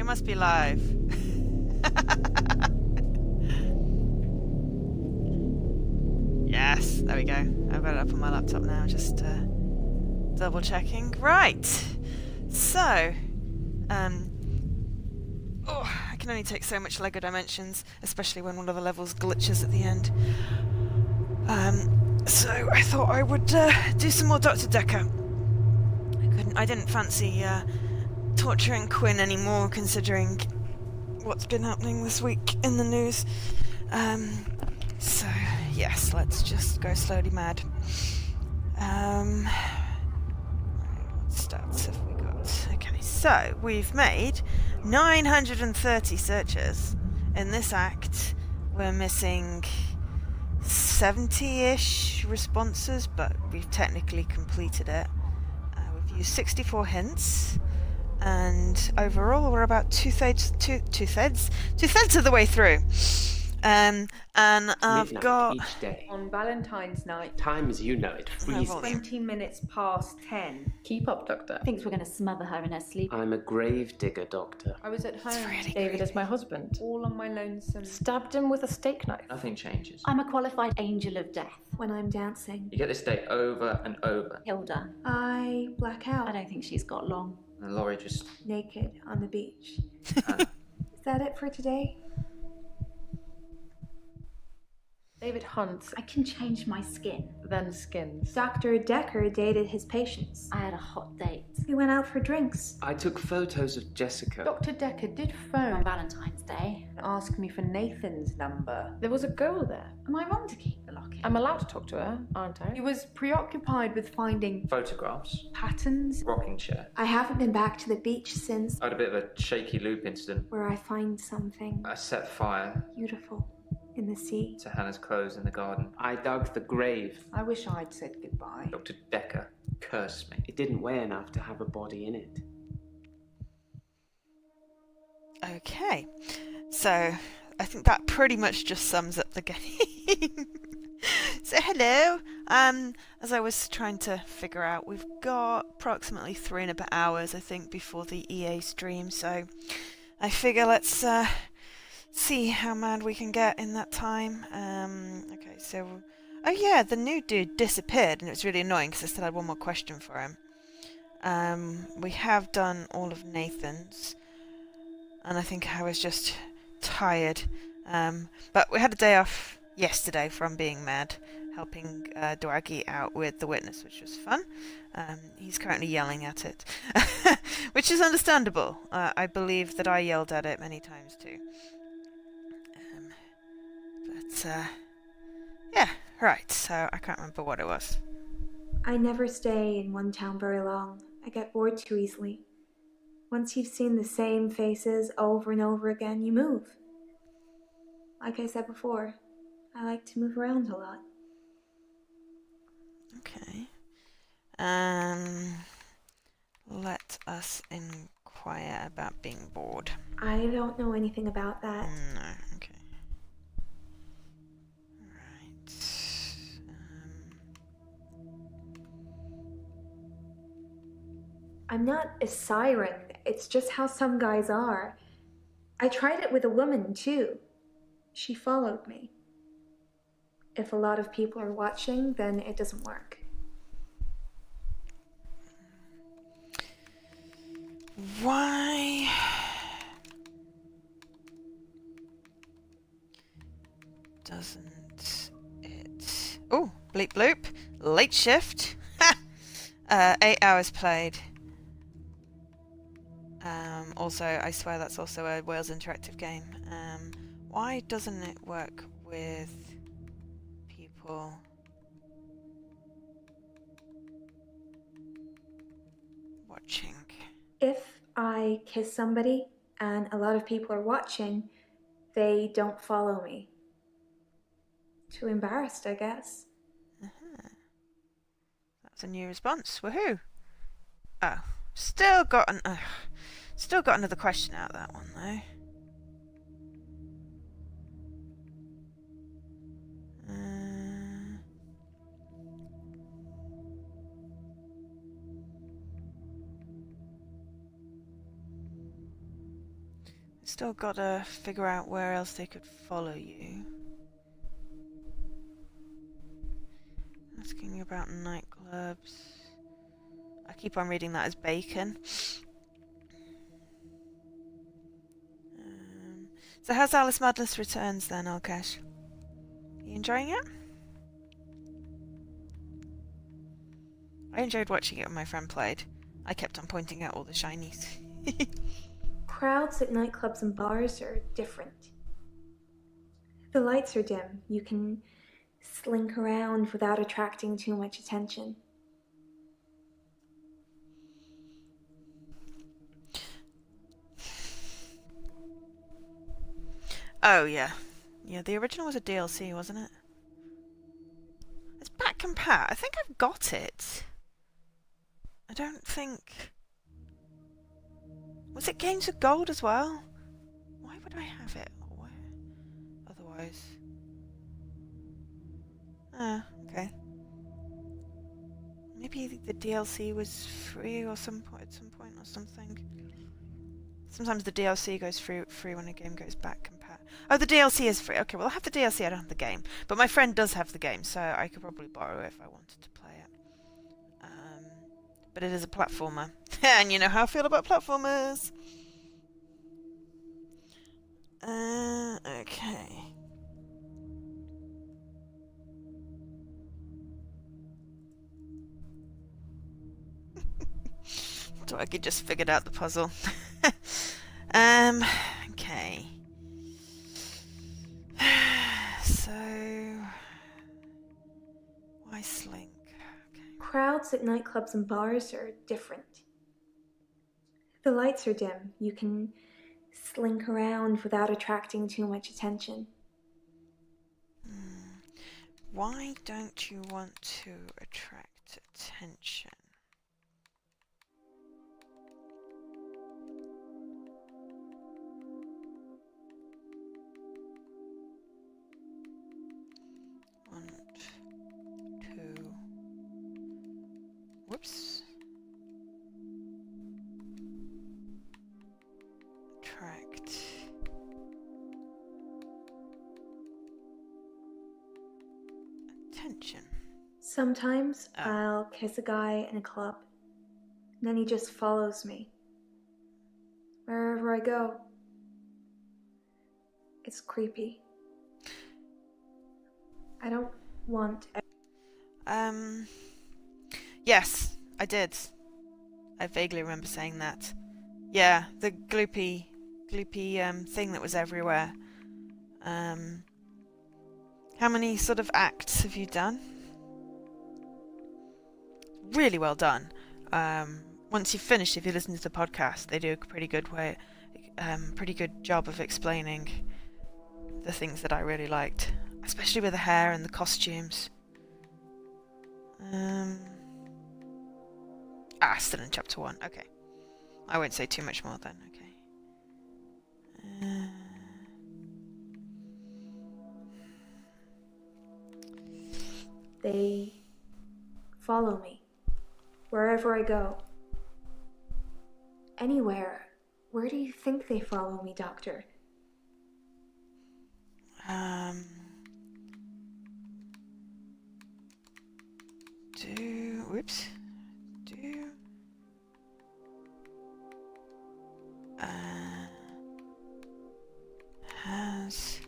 must be live. Yes, there we go. I've got it up on my laptop now, just double checking. Right. So, I can only take so much LEGO Dimensions, especially when one of the levels glitches at the end. So I thought I would do some more Dr. Dekker. I didn't fancy torturing Quinn anymore, considering what's been happening this week in the news. So yes, let's just go slowly mad. What stats have we got? Okay, so we've made 930 searches. In this act, we're missing 70-ish responses, but we've technically completed it. We've used 64 hints, and overall we're about two-thirds of the way through. And I've Midnight got each day. On Valentine's night, Time as you know it freezes. volume. 20 minutes past 10. Keep up, Doctor. Thinks we're going to smother her in her sleep. I'm a grave digger, Doctor. I was at home, really David is my husband. all on my lonesome. Stabbed him with a steak knife. Nothing changes. I'm a qualified angel of death. When I'm dancing, You get this day over and over. Hilda. I black I out, don't think she's got long. And Laurie just... naked on the beach. uh, Is that it for today? David hunts, I can change my skin. then skins. Dr. Dekker dated his patients. I had a hot date We went out for drinks. I took photos of Jessica. Dr. Dekker did on phone Valentine's Day. and ask me for Nathan's number. There was a girl there. Am I wrong to keep the locket? I'm allowed to talk to her, aren't He I? was preoccupied with finding photographs. patterns. Rocking chair. I haven't been back to the beach since, I had a bit of a shaky loop incident. where I find something I set fire beautiful in the sea. to Hannah's clothes in the garden. I dug the grave. I wish I'd said goodbye. Dr. Dekker cursed me. It didn't weigh enough to have a body in it. Okay, so I think that pretty much just sums up the game. So hello. As I was trying to figure out, we've got approximately 3 and a bit hours, I think, before the EA stream. So I figure let's see how mad we can get in that time. Okay, so oh yeah, the new dude disappeared, and it was really annoying because I still had one more question for him. We have done all of Nathan's, and I think I was just tired. But we had a day off yesterday from being mad, helping Dwaggy out with the witness, which was fun. He's currently yelling at it, which is understandable. I believe that I yelled at it many times too. Yeah, right, so I can't remember what it was. I never stay in one town very long. I get bored too easily. Once you've seen the same faces over and over again, you move. Like I said before, I like to move around a lot. Okay. Let us inquire about being bored. I don't know anything about that. No, okay. Right. I'm not a siren. It's just how some guys are. I tried it with a woman, too. She followed me. If a lot of people are watching, then it doesn't work. Why doesn't it... Oh, bleep bloop. Late shift. Ha! 8 hours played. Also, I swear that's also a Wales Interactive game. Why doesn't it work with people? Watching. If I kiss somebody and a lot of people are watching, they don't follow me. Too embarrassed, I guess. That's a new response. Woohoo! Oh, still got another question out of that one though. Still gotta figure out where else they could follow you. Asking about nightclubs. I keep on reading that as bacon. So how's Alice Madness Returns then, Alkesh? You enjoying it? I enjoyed watching it when my friend played. I kept on pointing out all the shinies. Crowds at nightclubs and bars are different. The lights are dim. You can slink around without attracting too much attention. Oh, yeah. Yeah, the original was a DLC, wasn't it? It's back compat. I think I've got it. I don't think... Was it Games with Gold as well? Why would I have it? Or otherwise... Ah, okay. Maybe the DLC was free or at some point or something. Sometimes the DLC goes free when a game goes back compat. Oh, the DLC is free. Okay, well, I have the DLC, I don't have the game. But my friend does have the game, so I could probably borrow it if I wanted to play it. But it is a platformer. And you know how I feel about platformers. Okay. So I could just figured out the puzzle. Okay. So, why slink? Okay. Crowds at nightclubs and bars are different. The lights are dim. You can slink around without attracting too much attention. Why don't you want to attract attention? One, two. Whoops. Attract. Attention. Sometimes Oh. I'll kiss a guy in a club, and then he just follows me. Wherever I go. It's creepy. I don't want... Yes, I did. I vaguely remember saying that. Yeah, the gloopy thing that was everywhere. How many sort of acts have you done? Really well done. Once you've finished, if you listen to the podcast, they do a pretty good job of explaining the things that I really liked, especially with the hair and the costumes. Still in chapter 1. Okay. I won't say too much more then. Okay. They follow me. Wherever I go. Anywhere. Where do you think they follow me, Doctor? Whoops. Has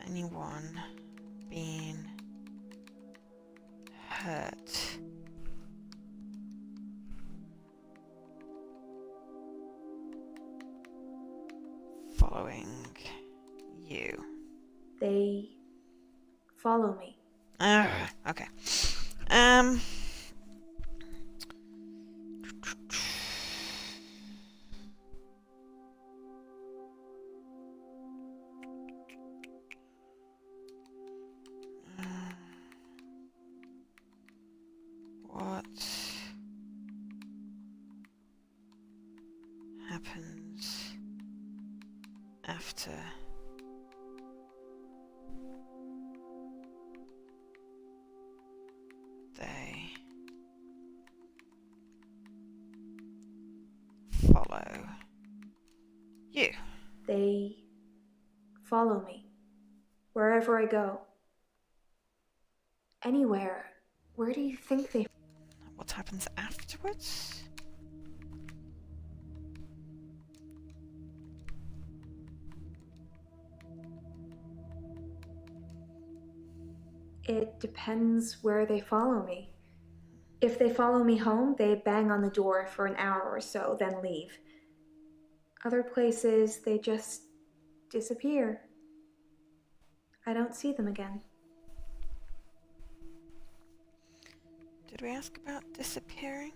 anyone been hurt? Following you. They follow me. Okay. What happens after they follow follow me. Wherever I go. Anywhere. Where do you think they... What happens afterwards? It depends where they follow me. If they follow me home, they bang on the door for an hour or so, then leave. Other places, they just disappear. I don't see them again. Did we ask about disappearing?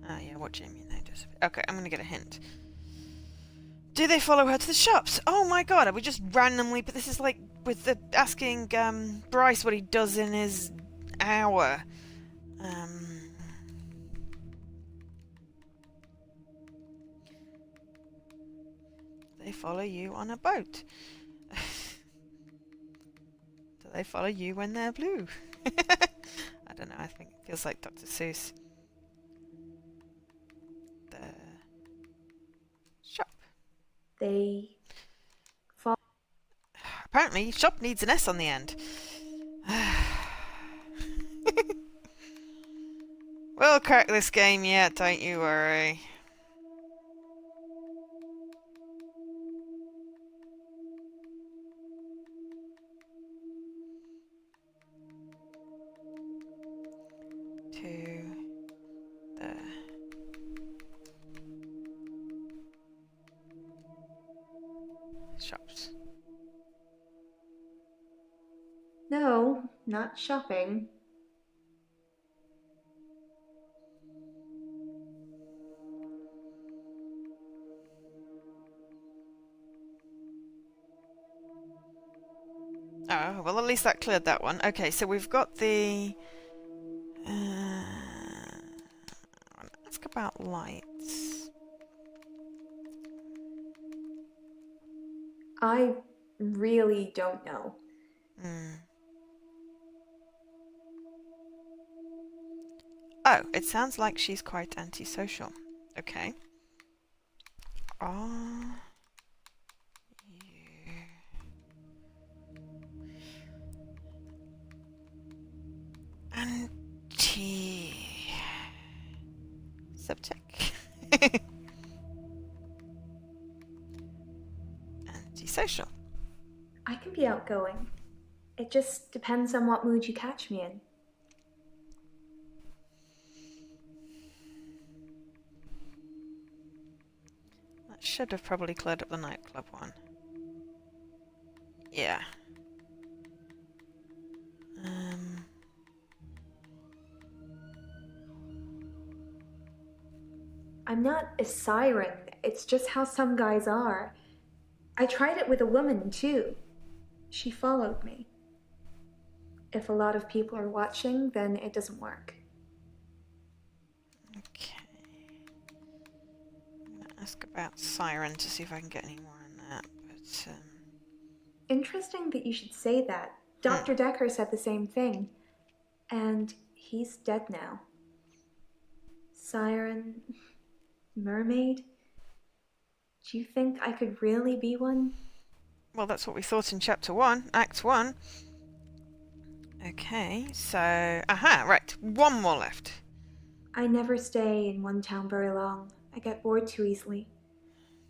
Ah, yeah, what do you mean they disappear? Okay, I'm gonna get a hint. Do they follow her to the shops? Oh my god, are we just randomly... But this is like with the asking Bryce what he does in his hour. They follow you on a boat. Do they follow you when they're blue? I don't know, I think it feels like Dr. Seuss. The shop. They follow... Apparently, shop needs an S on the end. We'll crack this game yet, don't you worry. To the shops. No, not shopping. Oh, well, at least that cleared that one. Okay, so we've got the... ask about lights. I really don't know. Oh, it sounds like she's quite antisocial. Okay. Are you... Anti-septic? Antisocial. I can be outgoing. It just depends on what mood you catch me in. That should have probably cleared up the nightclub one. Yeah. I'm not a siren. It's just how some guys are. I tried it with a woman, too. She followed me. If a lot of people are watching, then it doesn't work. Okay. I'm gonna ask about Siren to see if I can get any more on that, but Interesting that you should say that. Dr. Dekker said the same thing. And he's dead now. Siren... mermaid? Do you think I could really be one? well, that's what we thought in Chapter 1, Act 1. Okay, so... aha, right, one more left. I never stay in one town very long. I get bored too easily.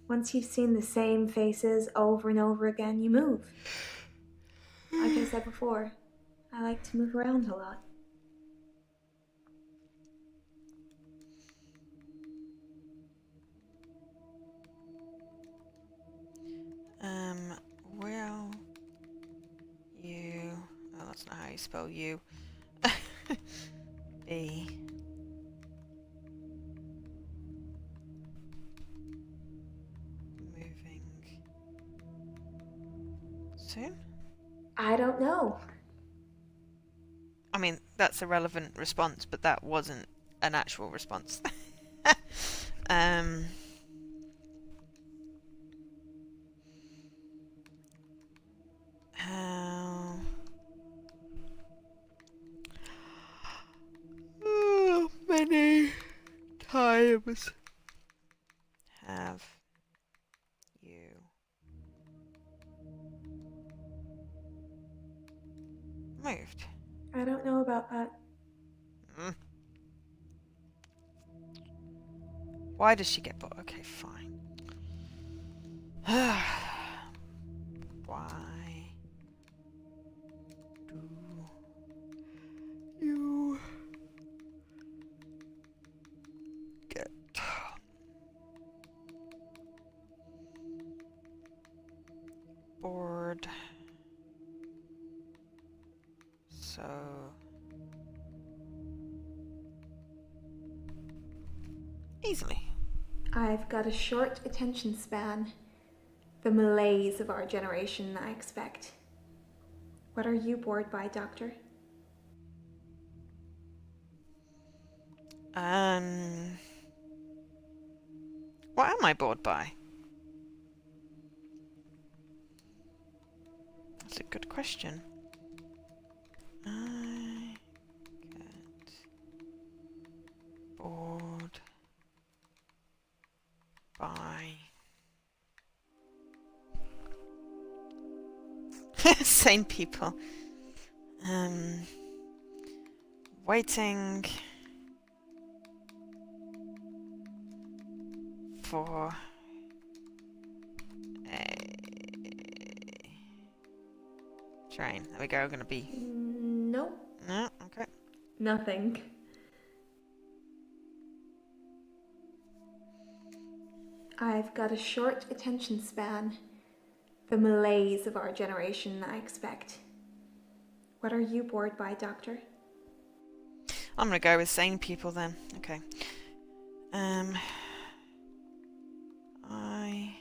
Once you've seen the same faces over and over again, you move. Like I said before, I like to move around a lot. Will you... oh, that's not how you spell you. Be... moving... soon? I don't know. I mean, that's a relevant response, but that wasn't an actual response. How many times have You. Moved. I don't know about that. Mm. Why does she get bored? Okay, fine. Why do you get bored so easily? I've got a short attention span. The malaise of our generation, I expect. What are you bored by, Doctor? What am I bored by? That's a good question. I get bored by sane people. Waiting for a train. There we go. I'm gonna be. Nope. No. Okay. Nothing. I've got a short attention span. The malaise of our generation, I expect. What are you bored by, Doctor? I'm gonna go with sane people then. Okay. I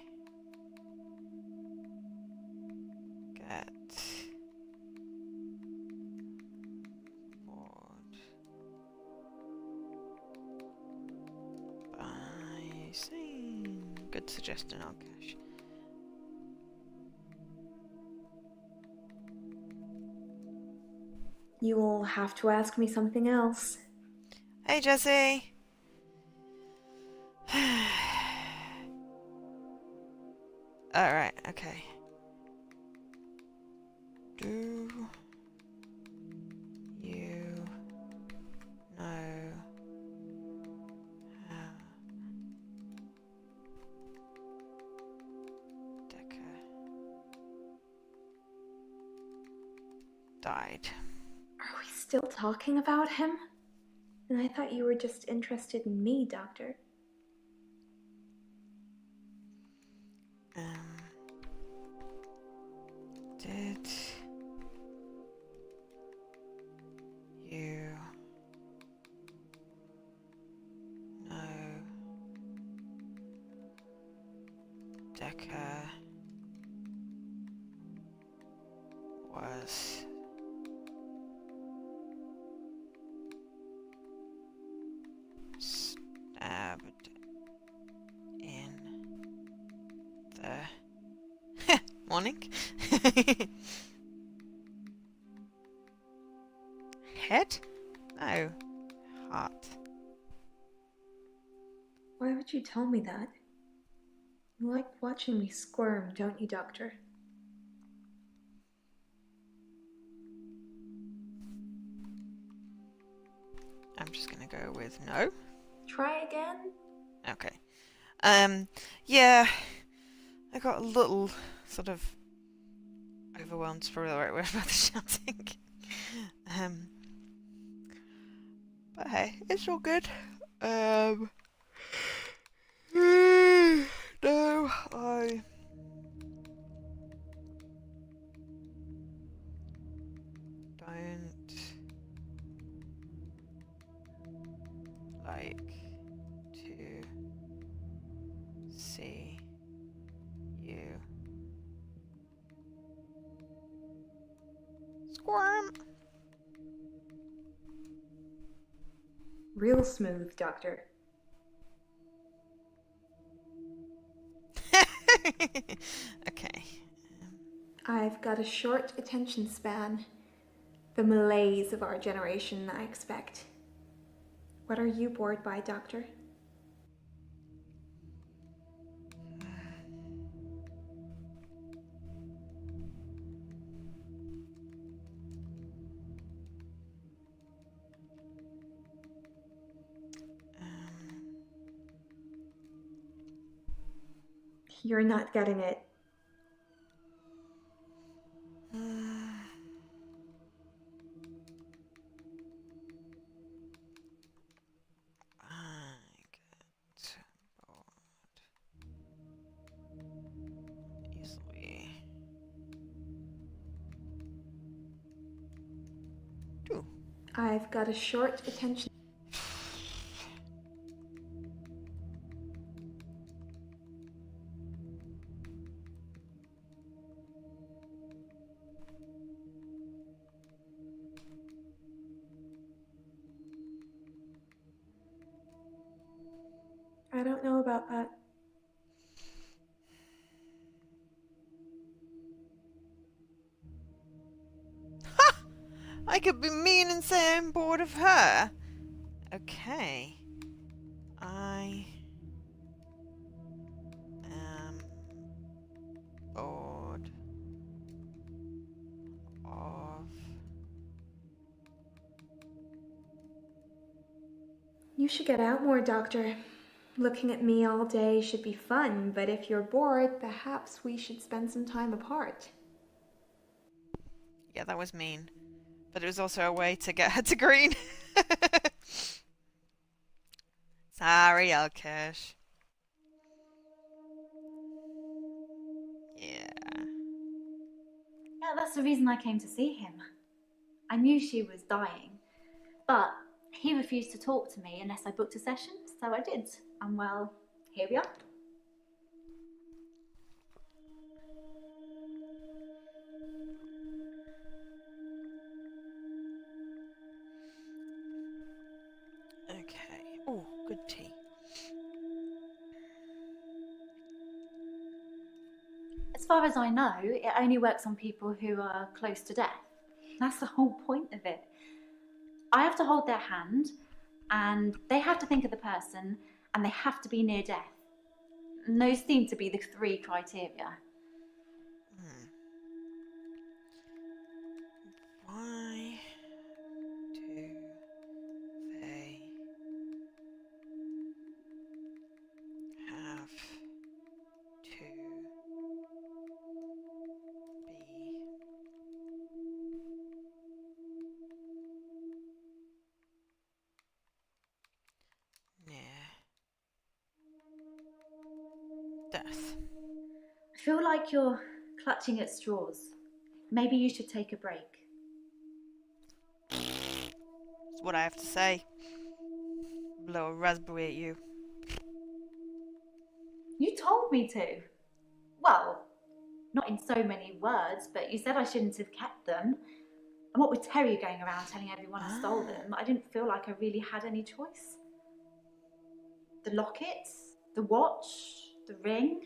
get bored by sane. Good suggestion, Alkesh. You will have to ask me something else. Hey, Jesse. Alright, okay. Do you know how Dekker died? Are we still talking about him? And I thought you were just interested in me, Doctor. Did you know Dekker was stabbed in the morning? Head? No. Heart. Why would you tell me that? You like watching me squirm, don't you, Doctor? I'm just gonna go with no. Try again? Okay. Yeah. I got a little sort of overwhelmed, probably the right word, about the shouting. But hey, it's all good. No, I don't like to see you squirm. Real smooth, Doctor. Okay. I've got a short attention span. The malaise of our generation, I expect. What are you bored by, Doctor? You're not getting it. I get bored easily. Ooh. I've got a short attention. I don't know about that. I could be mean and say I'm bored of her. Okay. I am bored of... You should get out more, Doctor. Looking at me all day should be fun, but if you're bored, perhaps we should spend some time apart. Yeah, that was mean. But it was also a way to get her to green. Sorry, Elkish. Yeah. Yeah, that's the reason I came to see him. I knew she was dying, but he refused to talk to me unless I booked a session, so I did. And well, here we are. Okay. Oh, good tea. As far as I know, it only works on people who are close to death. That's the whole point of it. I have to hold their hand, and they have to think of the person, and they have to be near death. And those seem to be the 3 criteria. Why do they have to be near death? I feel like you're clutching at straws. Maybe you should take a break. That's what I have to say. Blow a raspberry at you. You told me to. Well, not in so many words, but you said I shouldn't have kept them. And what with Terry going around telling everyone I stole them, I didn't feel like I really had any choice. The lockets, the watch, the ring.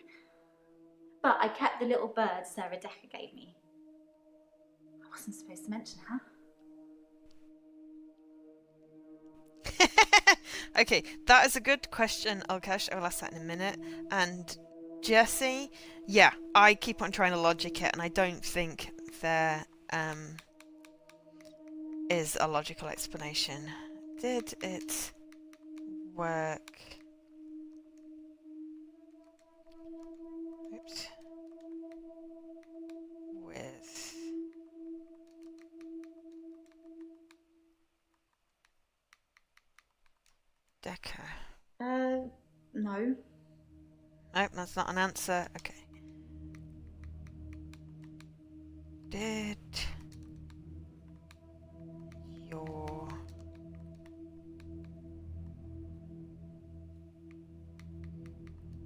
But I kept the little bird Sarah Dekker gave me. I wasn't supposed to mention her. Okay, that is a good question, Alkesh. I will ask that in a minute. And Jesse, yeah, I keep on trying to logic it, and I don't think there is a logical explanation. Did it work? Oops. With Dekker? No. Nope, that's not an answer. Okay. Did your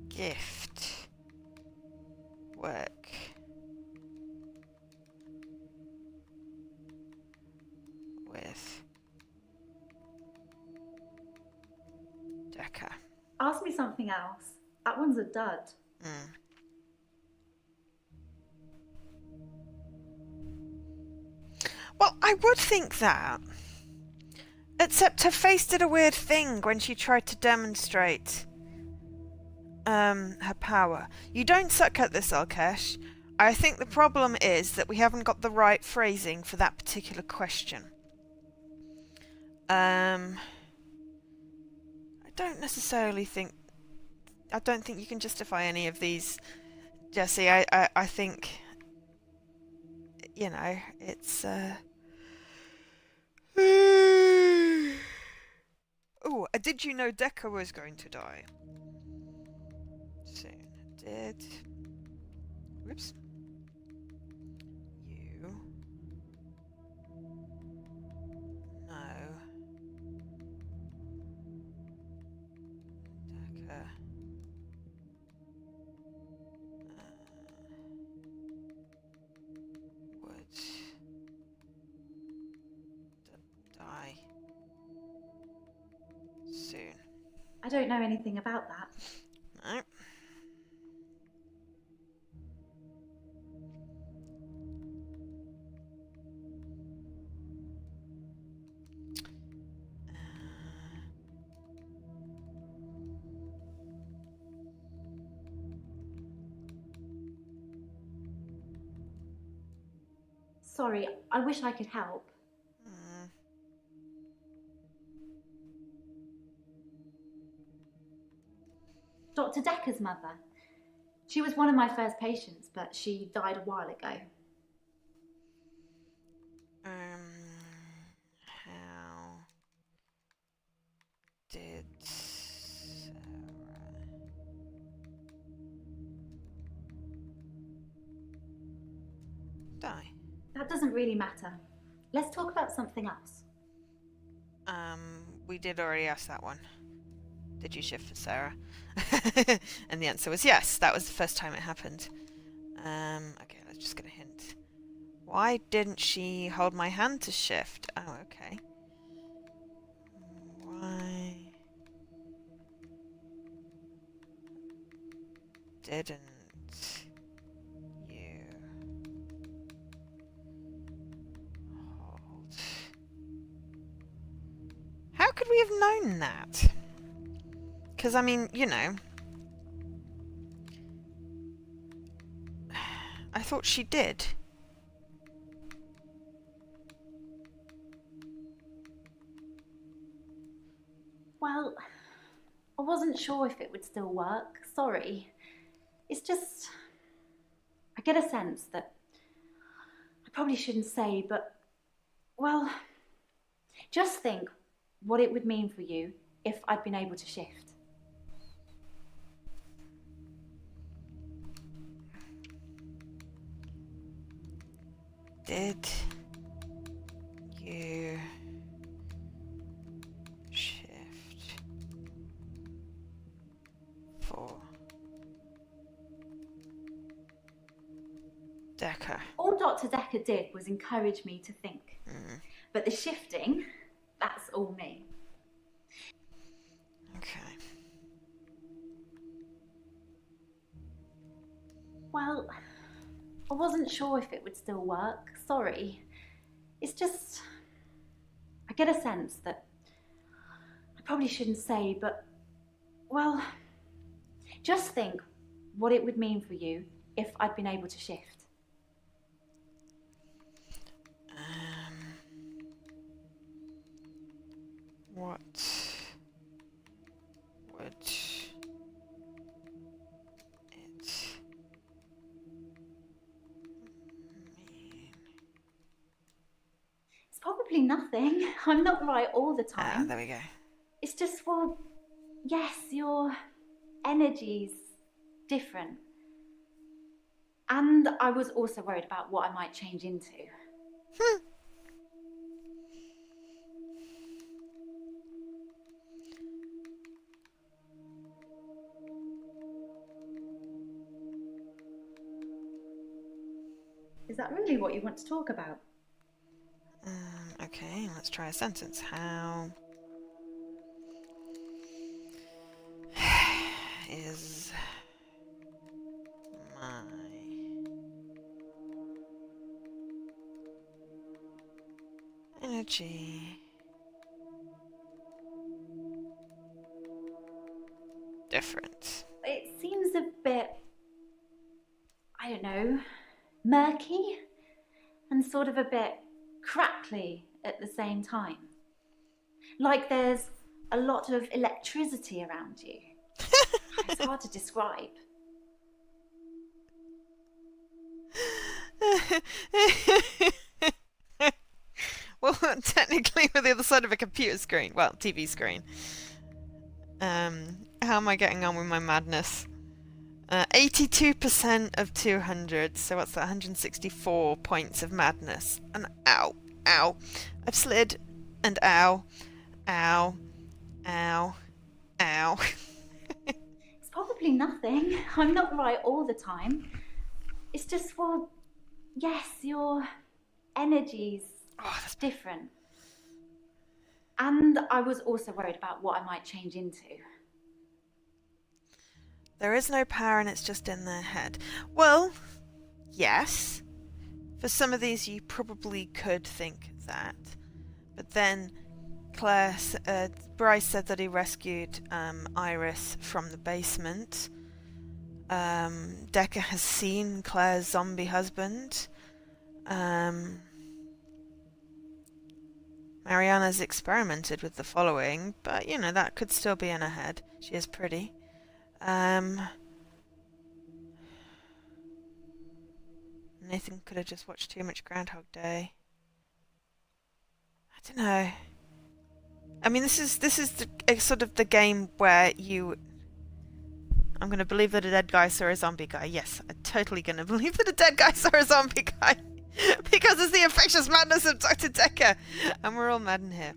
gift work with Dekker? Ask me something else. That one's a dud. Well, I would think that. Except her face did a weird thing when she tried to demonstrate her power. You don't suck at this, Alkesh. I think the problem is that we haven't got the right phrasing for that particular question. I don't necessarily think... I don't think you can justify any of these Jesse, I think, you know, it's oh, did you know Dekker was going to die soon? Did whoops you know Dekker would die soon? I don't know anything about that. No. Sorry, I wish I could help. Mm. Dr. Dekker's mother. She was one of my first patients, but she died a while ago. How did Sarah die? That doesn't really matter. Let's talk about something else. We did already ask that one. Did you shift for Sarah? And the answer was yes. That was the first time it happened. Okay, let's just get a hint. Why didn't she hold my hand to shift? Oh, okay. Why didn't you hold? How could we have known that? Because, I mean, you know, I thought she did. Well, I wasn't sure if it would still work. Sorry. It's just, I get a sense that I probably shouldn't say, but, well, just think what it would mean for you if I'd been able to shift. Did you shift for Dekker? All Dr. Dekker did was encourage me to think. But the shifting, that's all me. Okay. Well, I wasn't sure if it would still work. Sorry. It's just, I get a sense that I probably shouldn't say, but, well, just think what it would mean for you if I'd been able to shift. What would it mean? It's probably nothing. I'm not right all the time. There we go. It's just, well, yes, your energy's different. And I was also worried about what I might change into. Is that really what you want to talk about? Okay, let's try a sentence. How is my energy different? It seems a bit, I don't know, murky and sort of a bit crackly at the same time. Like there's a lot of electricity around you. It's hard to describe. Well, technically we're the other side of a computer screen. Well, TV screen. How am I getting on with my madness? 82% of 200. So what's that? 164 points of madness. And ow, ow. I've slid. And ow, ow, ow, ow. It's probably nothing. I'm not right all the time. It's just, well, yes, your energy's different. And I was also worried about what I might change into. There is no power and it's just in their head. Well, yes. For some of these you probably could think that. But then Bryce said that he rescued Iris from the basement. Dekker has seen Claire's zombie husband. Mariana's experimented with the following, but you know, that could still be in her head. She is pretty. Nathan could have just watched too much Groundhog Day. I don't know. I mean, this is sort of the game where you... I'm going to believe that a dead guy saw a zombie guy. Yes, I'm totally going to believe that a dead guy saw a zombie guy. Because it's the infectious madness of Dr. Dekker. And we're all mad in here,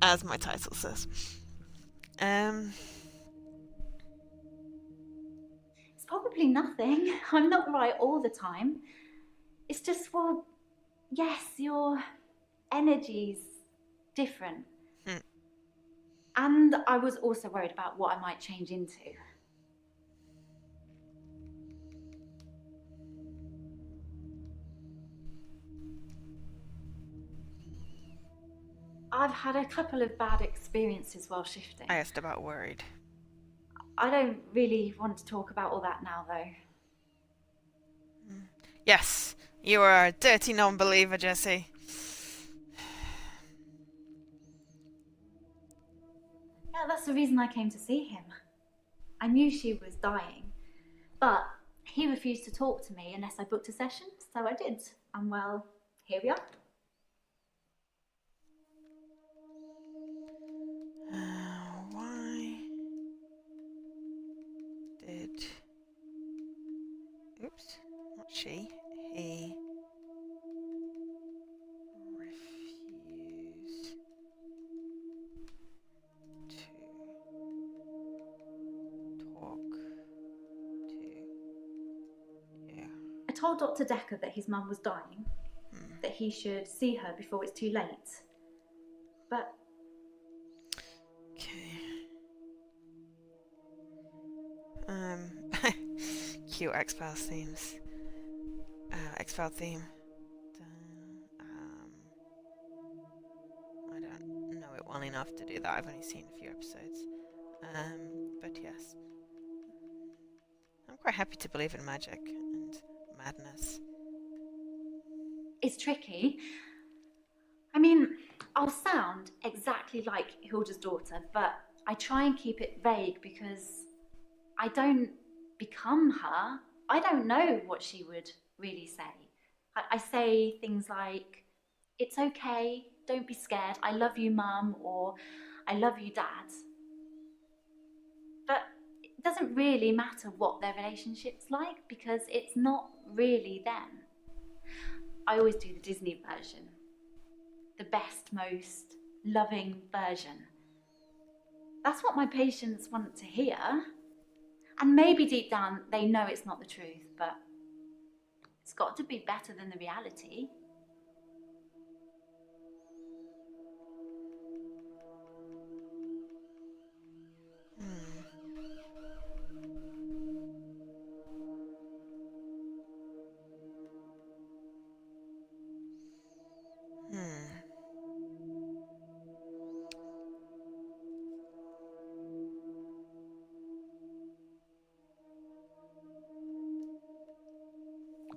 as my title says. It's probably nothing. I'm not right all the time. It's just, well, yes, your energy's different. And I was also worried about what I might change into. I've had a couple of bad experiences while shifting. I asked about worried. I don't really want to talk about all that now, though. Yes, you are a dirty non-believer, Jesse. Yeah, that's the reason I came to see him. I knew she was dying, but he refused to talk to me unless I booked a session, so I did. And well, here we are. Why did... Oops, not she. He refused to talk to you. I told Dr. Dekker that his mum was dying, that he should see her before it's too late. But cute X-Files themes. X-File theme. I don't know it well enough to do that. I've only seen a few episodes. But yes. I'm quite happy to believe in magic and madness. it's tricky. I mean, I'll sound exactly like Hilda's daughter, but I try and keep it vague because I don't become her. I don't know what she would really say. I say things like, it's okay, don't be scared, I love you, Mum, or I love you, Dad. But it doesn't really matter what their relationship's like because it's not really them. I always do the Disney version. The best, most loving version. That's what my patients want to hear. And maybe deep down they know it's not the truth, but it's got to be better than the reality.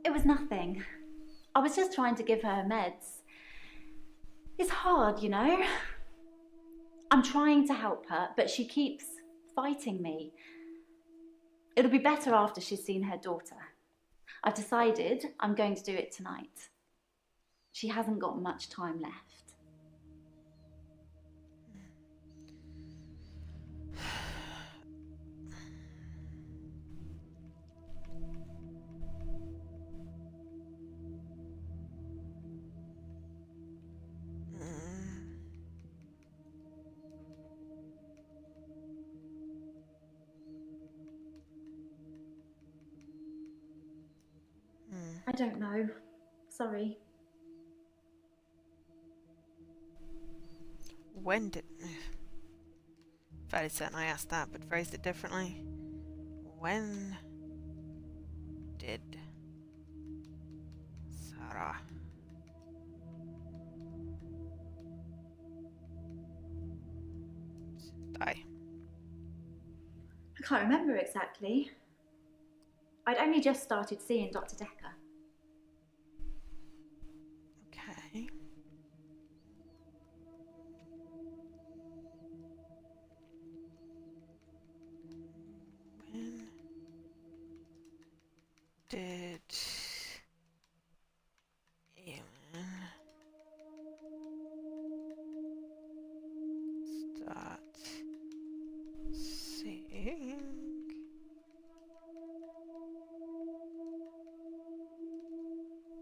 It was nothing. I was just trying to give her meds. It's hard, you know? I'm trying to help her, but she keeps fighting me. It'll be better after she's seen her daughter. I've decided I'm going to do it tonight. She hasn't got much time left. I don't know. Sorry. When did... Fairly certain I asked that, but phrased it differently. When did Sarah die? I can't remember exactly. I'd only just started seeing Dr. Dekker. Okay. When did Ewan start seeing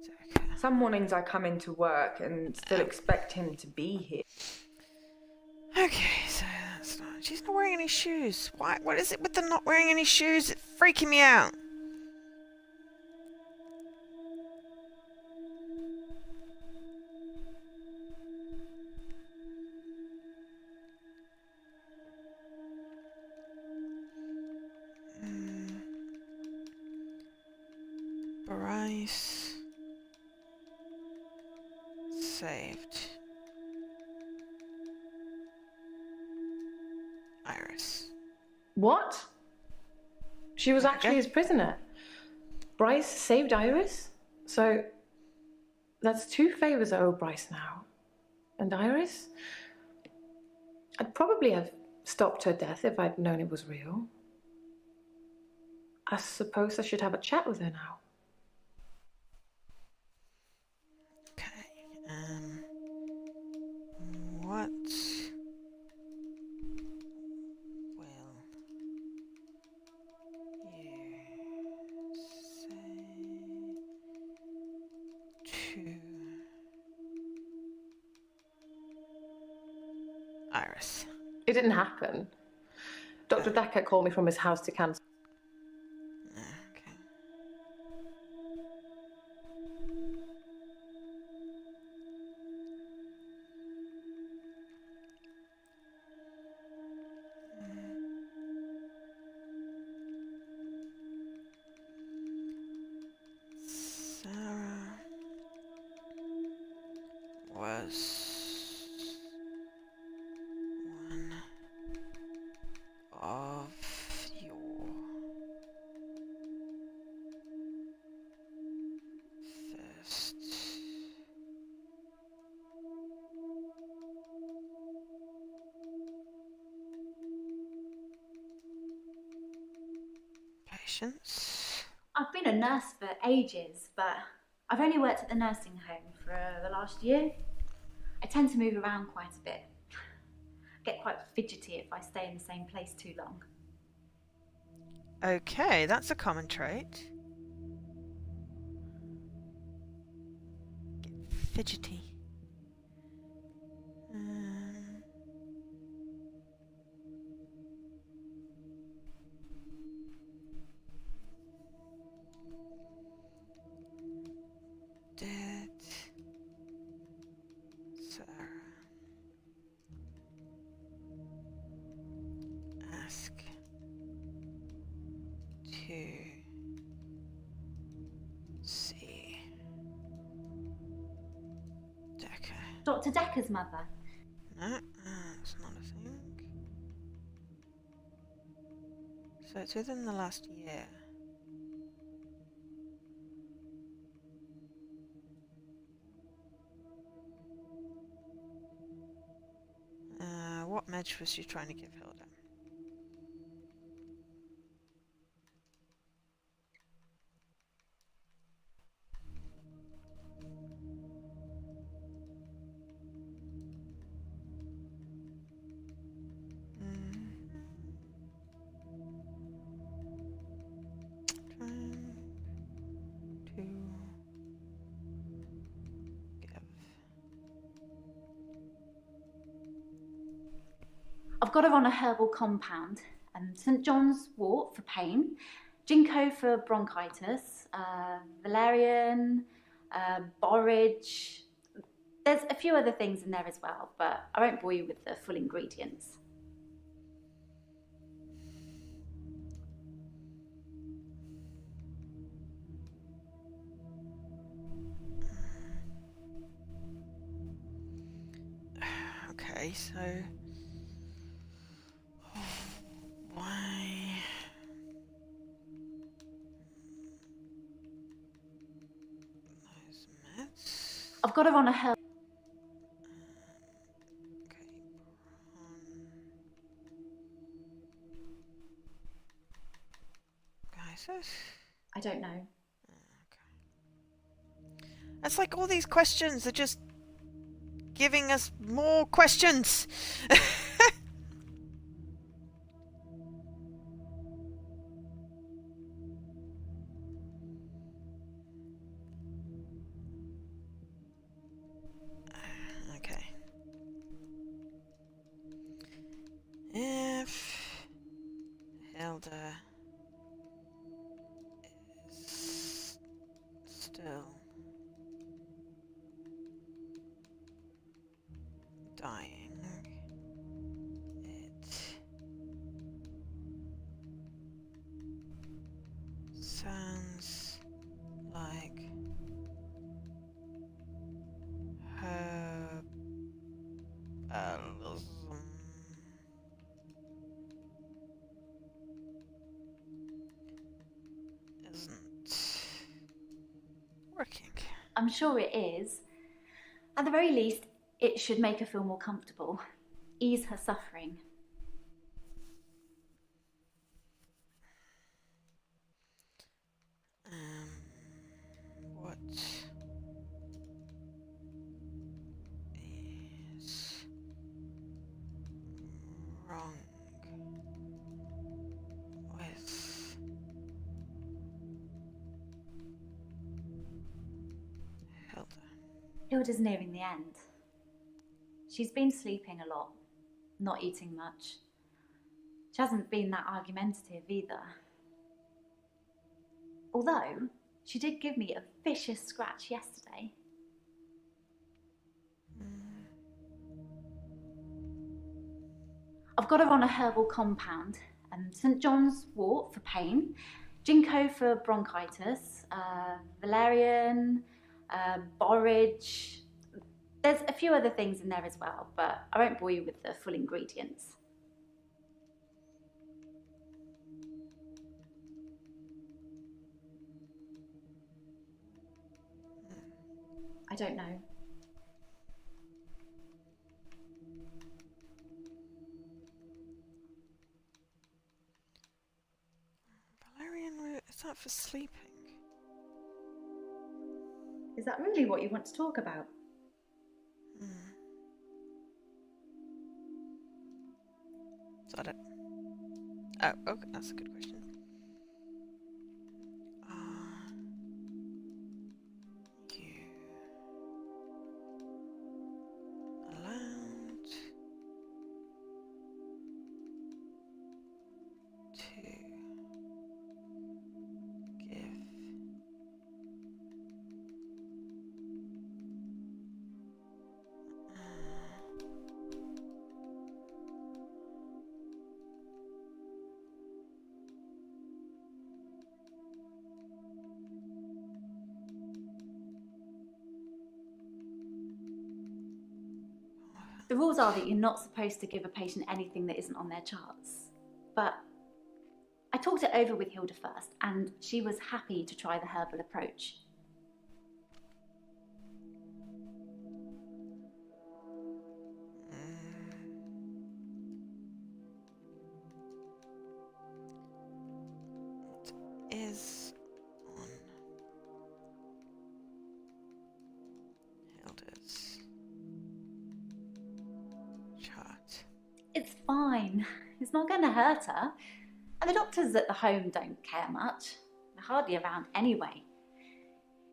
Dekker? Some mornings I come into work and still expect him to be here. Okay, so that's not... She's not wearing any shoes. Why? What is it with the not wearing any shoes? It's freaking me out. Bryce saved Iris. What? She was actually Okay. his prisoner. Bryce saved Iris? So that's 2 favors I owe Bryce now. And Iris? I'd probably have stopped her death if I'd known it was real. I suppose I should have a chat with her now. Okay. What will you say to Iris? It didn't happen. Dr. Dekker called me from his house to cancel. Okay. Sarah was one of your first patients. I've been a nurse for ages, but I've only worked at the nursing home for the last year. I tend to move around quite a bit. I get quite fidgety if I stay in the same place too long. Okay, that's a common trait. Get fidgety. Did Sarah ask to see Dekker? Dr. Dekker's mother. No, that's not a thing. So it's within the last year. What medj was she trying to give Hilda? I've got her on a herbal compound. St John's wort for pain, ginkgo for bronchitis, valerian, borage. There's a few other things in there as well, but I won't bore you with the full ingredients. Okay, so why? Those meds. I've got her on a herbal. Okay, bronchitis. I don't know. It's like all these questions are just giving us more questions. Okay. If Hilda is still dying, it sounds like herbalism isn't working. I'm sure it is. At the very least, it should make her feel more comfortable, ease her suffering. What is wrong with Hilda? Hilda's nearing the end. She's been sleeping a lot, not eating much. She hasn't been that argumentative either. Although, she did give me a vicious scratch yesterday. I've got her on a herbal compound, St John's wort for pain, ginkgo for bronchitis, valerian, borage. There's a few other things in there as well, but I won't bore you with the full ingredients. I don't know. Valerian root, is that for sleeping? Is that really what you want to talk about? Is that it? Oh, okay, that's a good question. You allowed to give The rules are that you're not supposed to give a patient anything that isn't on their charts. But I talked it over with Hilda first, and she was happy to try the herbal approach. It is on Hilda's chart. It's fine. It's not going to hurt her. And the doctors at the home don't care much. They're hardly around anyway.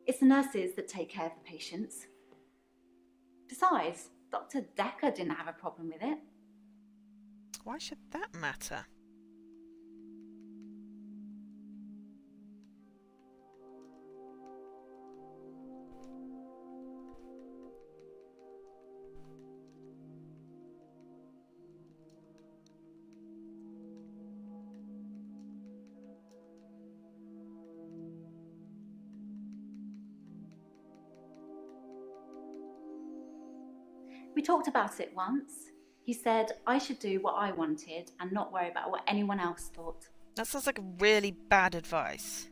It's the nurses that take care of the patients. Besides, Dr. Dekker didn't have a problem with it. Why should that matter? We talked about it once. He said I should do what I wanted and not worry about what anyone else thought. That sounds like really bad advice.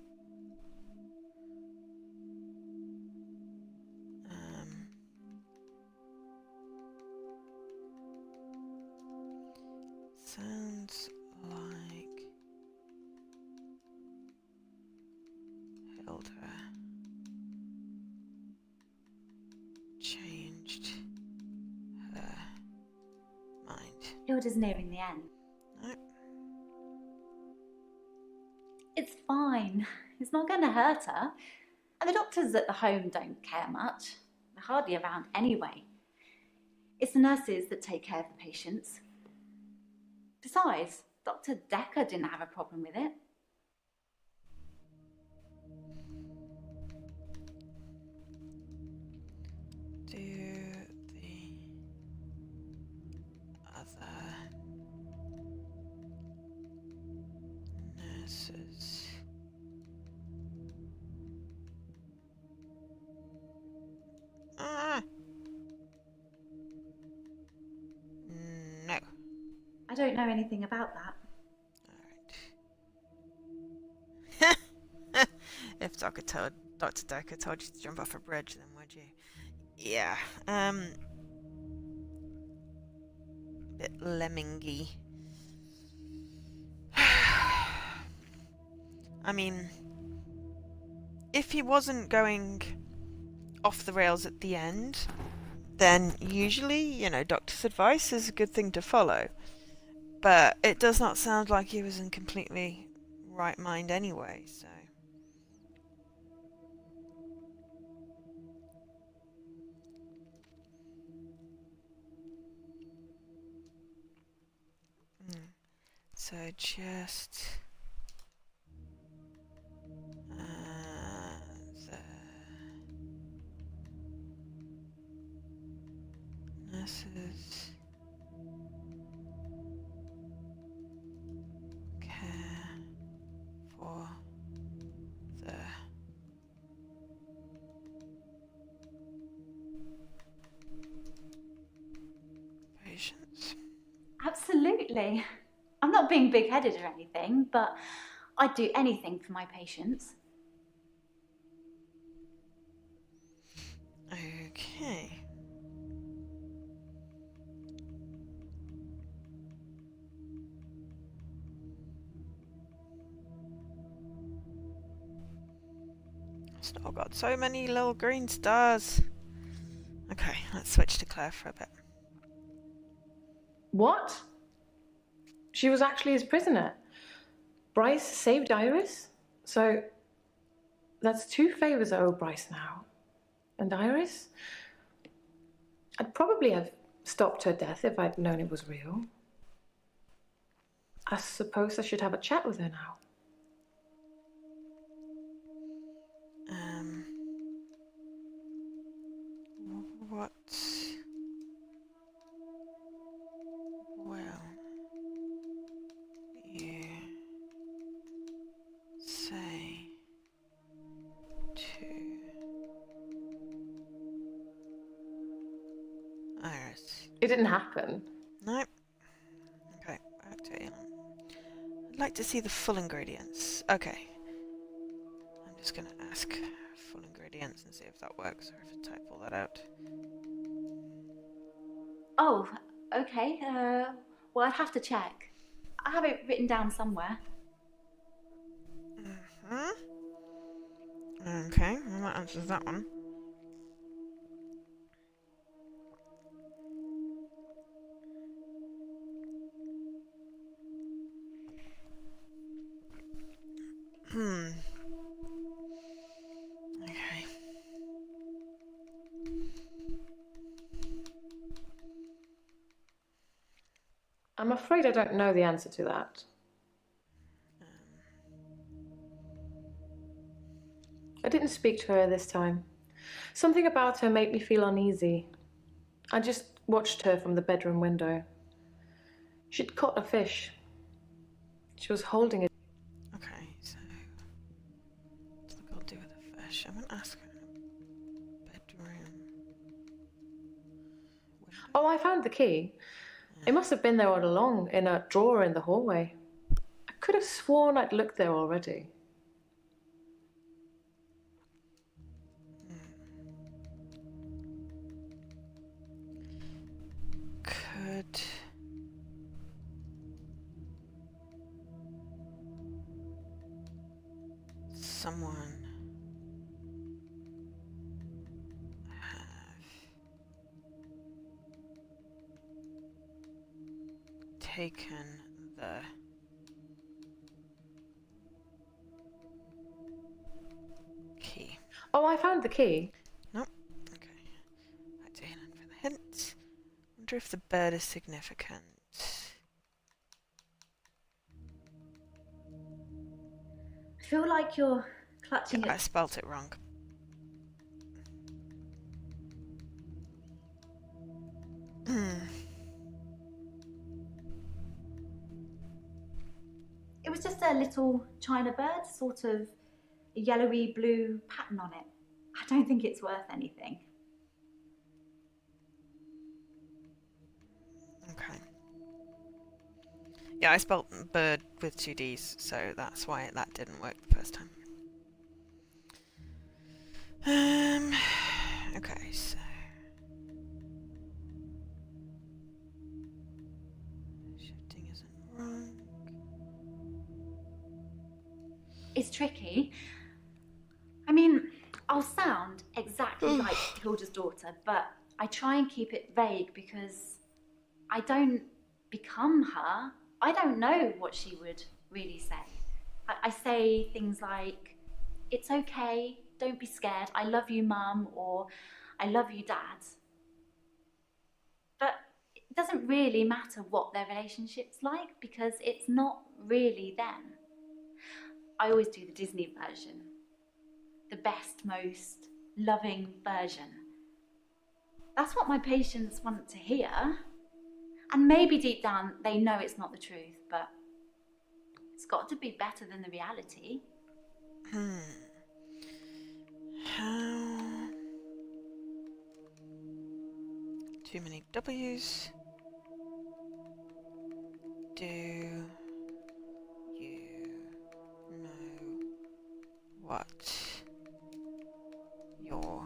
Sounds like Hilda changed her mind. Hilda's nearing the end. No. It's fine. It's not going to hurt her. And the doctors at the home don't care much. They're hardly around anyway. It's the nurses that take care of the patients. Besides, Dr. Dekker didn't have a problem with it. Do the other nurses no. I don't know anything about that. Alright. If Dr. Dekker told you to jump off a bridge, then would you? Yeah. Bit lemmingy. I mean, if he wasn't going off the rails at the end, then usually, you know, doctor's advice is a good thing to follow. But it does not sound like he was in completely right mind anyway, so... So just... the nurses care for the patients. Absolutely. I'm not being big-headed or anything, but I'd do anything for my patients. Okay. Still got so many little green stars. Okay, let's switch to Claire for a bit. What? She was actually his prisoner. Bryce saved Iris? So that's 2 favors I owe Bryce now. And Iris? I'd probably have stopped her death if I'd known it was real. I suppose I should have a chat with her now. What will you say to Iris? It didn't happen. Nope. Okay, back to Elon. I'd like to see the full ingredients. Okay. I'm just gonna ask full ingredients and see if that works or if I type all that out. Oh, okay. Well, I'd have to check. I have it written down somewhere. Okay, well that answers that one. Okay. I'm afraid I don't know the answer to that. I didn't speak to her this time. Something about her made me feel uneasy. I just watched her from the bedroom window. She'd caught a fish. She was holding it. Okay, so what's the girl do with the fish? I'm gonna ask her in a bedroom. Oh, I found the key. It must have been there all along, in a drawer in the hallway. I could have sworn I'd looked there already. Could someone have taken the key? Oh, I found the key. Nope. Okay. Back to Helen for the hint. Wonder if the bird is significant. I feel like you're clutching I at. spelt it wrong. It was just a little china bird, sort of a yellowy blue pattern on it. I don't think it's worth anything. Okay. Yeah, I spelt bird with 2 Ds, so that's why that didn't work the first time. Okay, so shifting isn't wrong. It's tricky. I mean, I'll sound exactly like Hilda's daughter, but I try and keep it vague because I don't become her. I don't know what she would really say. I say things like, "It's okay, don't be scared, I love you, Mum," or "I love you, Dad." But it doesn't really matter what their relationship's like because it's not really them. I always do the Disney version. The best, most loving version. That's what my patients want to hear. And maybe deep down they know it's not the truth, but it's got to be better than the reality. How? Too many W's. Do you know what your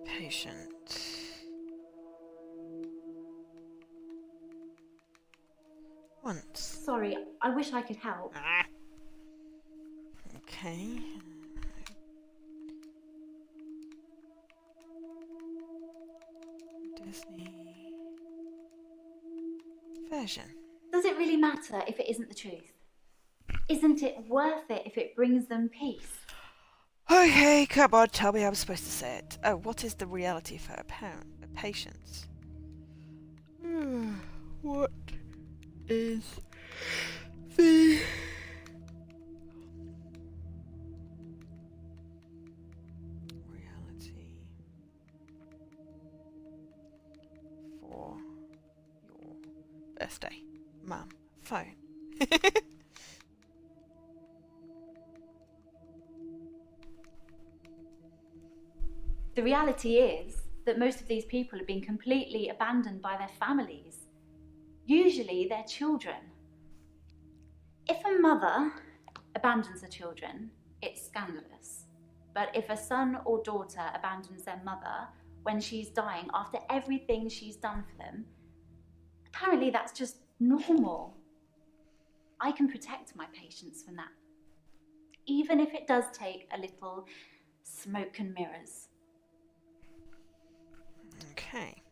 patient wants? Sorry, I wish I could help. Ah. Okay. Disney version. Does it really matter if it isn't the truth? Isn't it worth it if it brings them peace? Okay, come on, tell me how I'm supposed to say it. Oh, what is the reality for a patient? What is the reality for your birthday? Mum, phone. The reality is that most of these people have been completely abandoned by their families, usually their children. If a mother abandons her children, it's scandalous. But if a son or daughter abandons their mother when she's dying after everything she's done for them, apparently that's just normal. I can protect my patients from that, even if it does take a little smoke and mirrors. Okay.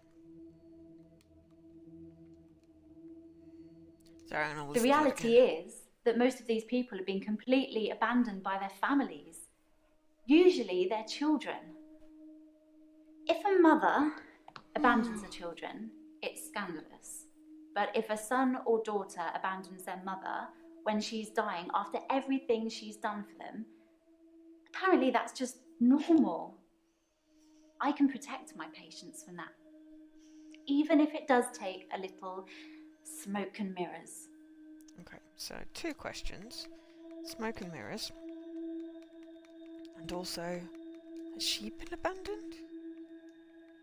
Sorry, I'm gonna The listen to that reality again. is that most of these people have been completely abandoned by their families, Usually they're children. If a mother abandons her children, it's scandalous. But if a son or daughter abandons their mother when she's dying after everything she's done for them, apparently that's just normal. I can protect my patients from that, even if it does take a little smoke and mirrors. Okay, so 2 questions. Smoke and mirrors. And also, has she been abandoned?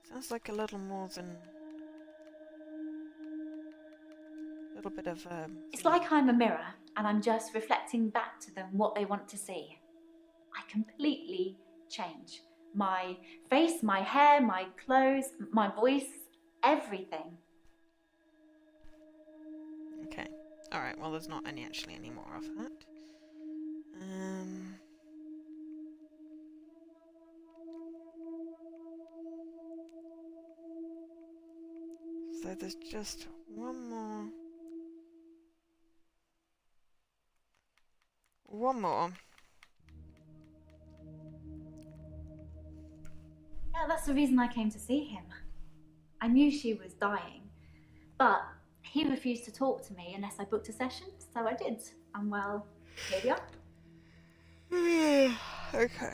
Sounds like a little more than... a little bit of... It's like I'm a mirror, and I'm just reflecting back to them what they want to see. I completely change. My face, my hair, my clothes, my voice, everything. Okay. Alright, well there's not actually any more of that. So there's just one more. Yeah, that's the reason I came to see him. I knew she was dying, but he refused to talk to me unless I booked a session, so I did. And well, here we are. Okay.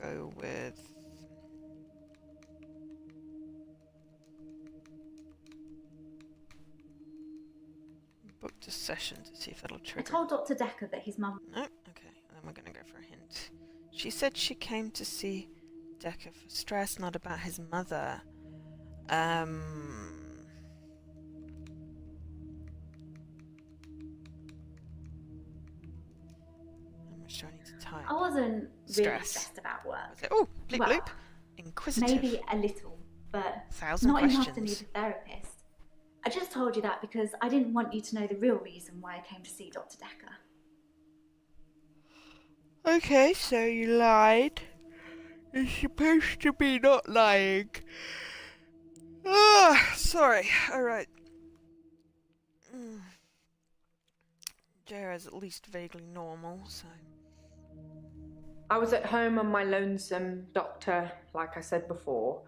Go with... booked a session to see if that'll I trigger. told Dr. Dekker that his mum... No? Okay, then we're gonna go for a hint. She said she came to see Dekker for stress, not about his mother. How much do I need to type? I wasn't really Stress. stressed about work. Oh, bleep Well, bloop. Inquisitive. Maybe a little, but 1,000 not enough to questions. need a therapist. I just told you that because I didn't want you to know the real reason why I came to see Dr. Dekker. Okay, so you lied. You're supposed to be not lying. Ah, sorry. Alright. Jera's at least vaguely normal, so... I was at home on my lonesome, Doctor, like I said before.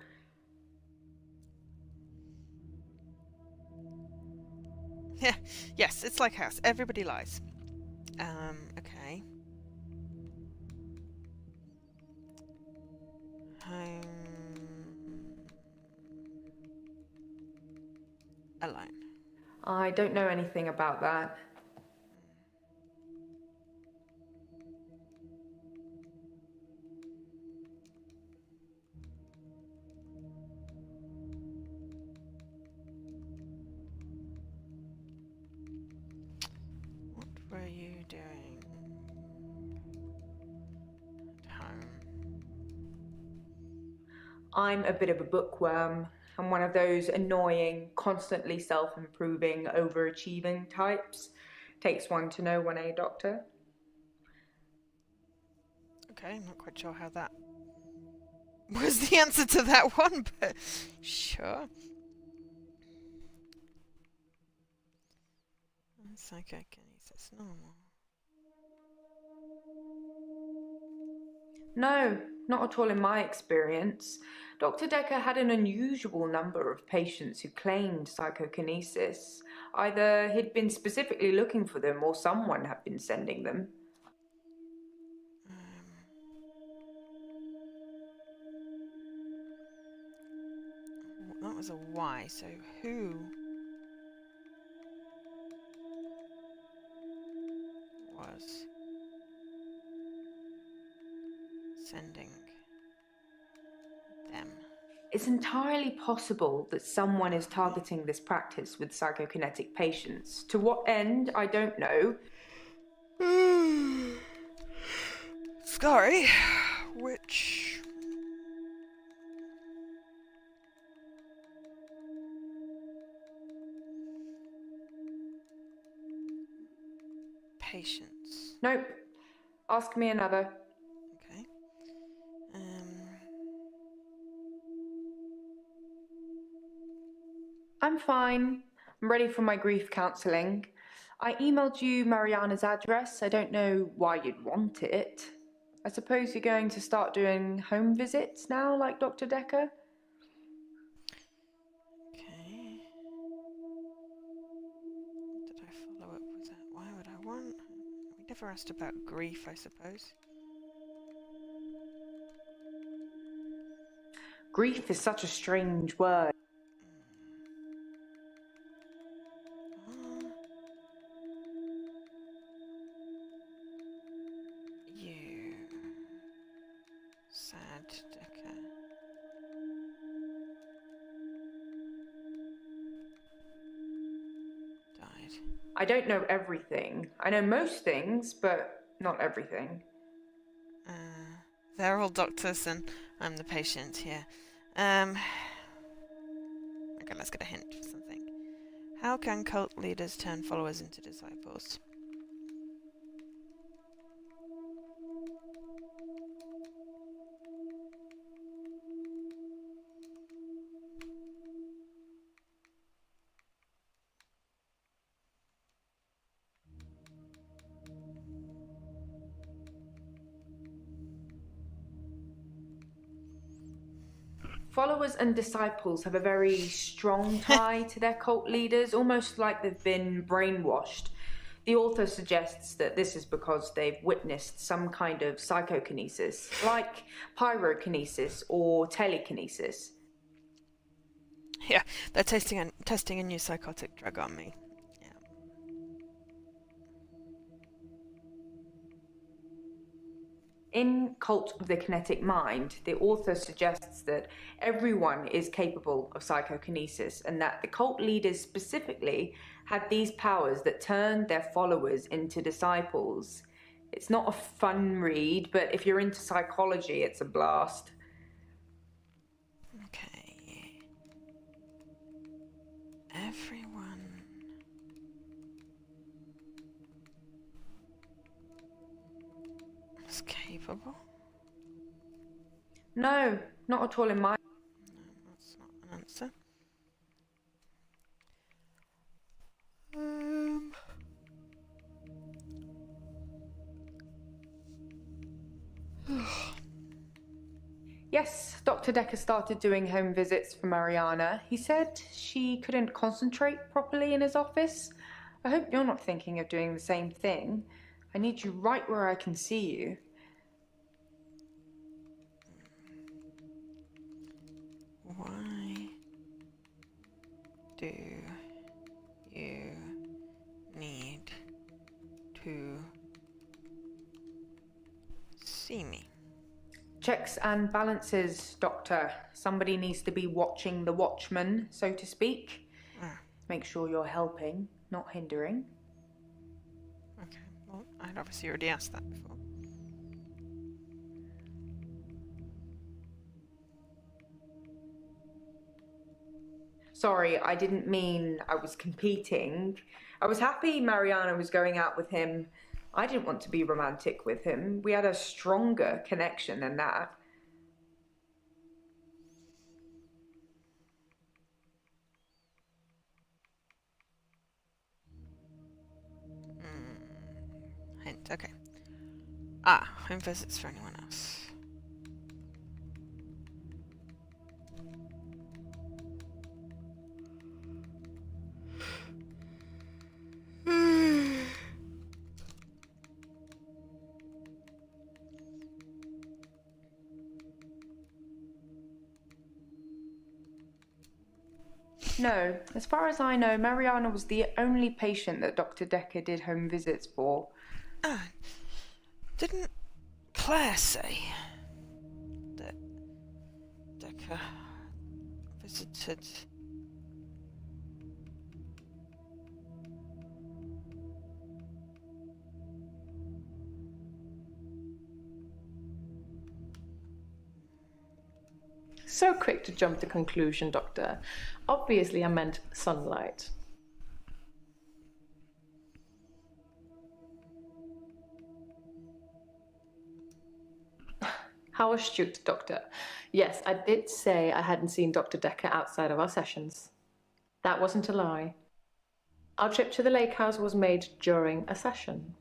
Yeah, yes, it's like house. Everybody lies. Okay. Home... alone. I don't know anything about that. What were you doing at home? I'm a bit of a bookworm. I'm one of those annoying, constantly self-improving, overachieving types. Takes one to know one, eh, Doctor? Okay, I'm not quite sure how that was the answer to that one, but sure. Psychokinesis, normal. No, not at all in my experience. Dr. Dekker had an unusual number of patients who claimed psychokinesis. Either he'd been specifically looking for them or someone had been sending them. That was a Y, so who was sending them? It's entirely possible that someone is targeting this practice with psychokinetic patients. To what end, I don't know. Sorry, which... patients. Nope. Ask me another. Okay. I'm fine. I'm ready for my grief counselling. I emailed you Mariana's address. I don't know why you'd want it. I suppose you're going to start doing home visits now, like Dr. Dekker? Okay. Did I follow up with that? Why would I want? We never asked about grief, I suppose. Grief is such a strange word. You. Sad Dekker. Died. I don't know everything. I know most things, but not everything. They're all doctors and I'm the patient here. Okay, let's get a hint for something. How can cult leaders turn followers into disciples? Followers and disciples have a very strong tie to their cult leaders, almost like they've been brainwashed. The author suggests that this is because they've witnessed some kind of psychokinesis, like pyrokinesis or telekinesis. Yeah, they're testing a new psychotic drug on me. Yeah. In Cult of the Kinetic Mind, the author suggests that everyone is capable of psychokinesis and that the cult leaders specifically had these powers that turned their followers into disciples. It's not a fun read, but if you're into psychology, it's a blast. Okay. Everyone is capable? No, not at all in my... No, that's not an answer. Yes, Dr. Dekker started doing home visits for Mariana. He said she couldn't concentrate properly in his office. I hope you're not thinking of doing the same thing. I need you right where I can see you. Why do you need to see me? Checks and balances, Doctor. Somebody needs to be watching the watchman, so to speak. Make sure you're helping, not hindering. Okay, well, I'd obviously already asked that before. Sorry, I didn't mean I was competing. I was happy Mariana was going out with him. I didn't want to be romantic with him. We had a stronger connection than that. Hint, okay. Home visits for anyone else. No, as far as I know, Mariana was the only patient that Dr. Dekker did home visits for. Didn't Claire say that Dekker visited? So quick to jump to conclusion, Doctor. Obviously, I meant sunlight. How astute, Doctor. Yes, I did say I hadn't seen Dr. Dekker outside of our sessions. That wasn't a lie. Our trip to the lake house was made during a session.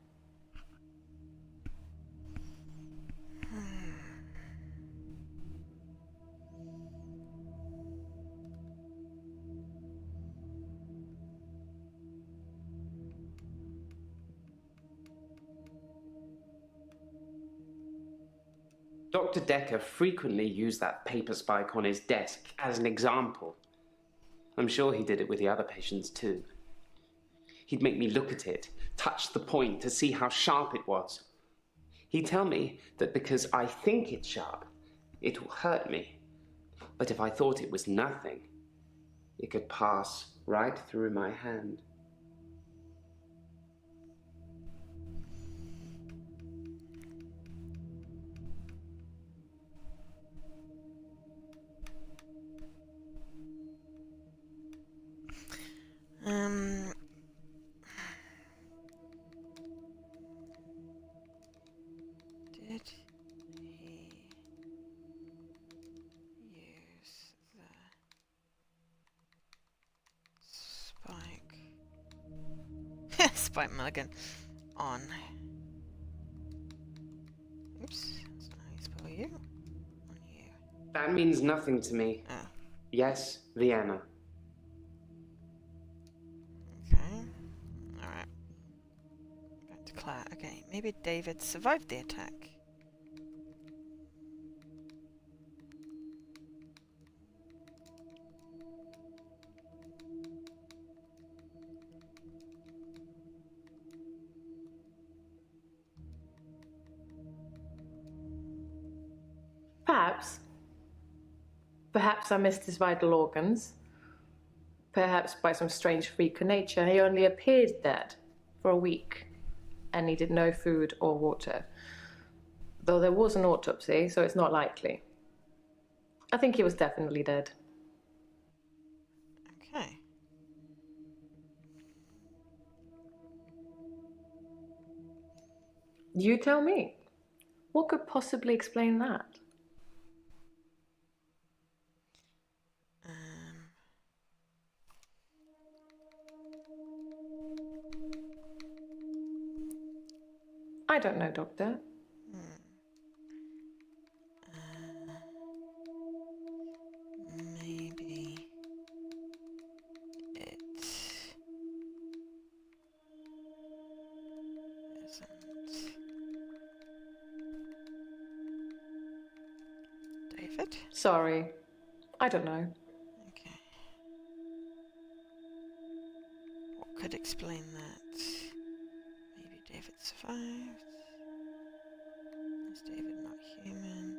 Dr. Dekker frequently used that paper spike on his desk as an example. I'm sure he did it with the other patients too. He'd make me look at it, touch the point to see how sharp it was. He'd tell me that because I think it's sharp, it will hurt me. But if I thought it was nothing, it could pass right through my hand. Did he use the spike? Spike mulligan on. Oops, that's not how you spell you. On you. That means nothing to me. Oh. Yes, Vienna. Okay. Alright. Back to Claire. Okay, maybe David survived the attack. Perhaps. Perhaps I missed his vital organs. Perhaps by some strange freak of nature, he only appeared dead for a week and needed no food or water. Though there was an autopsy, so it's not likely. I think he was definitely dead. Okay. You tell me. What could possibly explain that? I don't know, Doctor. Maybe it isn't. David? Sorry. I don't know. Okay. What could explain that? Maybe David survived. Is David not human?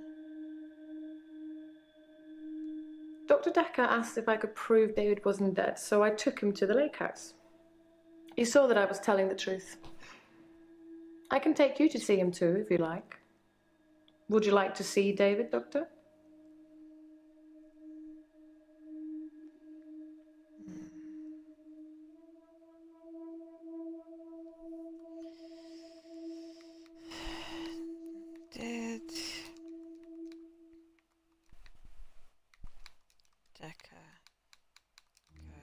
Dr. Dekker asked if I could prove David wasn't dead, so I took him to the lake house. He saw that I was telling the truth. I can take you to see him too, if you like. Would you like to see David, Doctor? Did Dekker go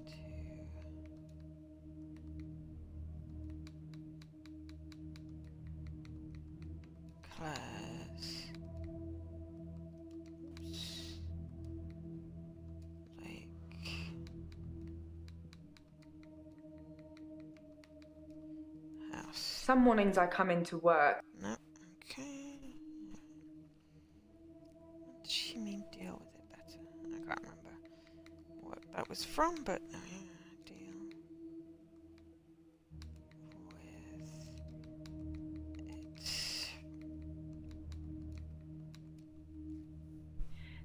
to Claire's lake house? Some mornings I come into work. No. Okay. What did she mean deal with it better? I can't remember what that was from, but deal with it.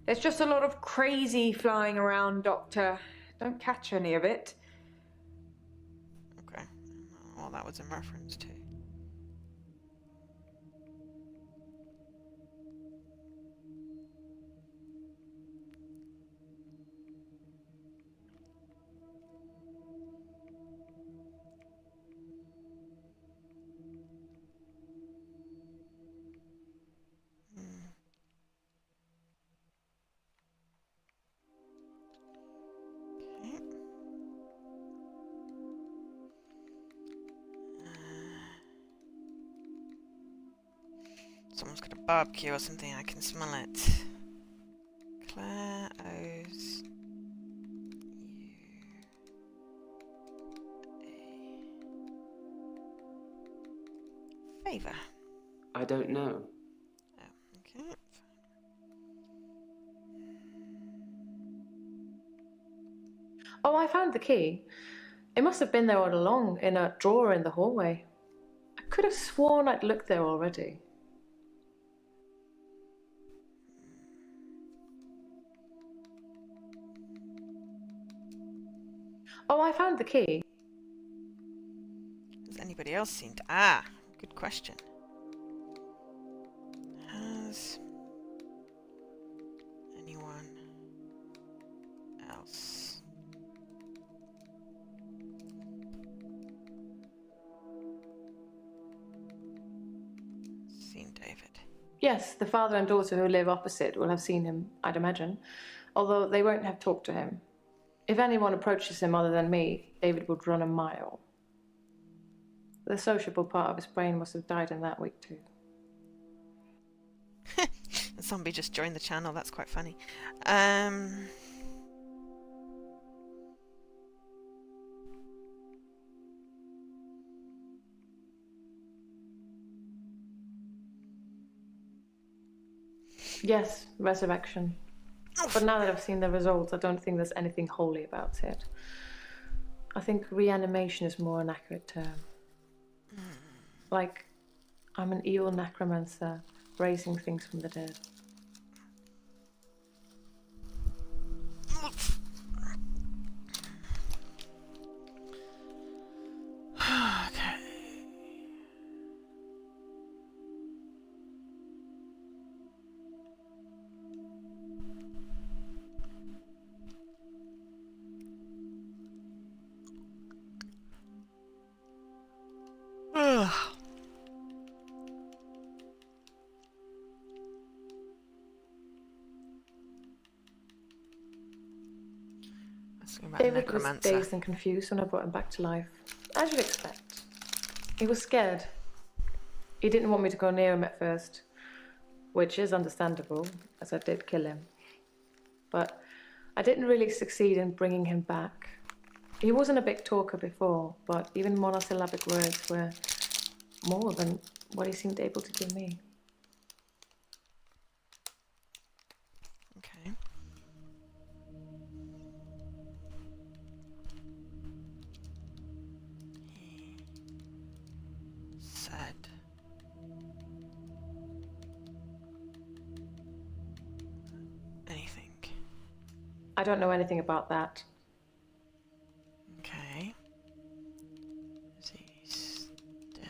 There's just a lot of crazy flying around, Doctor. Don't catch any of it. Okay. Well, that was in reference to. Okay. Someone's got a barbecue or something, I can smell it. Claire owes you a favour. I don't know. I found the key. It must have been there all along, in a drawer in the hallway. I could have sworn I'd looked there already. Oh, I found the key. Has anybody else seen... Ah, good question. Has anyone else seen David? Yes, the father and daughter who live opposite will have seen him, I'd imagine, although they won't have talked to him. If anyone approaches him other than me, David would run a mile. The sociable part of his brain must have died in that week too. The zombie just joined the channel, that's quite funny. Yes, resurrection. But now that I've seen the results, I don't think there's anything holy about it. I think reanimation is more an accurate term. Like, I'm an evil necromancer, raising things from the dead. Okay. Ugh. Asking about David was necromancer. dazed and confused when I brought him back to life. As you'd expect. He was scared. He didn't want me to go near him at first, which is understandable, as I did kill him. But I didn't really succeed in bringing him back. He wasn't a big talker before, but even monosyllabic words were more than what he seemed able to give me. Okay. He said anything. I don't know anything about that. Okay. Is he still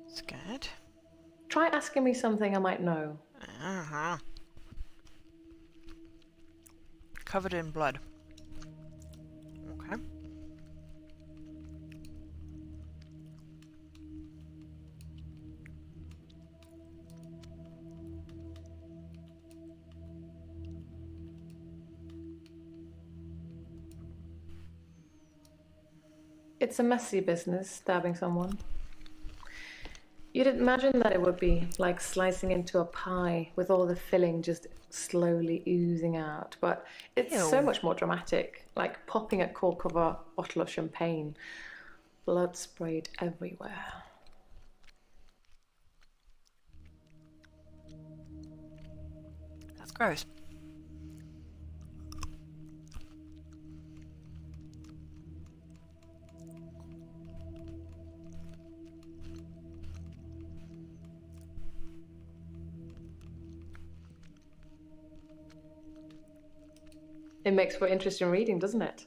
scared? Try asking me something I might know. Uh-huh. Covered in blood. Okay. It's a messy business, stabbing someone. You'd imagine that it would be like slicing into a pie with all the filling just slowly oozing out, but it's so Ew. much more dramatic, like popping a cork of a bottle of champagne. Blood sprayed everywhere. That's gross. It makes for interesting reading, doesn't it?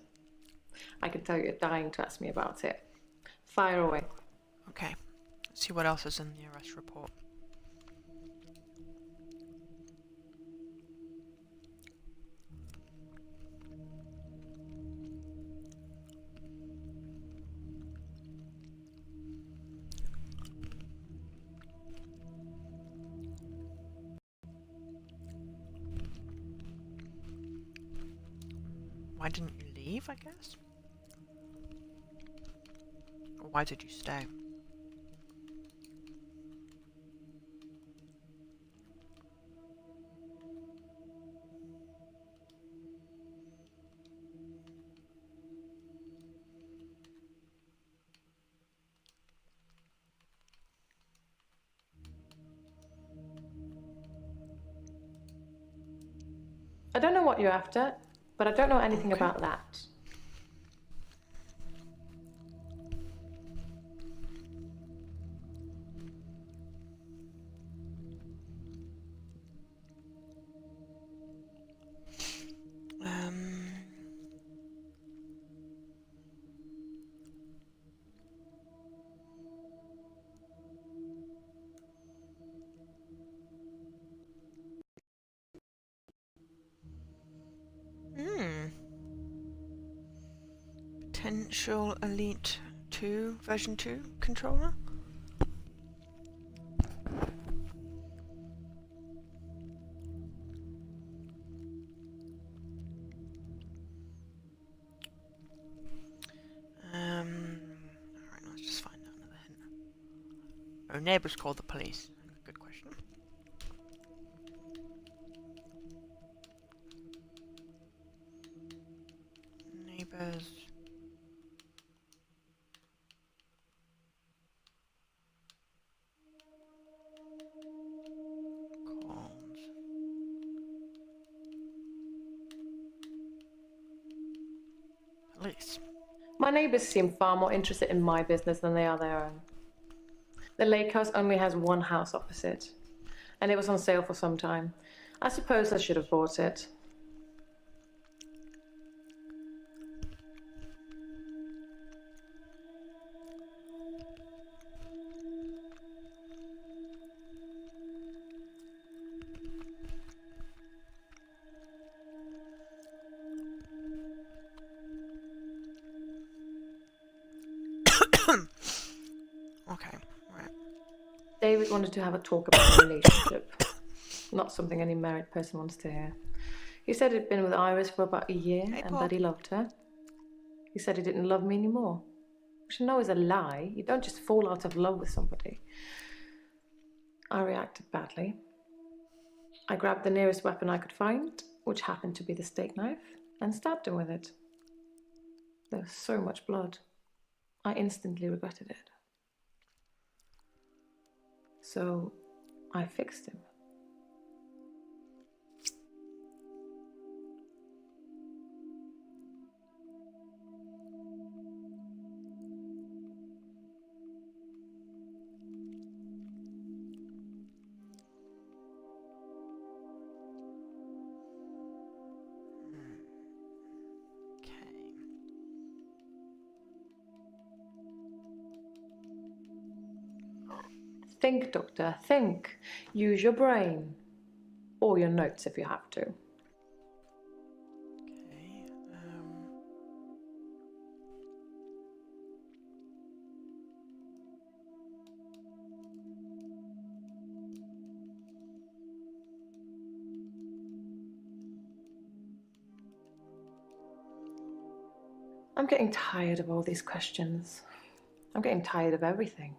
I can tell you're dying to ask me about it. Fire away. Okay. Let's see what else is in the arrest report. Why didn't you leave, I guess? Or why did you stay? I don't know what you're after, but I don't know anything Okay. about that. Um, Potential Elite 2, version 2 controller? Alright, let's just find out another hint. Oh, neighbours called the police. Good question. Neighbours. Called. Police. My neighbours seem far more interested in my business than they are their own. The lake house only has one house opposite, and it was on sale for some time. I suppose I should have bought it. Okay, right. David wanted to have a talk about the relationship. Not something any married person wants to hear. He said he'd been with Iris for about a year Hey, and Paul. that he loved her. He said he didn't love me anymore, which I know is a lie. You don't just fall out of love with somebody. I reacted badly. I grabbed the nearest weapon I could find, which happened to be the steak knife, and stabbed him with it. There was so much blood. I instantly regretted it. So I fixed him. Okay. Think, Doctor, think. Use your brain. Or your notes if you have to. Okay. I'm getting tired of all these questions. I'm getting tired of everything.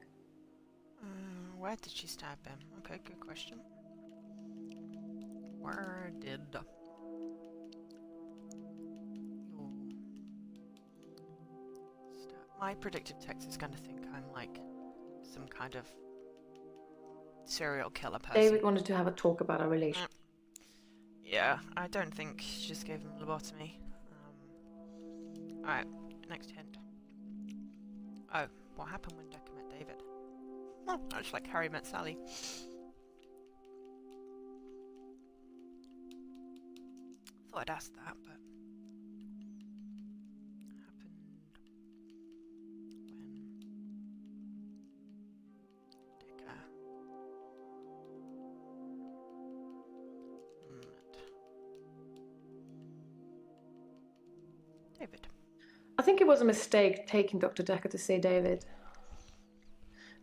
Where did she stab him? Okay, good question. Where did you stab? My predictive text is going to think I'm like some kind of serial killer person. David wanted to have a talk about our relationship. Yeah, I don't think she just gave him lobotomy. Alright, next hint. Oh, what happened when Dekker met David? Oh, much like Harry met Sally. Thought I'd ask that, but happened when Dekker met David. I think it was a mistake taking Dr. Dekker to see David.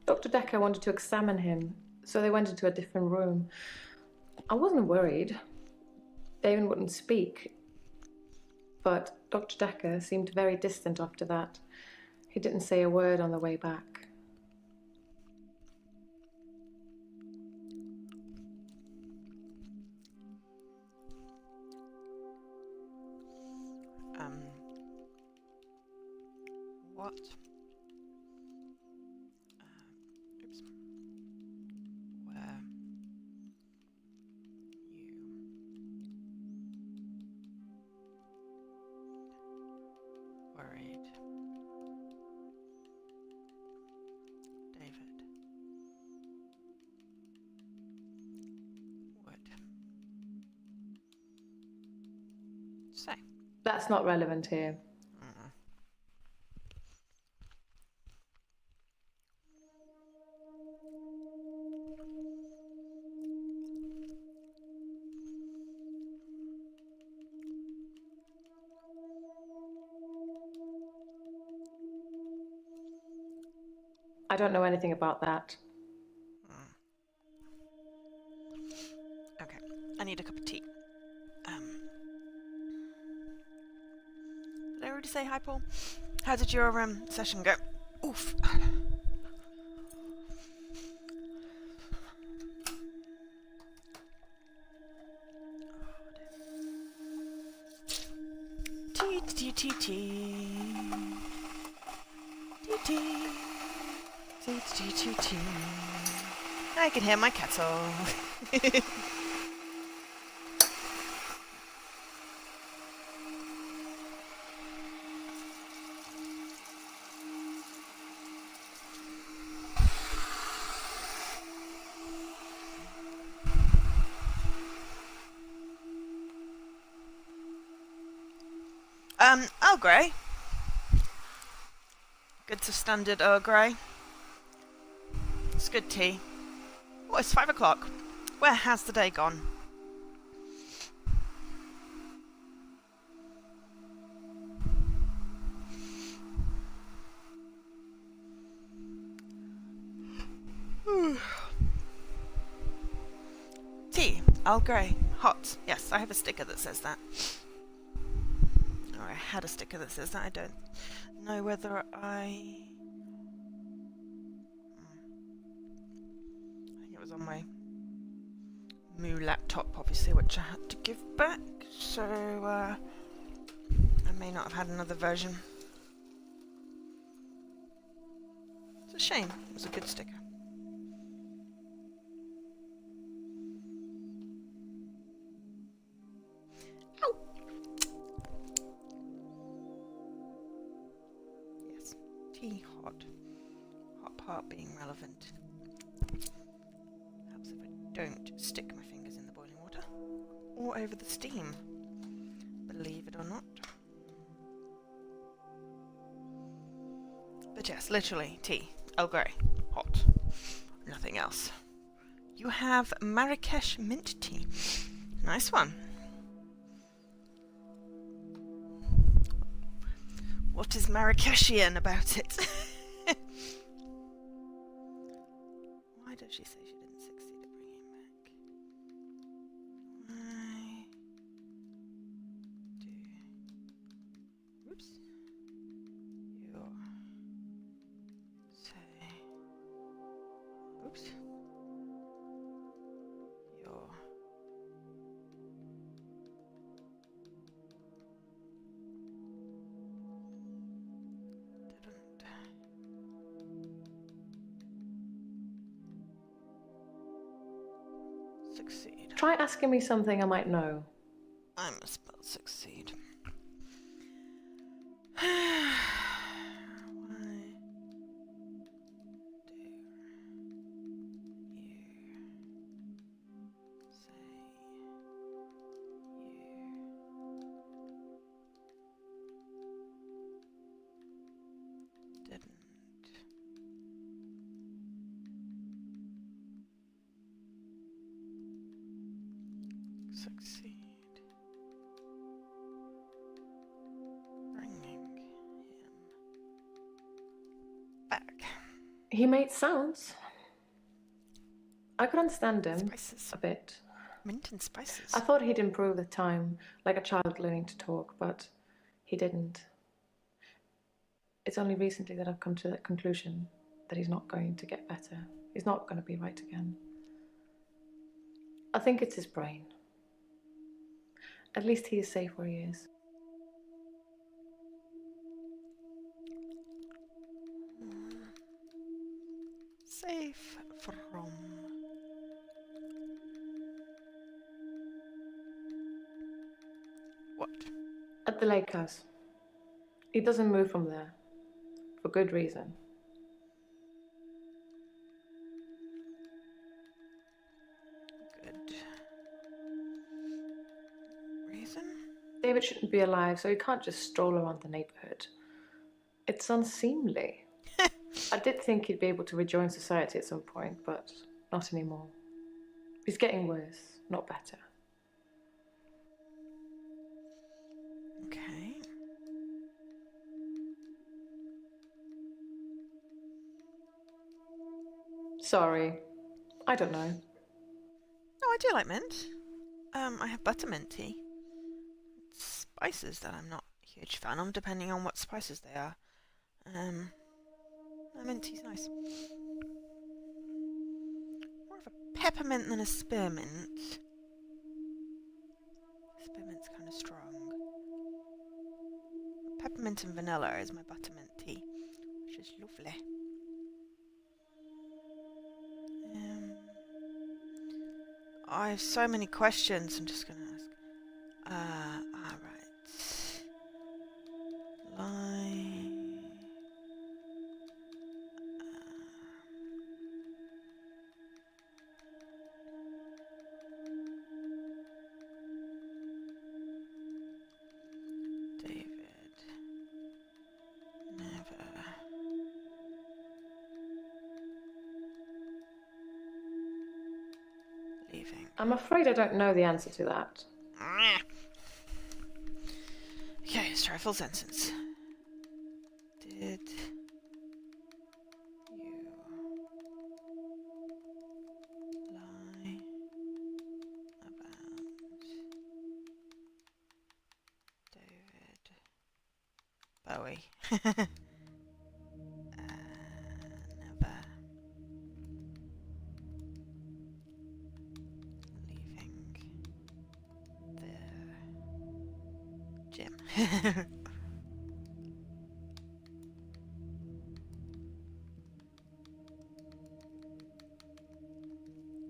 Dr. Dekker wanted to examine him, so they went into a different room. I wasn't worried. David wouldn't speak. But Dr. Dekker seemed very distant after that. He didn't say a word on the way back. What? Oops. Where you Worried. David. Wood. So. That's not relevant here. I don't know anything about that. Okay, I need a cup of tea. Did I already say hi, Paul? How did your session go? Oof. Tea, tea, tea, tea. Tea, tea. Tea, tea, tea, tea. I can hear my kettle. Earl Grey. Good to standard Earl Grey. It's good tea. Oh, it's 5 o'clock. Where has the day gone? Tea, Earl Grey, hot. Yes, I have a sticker that says that. Or I had a sticker that says that. I don't know whether I think it was on my Moo laptop, obviously, which I had to give back. So, I may not have had another version. It's a shame. It was a good sticker. Ow! Yes, tea hot. Hot part being relevant. Helps if I don't stick my fingers in the boiling water or over the steam, believe it or not. But yes, literally, tea, Earl Grey, hot, nothing else. You have Marrakesh mint tea. Nice one. What is Marrakeshian about it? Why does she say she didn't succeed at bringing him back? Why do... Oops. You say... Oops. Your... Didn't... Succeed. Try asking me something I might know. I must spell succeed. Why do you say you didn't succeed bringing him back? He made sounds. I could understand him Spices. a bit. Mint and spices. I thought he'd improve with time, like a child learning to talk, but he didn't. It's only recently that I've come to that conclusion that he's not going to get better. He's not going to be right again. I think it's his brain. At least he is safe where he is. Safe from... What? At the lake house. He doesn't move from there. For good reason. Good reason? David shouldn't be alive, so he can't just stroll around the neighborhood. It's unseemly. I did think he'd be able to rejoin society at some point, but not anymore. He's getting worse, not better. Okay. Sorry. I don't know. Oh, I do like mint. I have buttermint tea. Spices that I'm not a huge fan of, depending on what spices they are. Mint tea's nice. More of a peppermint than a spearmint. Spearmint's kind of strong. Peppermint and vanilla is my buttermint tea, which is lovely. I have so many questions. I'm just going to ask. Alright. Line. David. Never. Leaving. I'm afraid I don't know the answer to that. Okay, let's try full sentence. Did you lie about David Bowie? Never leaving the gym.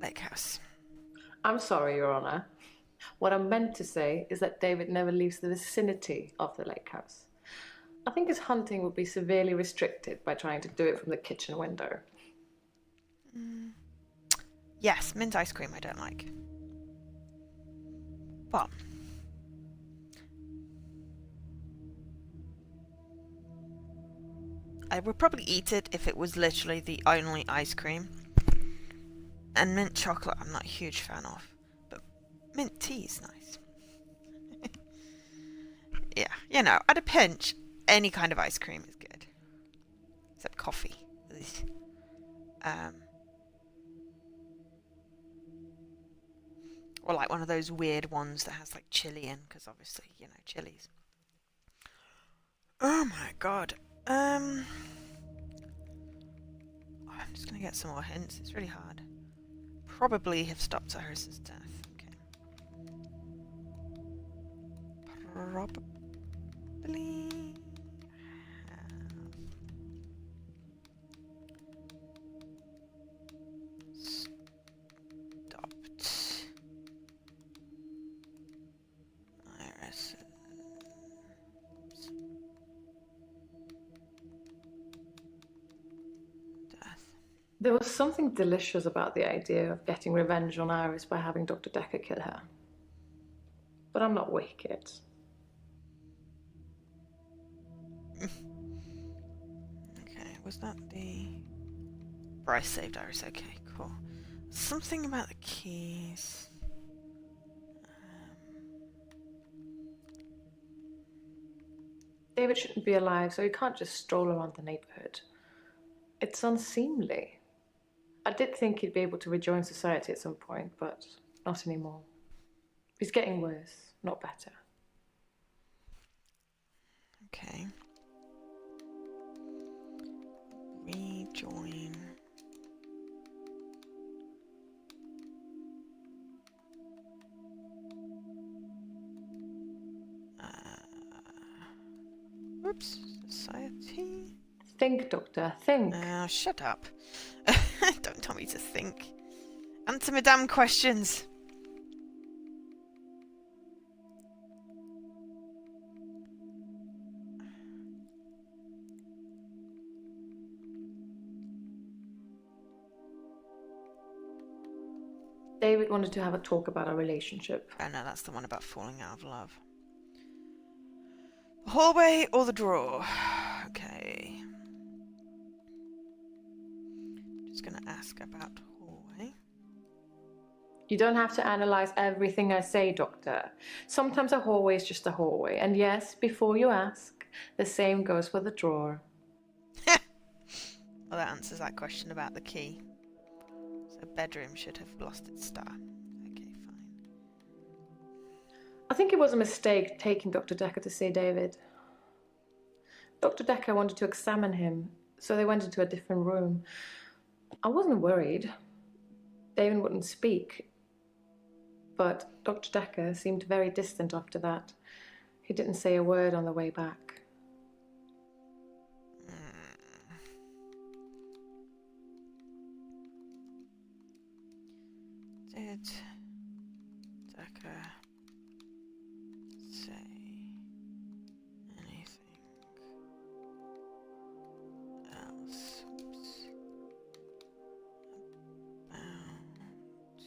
Lake House. I'm sorry, Your Honor. What I meant to say is that David never leaves the vicinity of the lake house. I think his hunting would be severely restricted by trying to do it from the kitchen window. Yes, mint ice cream I don't like. But I would probably eat it if it was literally the only ice cream. And mint chocolate I'm not a huge fan of. But mint tea is nice. Yeah, you know, at a pinch, any kind of ice cream is good. Except coffee. Or like one of those weird ones that has like chili in, because obviously, you know, chilies. Oh my god. I'm just gonna get some more hints. It's really hard. Probably have stopped Iris's death. Okay. Probably have stopped Iris's death. There was something delicious about the idea of getting revenge on Iris by having Dr. Dekker kill her. But I'm not wicked. Okay, was that the... Bryce saved Iris, okay, cool. Something about the keys. David shouldn't be alive, so he can't just stroll around the neighborhood. It's unseemly. I did think he'd be able to rejoin society at some point, but not anymore. He's getting worse, not better. Okay. Rejoin. Oops, society. Think, Doctor, think. Shut up. Don't tell me to think. Answer my damn questions. David wanted to have a talk about our relationship. Oh no, that's the one about falling out of love. The hallway or the drawer? Okay. Just gonna ask about hallway. You don't have to analyze everything I say, Doctor. Sometimes a hallway is just a hallway. And yes, before you ask, the same goes for the drawer. Well, that answers that question about the key. So bedroom should have lost its star. Okay, fine. I think it was a mistake taking Dr. Dekker to see David. Dr. Dekker wanted to examine him, so they went into a different room. I wasn't worried. David wouldn't speak. But Dr. Dekker seemed very distant after that. He didn't say a word on the way back. Did Dekker say anything else? Oops. About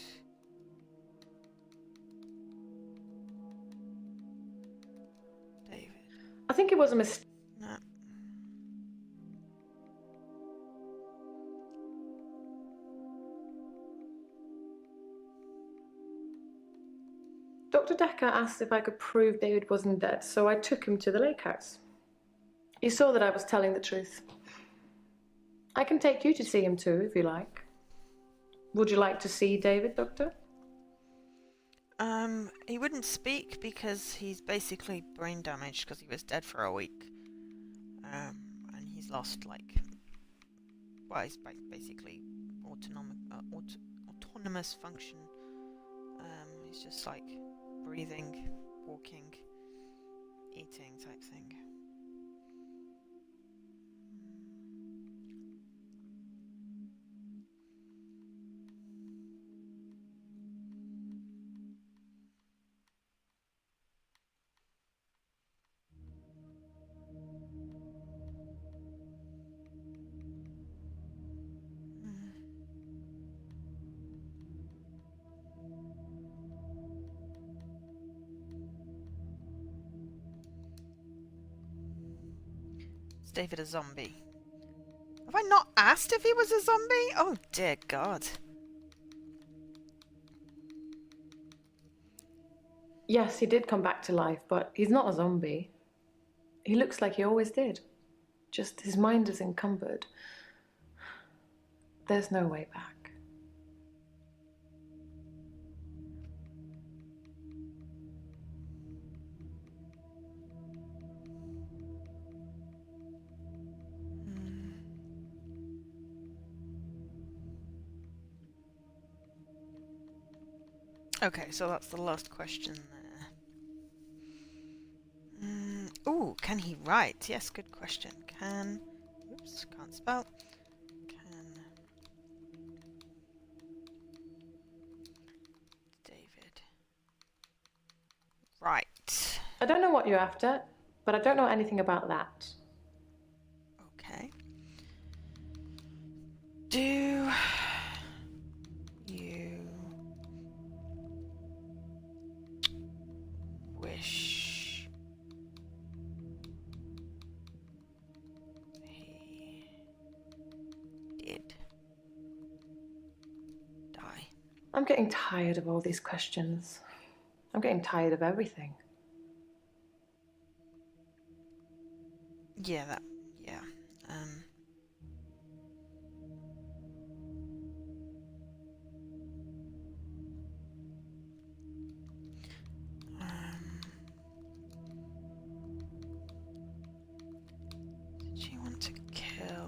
David? I think it was a mistake. No. Dr. Dekker asked if I could prove David wasn't dead, so I took him to the lake house. He saw that I was telling the truth. I can take you to see him too, if you like. Would you like to see David, Doctor? He wouldn't speak because he's basically brain damaged because he was dead for a week. And he's lost, like, well, he's basically autonomous function. He's just like breathing, walking, eating type thing. Is David a zombie? Have I not asked if he was a zombie? Oh dear God. Yes, he did come back to life, but he's not a zombie. He looks like he always did. Just his mind is encumbered. There's no way back. Okay, so that's the last question there. Ooh, can he write? Yes, good question. Oops, can't spell. Can David write? I don't know what you're after, but I don't know anything about that. Okay. Do you wish he did die? I'm getting tired of all these questions. I'm getting tired of everything. Yeah, did you want to kill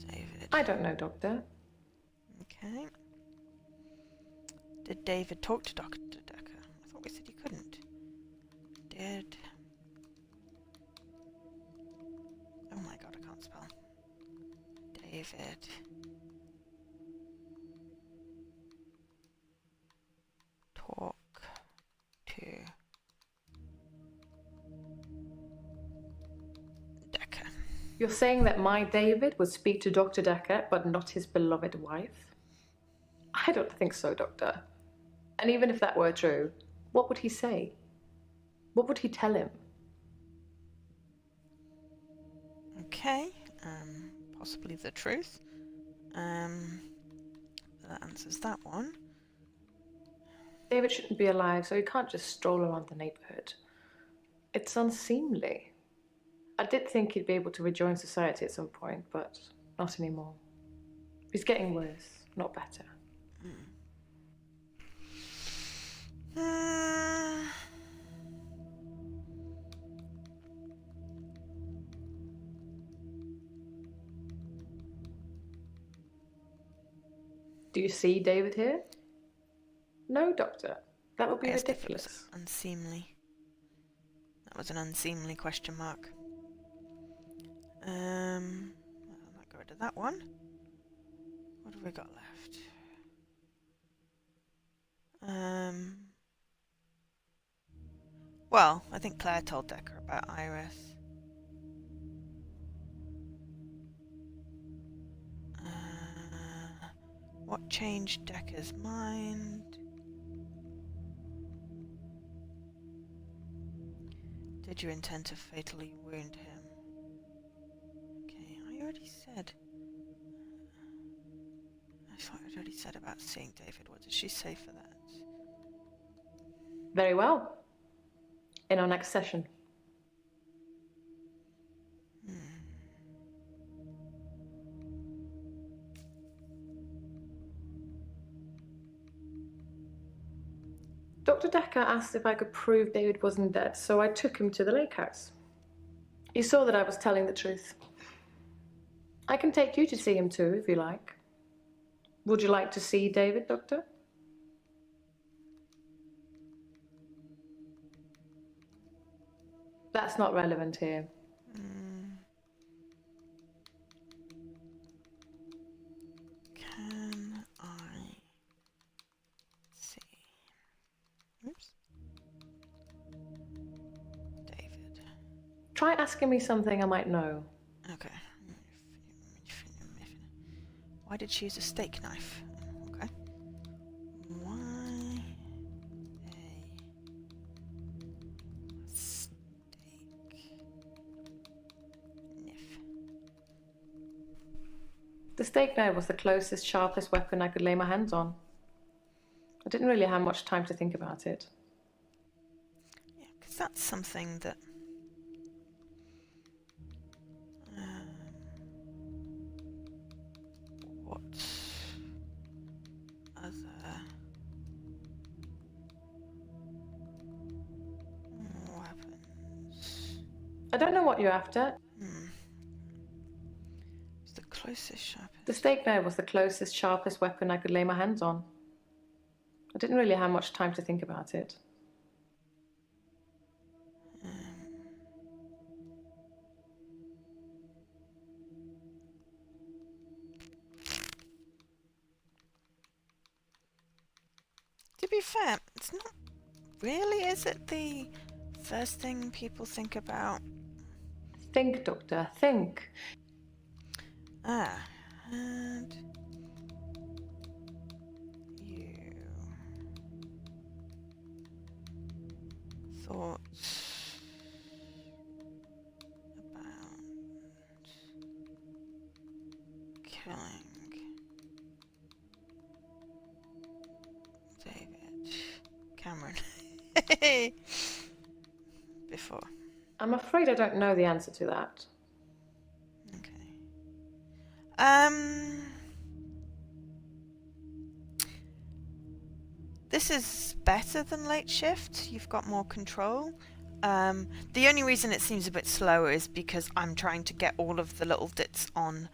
David? I don't know, Doctor. Okay. Did David talk to Dr. Dekker? I thought we said he couldn't. Did... Oh my god, I can't spell. David... talk to Dekker. You're saying that my David would speak to Dr. Dekker, but not his beloved wife? I I don't think so, Doctor. And even if that were true, what would he say? What would he tell him? Okay, possibly the truth. That answers that one. David shouldn't be alive, so he can't just stroll around the neighborhood. It's unseemly. I did think he'd be able to rejoin society at some point, but not anymore. He's getting worse, not better. Do you see David here? No, Doctor. That would be Yes, if it was ridiculous. unseemly. That was an unseemly question mark. I might go rid of that one. What have we got left? Well, I think Claire told Dekker about Iris. What changed Dekker's mind? Did you intend to fatally wound him? Okay, I already said. I thought I'd already said about seeing David. What did she say for that? Very well. In our next session. Dr. Dekker asked if I could prove David wasn't dead, so I took him to the lake house. He saw that I was telling the truth. I can take you to see him too, if you like. Would you like to see David, Doctor? That's not relevant here. Can I see? Oops. David. Try asking me something I might know. Okay. Why did she use a steak knife? Okay. Why a steak knife? The steak knife was the closest, sharpest weapon I could lay my hands on. I didn't really have much time to think about it. Yeah, because that's something that what other weapons? I don't know what you're after. It's the closest, sharpest. The steak knife was the closest, sharpest weapon I could lay my hands on. I didn't really have much time to think about it. To be fair, it's not really, is it, the first thing people think about? Think, Doctor, think. And you thought about killing David Cameron before. I'm afraid I don't know the answer to that. Okay. This is better than late shift. You've got more control. The only reason it seems a bit slower is because I'm trying to get all of the little bits on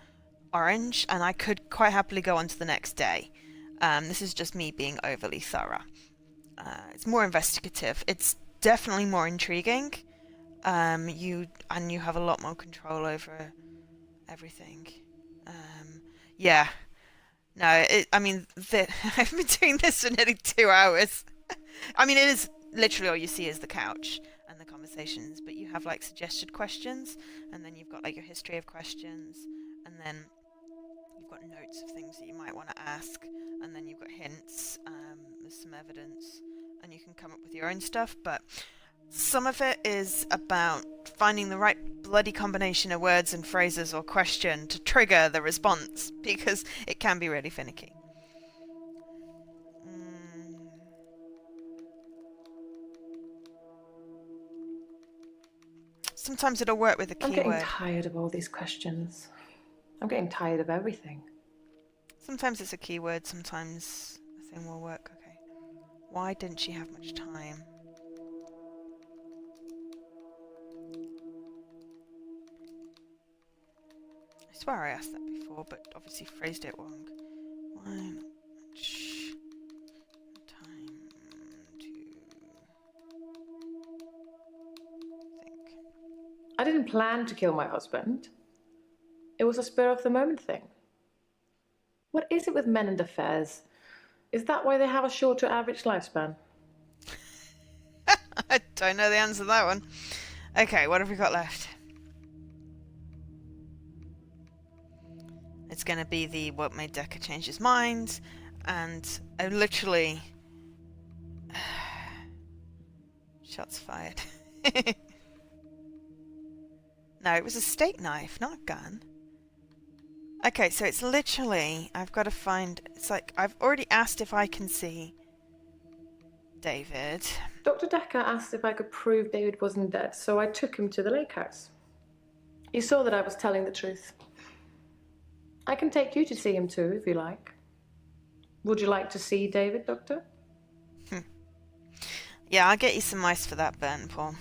orange, and I could quite happily go on to the next day. This is just me being overly thorough. It's more investigative. It's definitely more intriguing. You have a lot more control over everything. Yeah. No, I mean, I've been doing this for nearly 2 hours. I mean, it is literally all you see is the couch and the conversations, but you have like suggested questions, and then you've got like your history of questions, and then you've got notes of things that you might want to ask, and then you've got hints, there's some evidence, and you can come up with your own stuff, but some of it is about finding the right bloody combination of words and phrases or question to trigger the response, because it can be really finicky. Sometimes it'll work with a I'm getting keyword. tired of all these questions. I'm getting tired of everything. Sometimes it's a keyword, sometimes a thing will work. Okay. Why didn't she have much time? I swear I asked that before, but obviously phrased it wrong. Why not much time to think? I didn't plan to kill my husband. It was a spur-of-the-moment thing. What is it with men and affairs? Is that why they have a shorter average lifespan? I don't know the answer to that one. Okay, what have we got left? It's going to be the what made Dekker change his mind, and I literally... Shots fired. No, it was a steak knife, not a gun. Okay, so it's literally, I've got to find, it's like, I've already asked if I can see David. Dr. Dekker asked if I could prove David wasn't dead, so I took him to the lake house. He saw that I was telling the truth. I can take you to see him too, if you like. Would you like to see David, Doctor? Yeah, I'll get you some ice for that burn, Paul.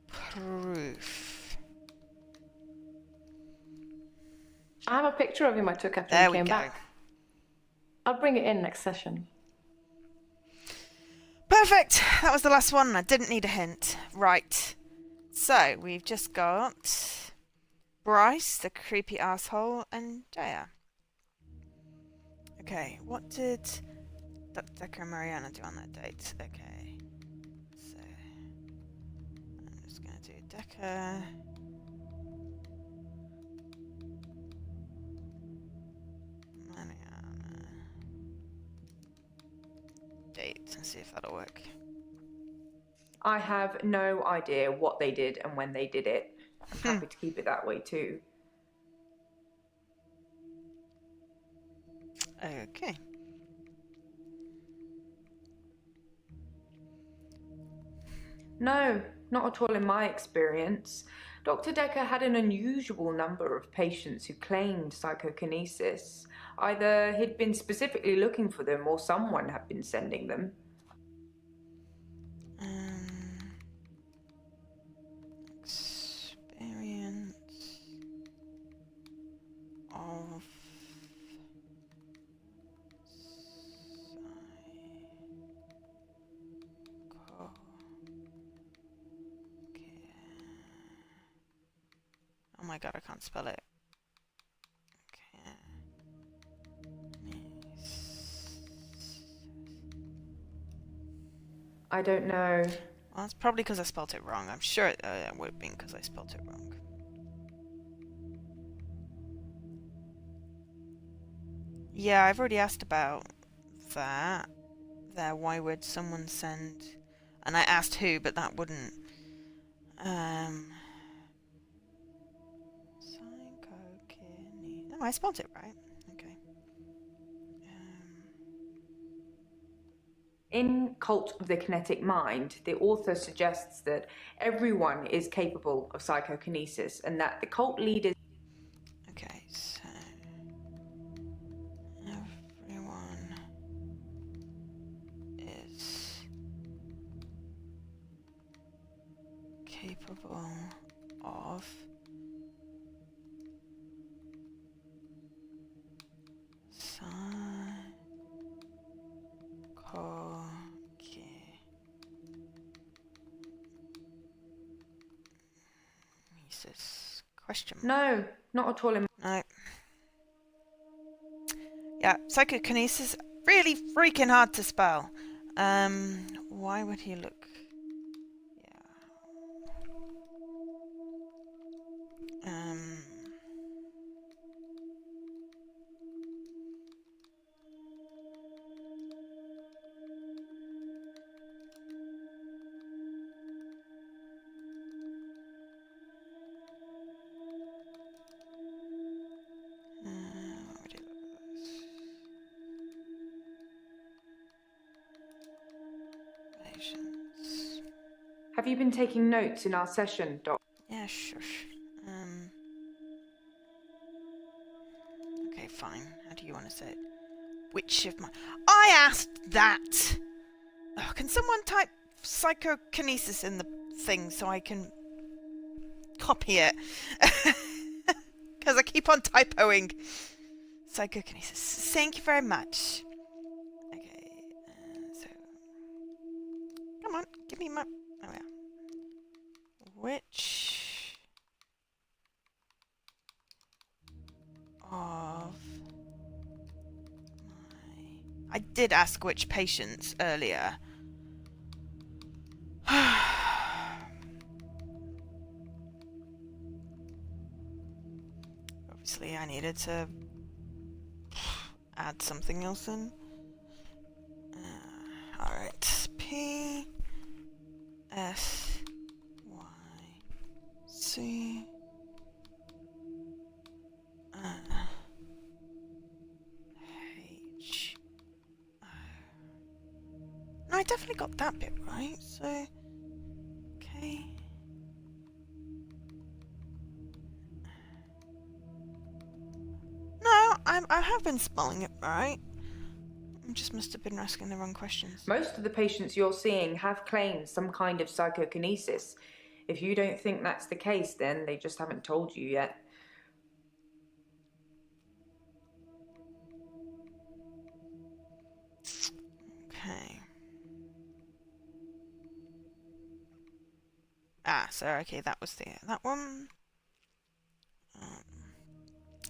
Proof. I have a picture of him I took after There he we came go. back. I'll bring it in next session. Perfect! That was the last one. I didn't need a hint. Right. So, we've just got Bryce, the creepy asshole, and Jaya. Okay, what did Dekker and Mariana do on that date? Okay. So, I'm just going to do Dekker. Mariana. Date, and see if that'll work. I have no idea what they did and when they did it. I'm happy to keep it that way too. Okay. No, not at all in my experience. Dr. Dekker had an unusual number of patients who claimed psychokinesis. Either he'd been specifically looking for them or someone had been sending them. Experience of oh my god, I can't spell it. I don't know. Well, it's probably because I spelt it wrong. I'm sure it would have been because I spelt it wrong. Yeah, I've already asked about that. There, why would someone send... And I asked who, but that wouldn't... Psychokinesis... No, I spelled it right. Okay. In Cult of the Kinetic Mind, the author suggests that everyone is capable of psychokinesis and that the cult leaders... Okay, so... Everyone is capable of psychokinesis? Question mark. No, not at all in... No. Yeah, psychokinesis, really freaking hard to spell. Why would he look? Yeah. Have you been taking notes in our session, Doc? Yeah, shush. Okay, fine. How do you want to say it? Which of my... I asked that! Oh, can someone type psychokinesis in the thing so I can copy it? Because I keep on typoing. Psychokinesis. Thank you very much. Okay, so... Come on, give me my... Oh, yeah. Which... of... I did ask which patients earlier. Obviously, I needed to add something else in. Alright. P S Y C H. No, I definitely got that bit right, so... Okay. No, I have been spelling it right. I just must have been asking the wrong questions. Most of the patients you're seeing have claimed some kind of psychokinesis. If you don't think that's the case, then they just haven't told you yet. Okay. Ah, so okay, that was that one.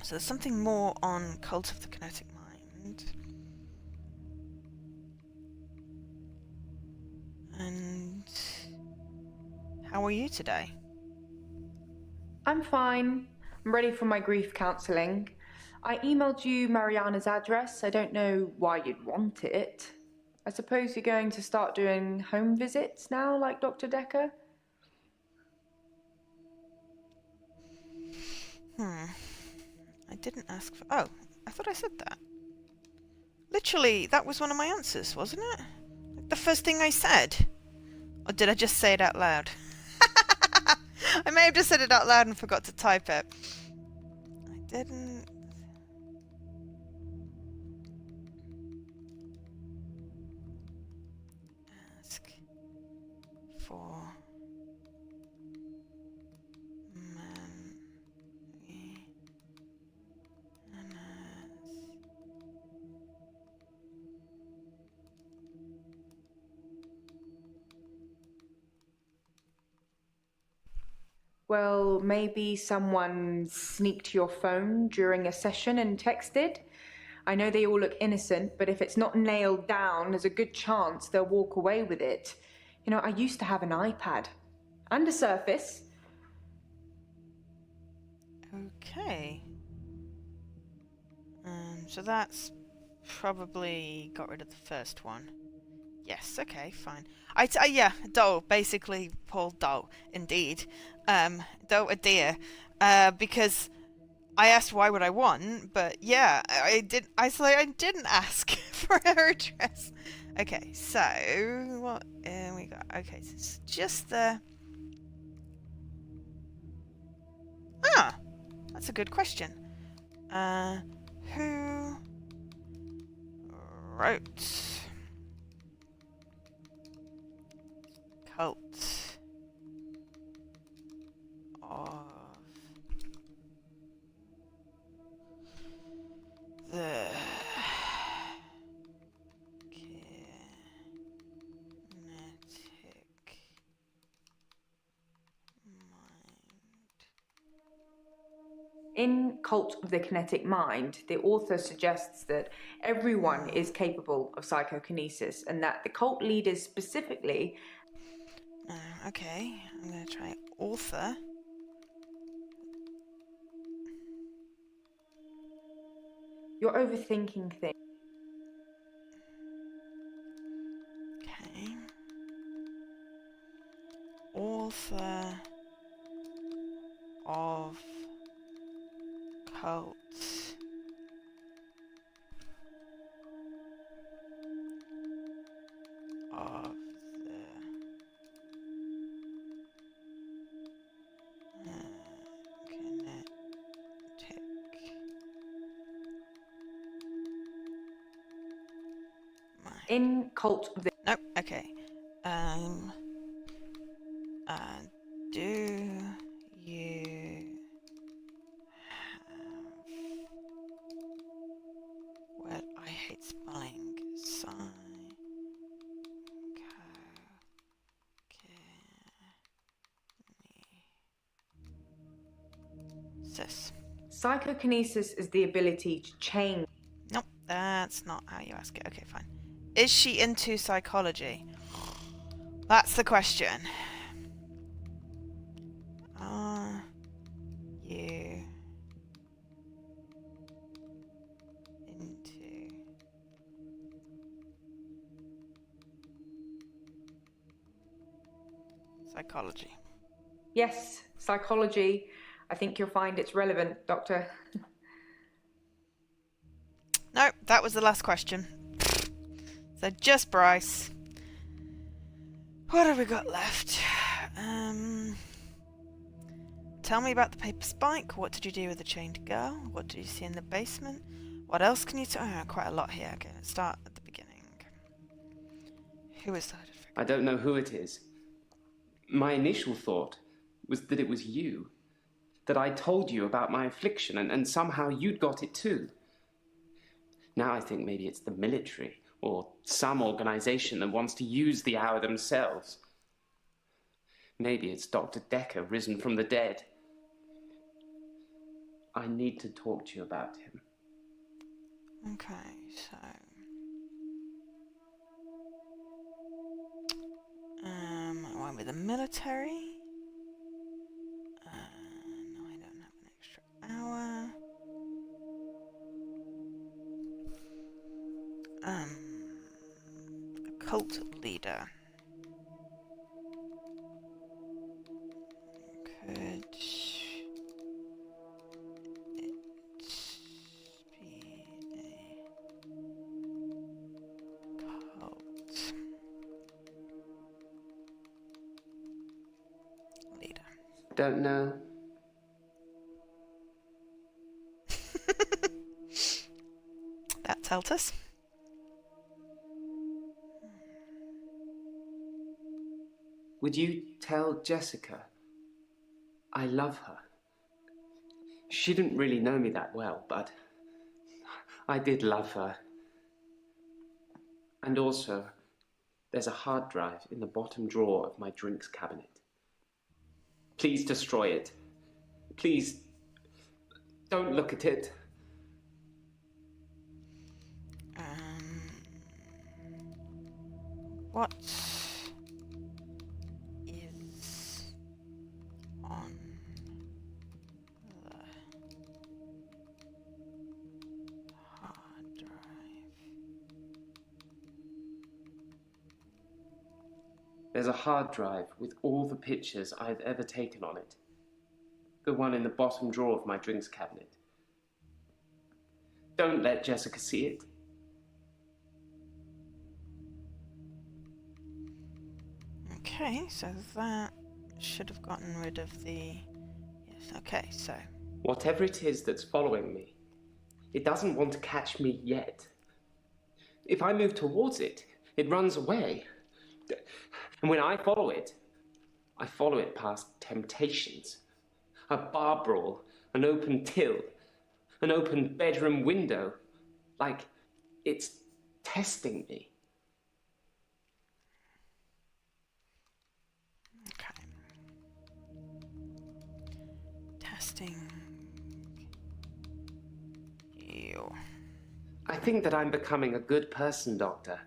So there's something more on Cult of the Kinetic Mind. And how are you today? I'm fine. I'm ready for my grief counselling. I emailed you Mariana's address. I don't know why you'd want it. I suppose you're going to start doing home visits now, like Dr. Dekker? I didn't ask for... Oh, I thought I said that. Literally, that was one of my answers, wasn't it? Like the first thing I said. Or did I just say it out loud? I may have just said it out loud and forgot to type it. I didn't... ask for... Well, maybe someone sneaked your phone during a session and texted. I know they all look innocent, but if it's not nailed down, there's a good chance they'll walk away with it. You know, I used to have an iPad and a Surface. Okay. So that's probably got rid of the first one. Yes, okay, fine. Yeah, Doe, basically Paul Doe, indeed. Doe a deer. Because I asked why would I want, but yeah, I didn't ask for her address. Okay, so what we got? Okay, so it's just the... Ah, that's a good question. Who wrote Cult of the Kinetic Mind? In Cult of the Kinetic Mind, the author suggests that everyone is capable of psychokinesis and that the cult leaders specifically... Okay, I'm going to try author. You're overthinking things. Okay. Author of Cult of the In cult. Nope. Okay. Do you have... Well, I hate spelling. Psychokinesis is the ability to change. Nope, that's not how you ask it. Okay, fine. Is she into psychology? That's the question. Are you into psychology? Yes, psychology. I think you'll find it's relevant, Doctor. Nope, that was the last question. So just Bryce. What have we got left? Tell me about the paper spike. What did you do with the chained girl? What did you see in the basement? What else can you tell? Oh, quite a lot here. Okay, let's start at the beginning. Who is that? I don't know who it is. My initial thought was that it was you. That I told you about my affliction and somehow you'd got it too. Now I think maybe it's the military or some organization that wants to use the hour themselves. Maybe it's Dr. Dekker risen from the dead. I need to talk to you about him. Okay, so... I went with the military. No, I don't have an extra hour. A cult leader. Could it be a cult leader? Don't know. That's Altus. Would you tell Jessica I love her? She didn't really know me that well, but I did love her. And also, there's a hard drive in the bottom drawer of my drinks cabinet. Please destroy it. Please, don't look at it. What is on the hard drive? There's a hard drive with all the pictures I've ever taken on it. The one in the bottom drawer of my drinks cabinet. Don't let Jessica see it. Okay, so that should have gotten rid of the... Yes, okay, so... Whatever it is that's following me, it doesn't want to catch me yet. If I move towards it, it runs away. And when I follow it past temptations. A bar brawl, an open till, an open bedroom window. Like it's testing me. Okay. Testing you. I think that I'm becoming a good person, Doctor.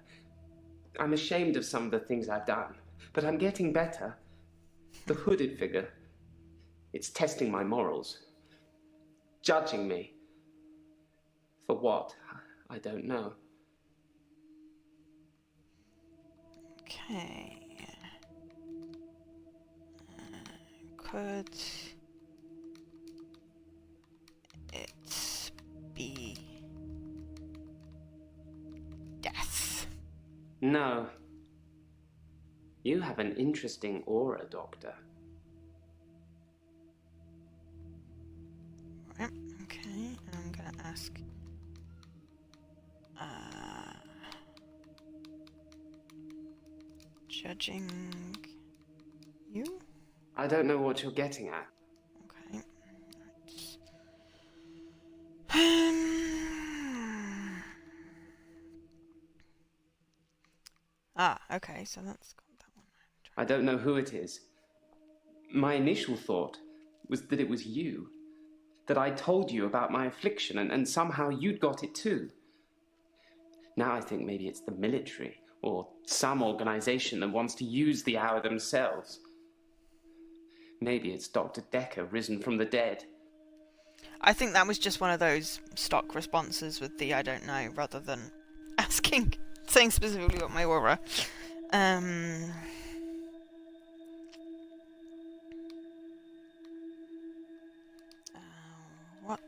I'm ashamed of some of the things I've done, but I'm getting better. The hooded figure, it's testing my morals. Judging me. For what? I don't know. Okay. Could it be death? No. You have an interesting aura, Doctor. Right, okay, I'm gonna ask Judging you? I don't know what you're getting at. Okay. Okay, so that's got that one. I don't know who it is. My initial thought was that it was you. That I told you about my affliction and somehow you'd got it too. Now I think maybe it's the military or some organization that wants to use the hour themselves. Maybe it's Dr. Dekker risen from the dead. I think that was just one of those stock responses with the I don't know, rather than saying specifically what my aura. What?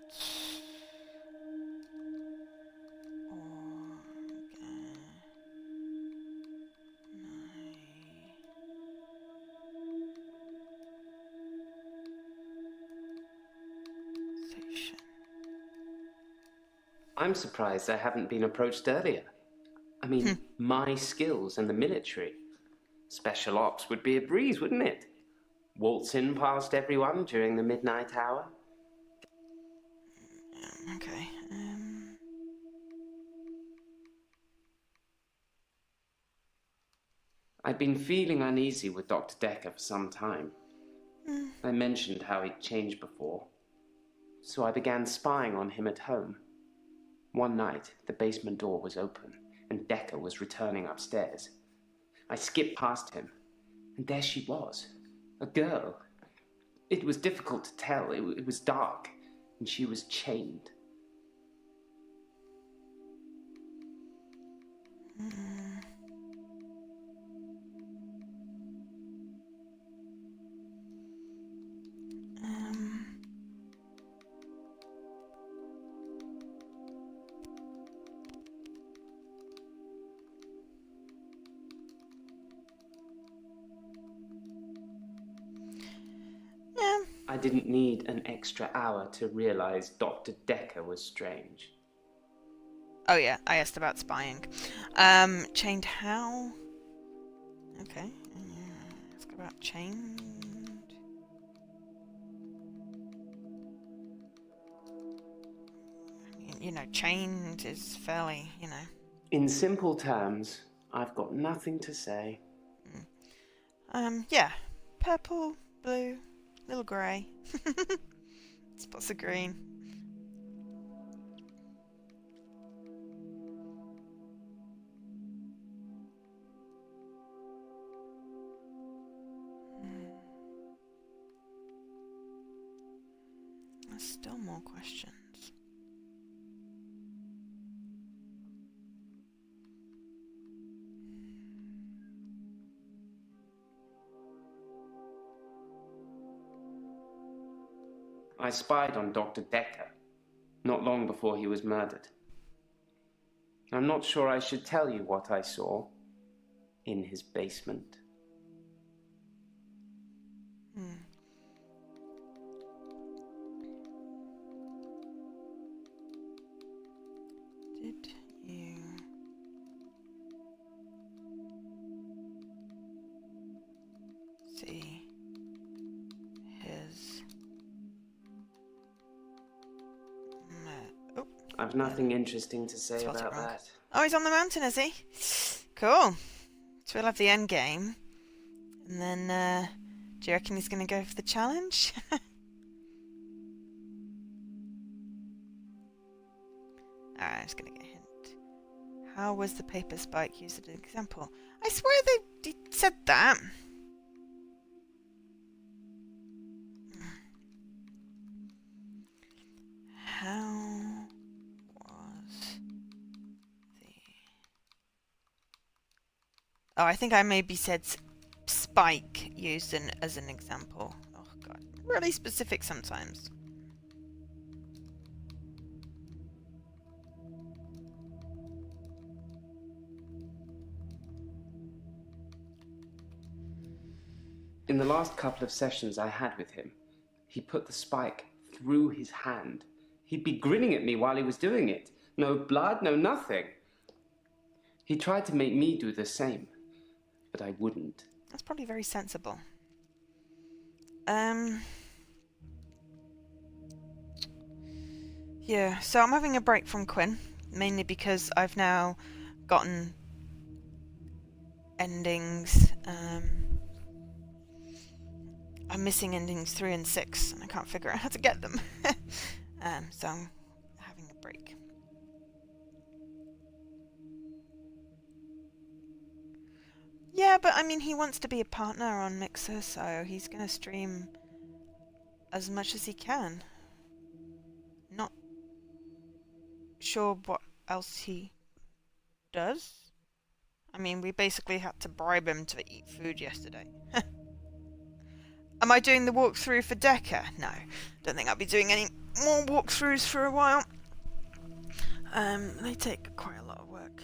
Organization. I'm surprised I haven't been approached earlier. I mean, my skills and the military. Special ops would be a breeze, wouldn't it? Waltz in past everyone during the midnight hour. Okay. I'd been feeling uneasy with Dr. Dekker for some time. I mentioned how he'd changed before. So I began spying on him at home. One night, the basement door was open, and Dekker was returning upstairs. I skipped past him, and there she was, a girl. It was difficult to tell. It was dark, and she was chained. I didn't need an extra hour to realize Dr. Dekker was strange. Oh yeah, I asked about spying. Chained how? Okay. Ask about chained. I mean, you know, chained is fairly, you know. In simple terms, I've got nothing to say. Yeah. Purple, blue, little grey. Spots of green. There's still more questions. I spied on Dr. Dekker, not long before he was murdered. I'm not sure I should tell you what I saw in his basement. Did you see his... I've nothing interesting to say Spelled it about wrong. that. Oh, he's on the mountain, is he? Cool. So we'll have the end game. And then, do you reckon he's going to go for the challenge? Alright, I'm just going to get a hint. How was the paper spike used as an example? I swear they said that. How was the... Oh, I think I maybe said spike used as an example. Oh god, really specific sometimes. In the last couple of sessions I had with him, he put the spike through his hand. He'd be grinning at me while he was doing it. No blood, no nothing. He tried to make me do the same. but I wouldn't. That's probably very sensible. Yeah, so I'm having a break from Quinn, mainly because I've now gotten endings. I'm missing endings 3 and 6, and I can't figure out how to get them. So I'm having a break. Yeah, but I mean, he wants to be a partner on Mixer, so he's going to stream as much as he can. Not sure what else he does. I mean, we basically had to bribe him to eat food yesterday. Am I doing the walkthrough for Dekker? No. Don't think I'll be doing any more walkthroughs for a while. They take quite a lot of work.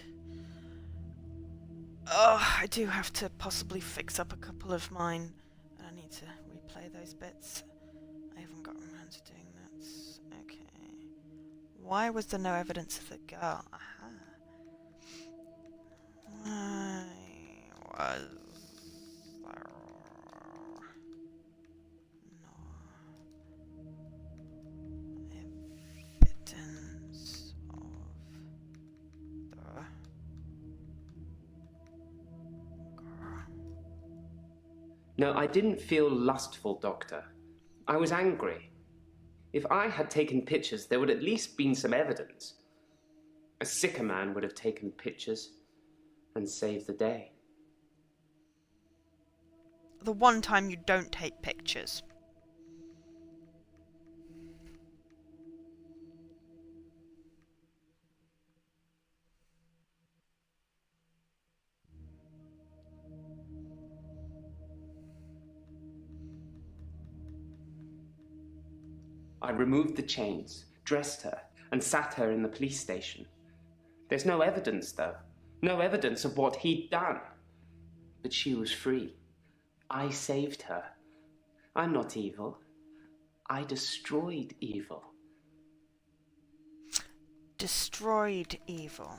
Oh, I do have to possibly fix up a couple of mine. I need to replay those bits. I haven't got around to doing that. Okay. Why was there no evidence of the girl? Aha. Why was there no evidence of the girl? No, I didn't feel lustful, Doctor. I was angry. If I had taken pictures, there would at least been some evidence. A sicker man would have taken pictures and saved the day. The one time you don't take pictures. I removed the chains, dressed her, and sat her in the police station. There's no evidence, though. No evidence of what he'd done. But she was free. I saved her. I'm not evil. I destroyed evil. Destroyed evil.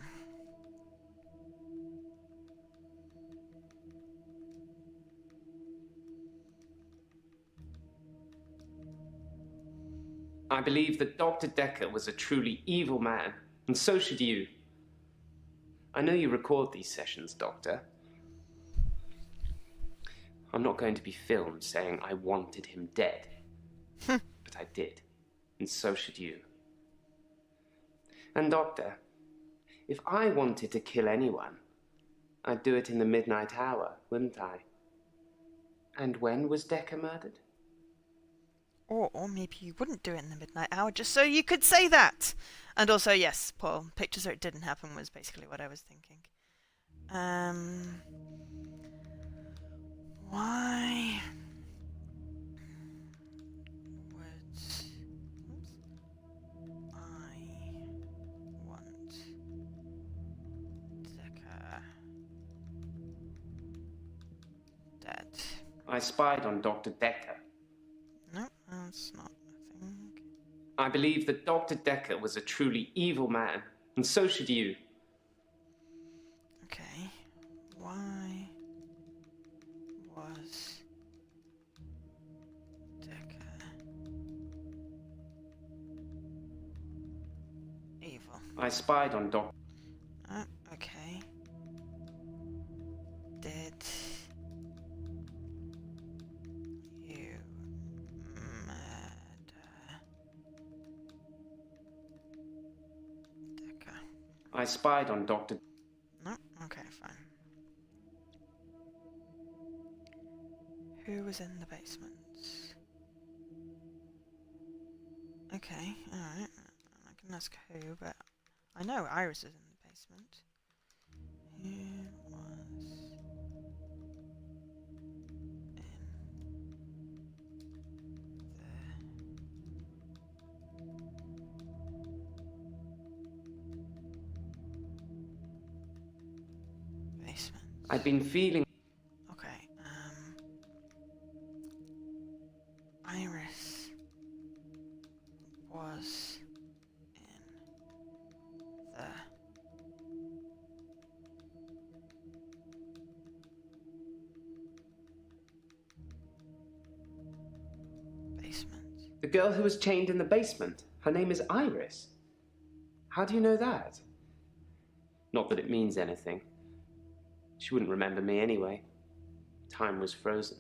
I believe that Dr. Dekker was a truly evil man, and so should you. I know you record these sessions, Doctor. I'm not going to be filmed saying I wanted him dead. But I did, and so should you. And Doctor, if I wanted to kill anyone, I'd do it in the midnight hour, wouldn't I? And when was Dekker murdered? Or maybe you wouldn't do it in the midnight hour just so you could say that. And also, yes, Paul, pictures where it didn't happen was basically what I was thinking. Why would I want Dekker dead? I spied on Dr. Dekker. No, that's not a thing. I believe that Dr. Dekker was a truly evil man, and so should you. Okay. Why was Dekker evil? I spied on Dr. Oh, okay. Did you murder Dekker? I spied on Dr. No? Okay, fine. Who was in the basement? Okay, alright. I can ask who, but I know Iris is in the basement. Who was in the basement? I'd been feeling. Okay, Iris was in the... The girl who was chained in the basement. Her name is Iris. How do you know that? Not that it means anything. She wouldn't remember me anyway. Time was frozen.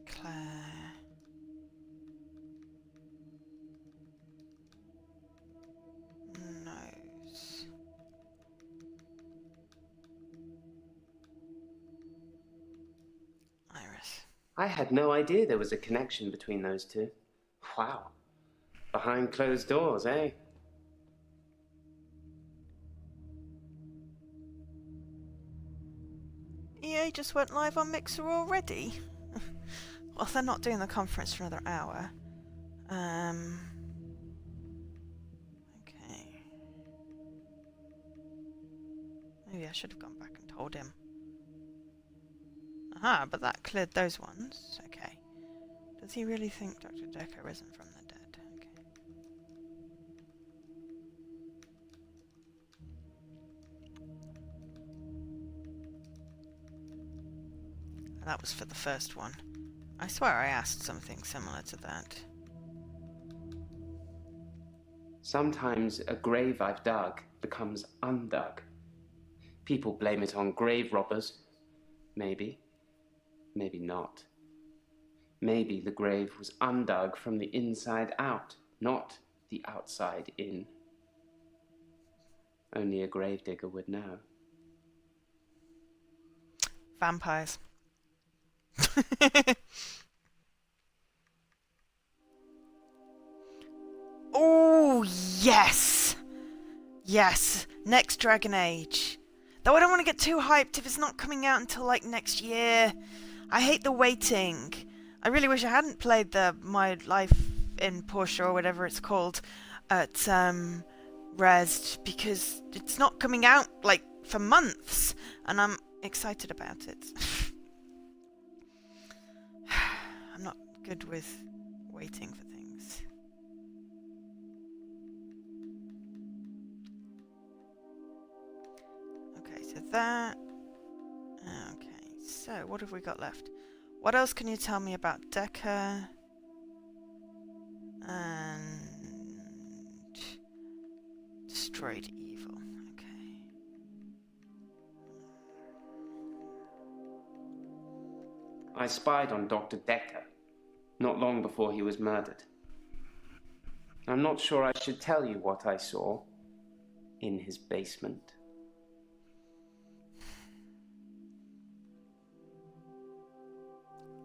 Claire. Nose. Iris. I had no idea there was a connection between those two. Wow. Behind closed doors, eh? EA just went live on Mixer already? Well, they're not doing the conference for another hour. Okay. Maybe I should have gone back and told him. Aha, but that cleared those ones. Okay. Does he really think Dr. Dekker isn't from the dead? Okay. That was for the first one. I swear I asked something similar to that. Sometimes a grave I've dug becomes undug. People blame it on grave robbers. Maybe. Maybe not. Maybe the grave was undug from the inside out, not the outside in. Only a gravedigger would know. Vampires. Oh, yes! Yes, next Dragon Age. Though I don't want to get too hyped if it's not coming out until like next year. I hate the waiting. I really wish I hadn't played the My Life in Porsche or whatever it's called at Rezzed, because it's not coming out like for months and I'm excited about it. I'm not good with waiting for things. Okay, so that... Okay, so what have we got left? What else can you tell me about Dekker? And... destroyed evil. Okay. I spied on Dr. Dekker, not long before he was murdered. I'm not sure I should tell you what I saw in his basement.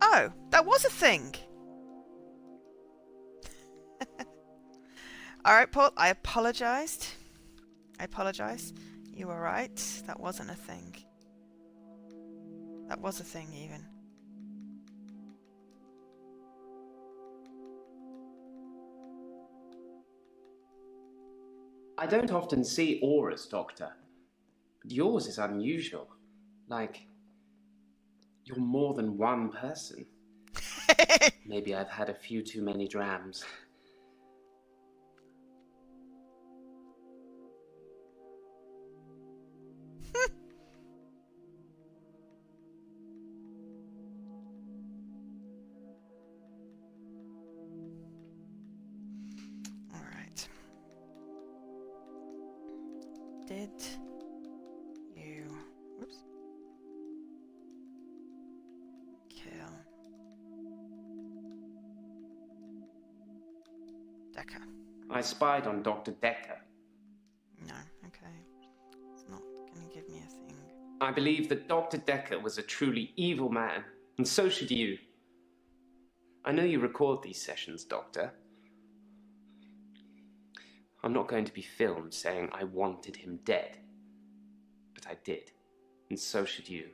Oh, that was a thing! Alright, Paul, I apologised. I apologise. You were right. That wasn't a thing. That was a thing, even. I don't often see auras, Doctor. But yours is unusual. Like, you're more than one person. Maybe I've had a few too many drams. Alright. Did you... Whoops. Kill... Dekker? I spied on Dr. Dekker. No, okay. It's not gonna give me a thing. I believe that Dr. Dekker was a truly evil man, and so should you. I know you record these sessions, Doctor. I'm not going to be filmed saying I wanted him dead. But I did, and so should you.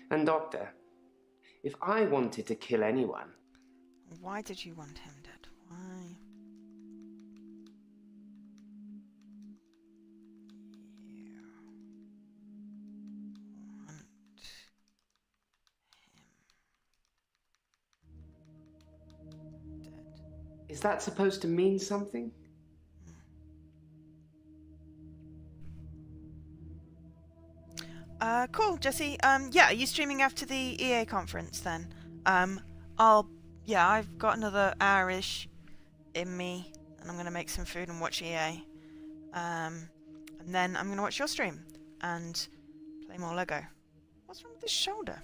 And Doctor, if I wanted to kill anyone... Why did you want him dead? Why? You want him dead. Is that supposed to mean something? Cool, Jesse. Yeah, are you streaming after the EA conference then? I've got another hour-ish in me, and I'm gonna make some food and watch EA. And then I'm gonna watch your stream and play more Lego. What's wrong with his shoulder?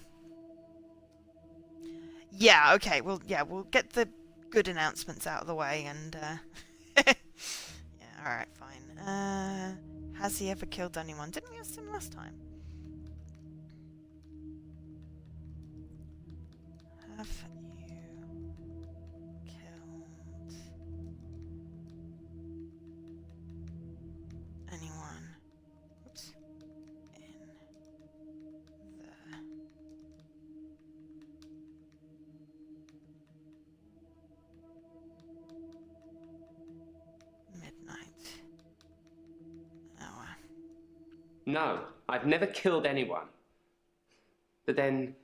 Yeah, okay, we'll get the good announcements out of the way and yeah, alright, fine. Has he ever killed anyone? Didn't we ask him last time? Have you killed anyone? Oops. In the midnight hour? No, I've never killed anyone. But then,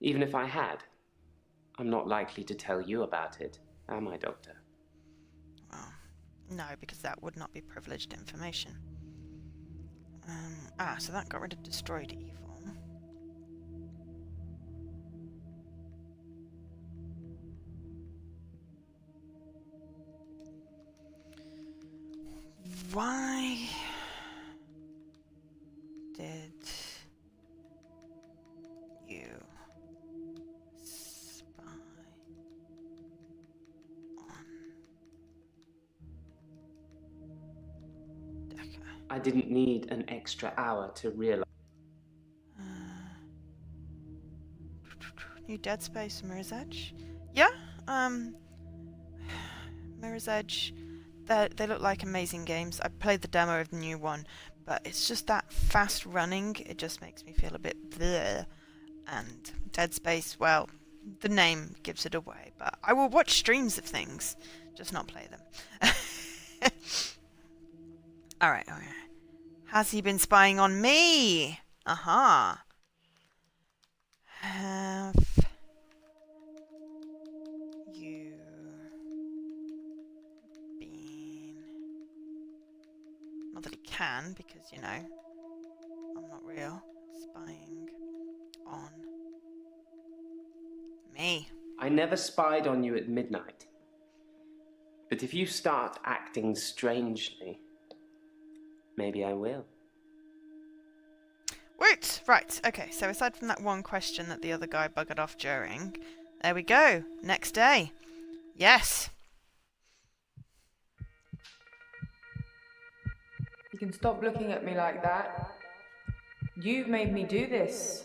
even if I had, I'm not likely to tell you about it, am I, Doctor? Well, no, because that would not be privileged information. So that got rid of destroyed evil. Why did you spy on Dekker? I didn't need an extra hour to realize. New Dead Space, Mirror's Edge? Yeah, Mirror's Edge, they look like amazing games. I played the demo of the new one, but it's just that fast running, it just makes me feel a bit bleh. And Dead Space, well, the name gives it away, but I will watch streams of things, just not play them. Alright. Has he been spying on me? Aha. Have you been... Not that he can, because, you know, I'm not real. Spying on me. I never spied on you at midnight. But if you start acting strangely, maybe I will. Wait, right, okay, so aside from that one question that the other guy buggered off during, there we go, next day. Yes. You can stop looking at me like that. You've made me do this.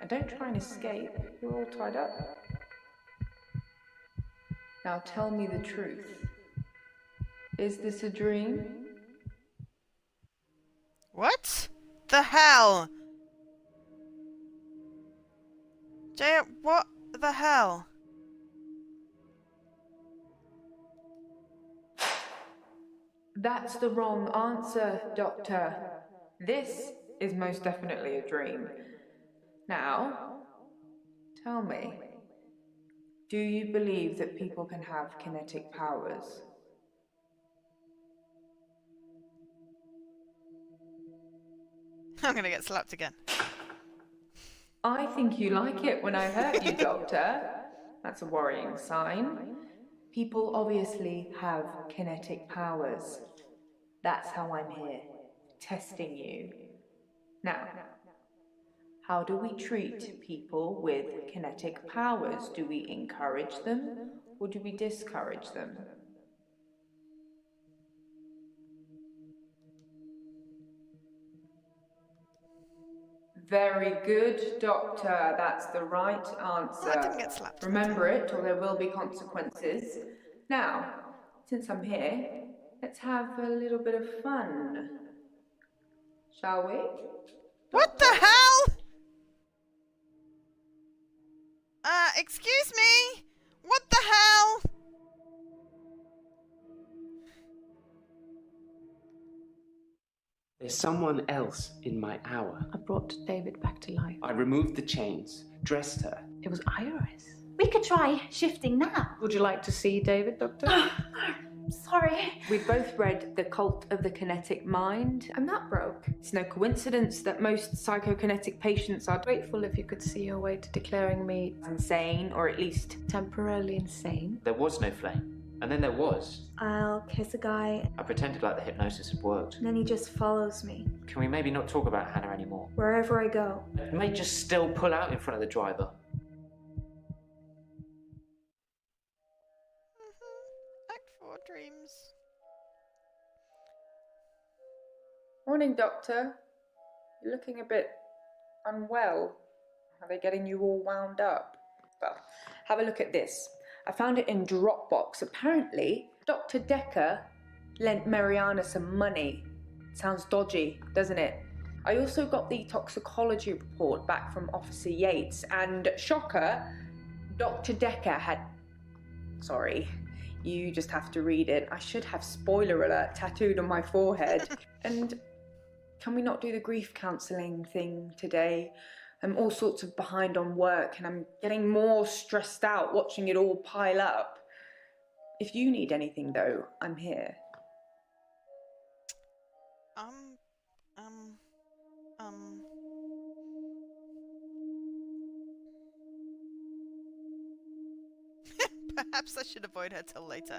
And don't try and escape. You're all tied up. Now tell me the truth. Is this a dream? What the hell? Jay, what the hell? That's the wrong answer, Doctor. This is most definitely a dream. Now, tell me, do you believe that people can have kinetic powers? I'm gonna get slapped again. I think you like it when I hurt you, Doctor. That's a worrying sign. People obviously have kinetic powers. That's how I'm here, testing you. Now, how do we treat people with kinetic powers? Do we encourage them or do we discourage them? Very good, Doctor. That's the right answer. Well, I didn't get slapped. Remember it, or there will be consequences. Now, since I'm here, let's have a little bit of fun. Shall we? What the hell? Excuse me? What the hell? There's someone else in my hour. I brought David back to life. I removed the chains, dressed her. It was Iris. We could try shifting now. Would you like to see David, Doctor? Sorry. We've both read The Cult of the Kinetic Mind. I'm not broke. It's no coincidence that most psychokinetic patients are Grateful if you could see your way to declaring me insane, or at least temporarily insane. There was no flame. And then there was. I'll kiss a guy, I pretended like the hypnosis had worked. and then he just follows me Can we maybe not talk about Hannah anymore? wherever I go. I may just still pull out in front of the driver. Act 4 dreams. Morning, Doctor. You're looking a bit unwell. Are they getting you all wound up? Well, have a look at this. I found it in Dropbox. Apparently, Dr. Dekker lent Mariana some money. Sounds dodgy, doesn't it? I also got the toxicology report back from Officer Yates, and shocker, Dr. Dekker had... Sorry, you just have to read it. I should have spoiler alert tattooed on my forehead. And can we not do the grief counselling thing today? I'm all sorts of behind on work, and I'm getting more stressed out watching it all pile up. If you need anything, though, I'm here. Perhaps I should avoid her till later.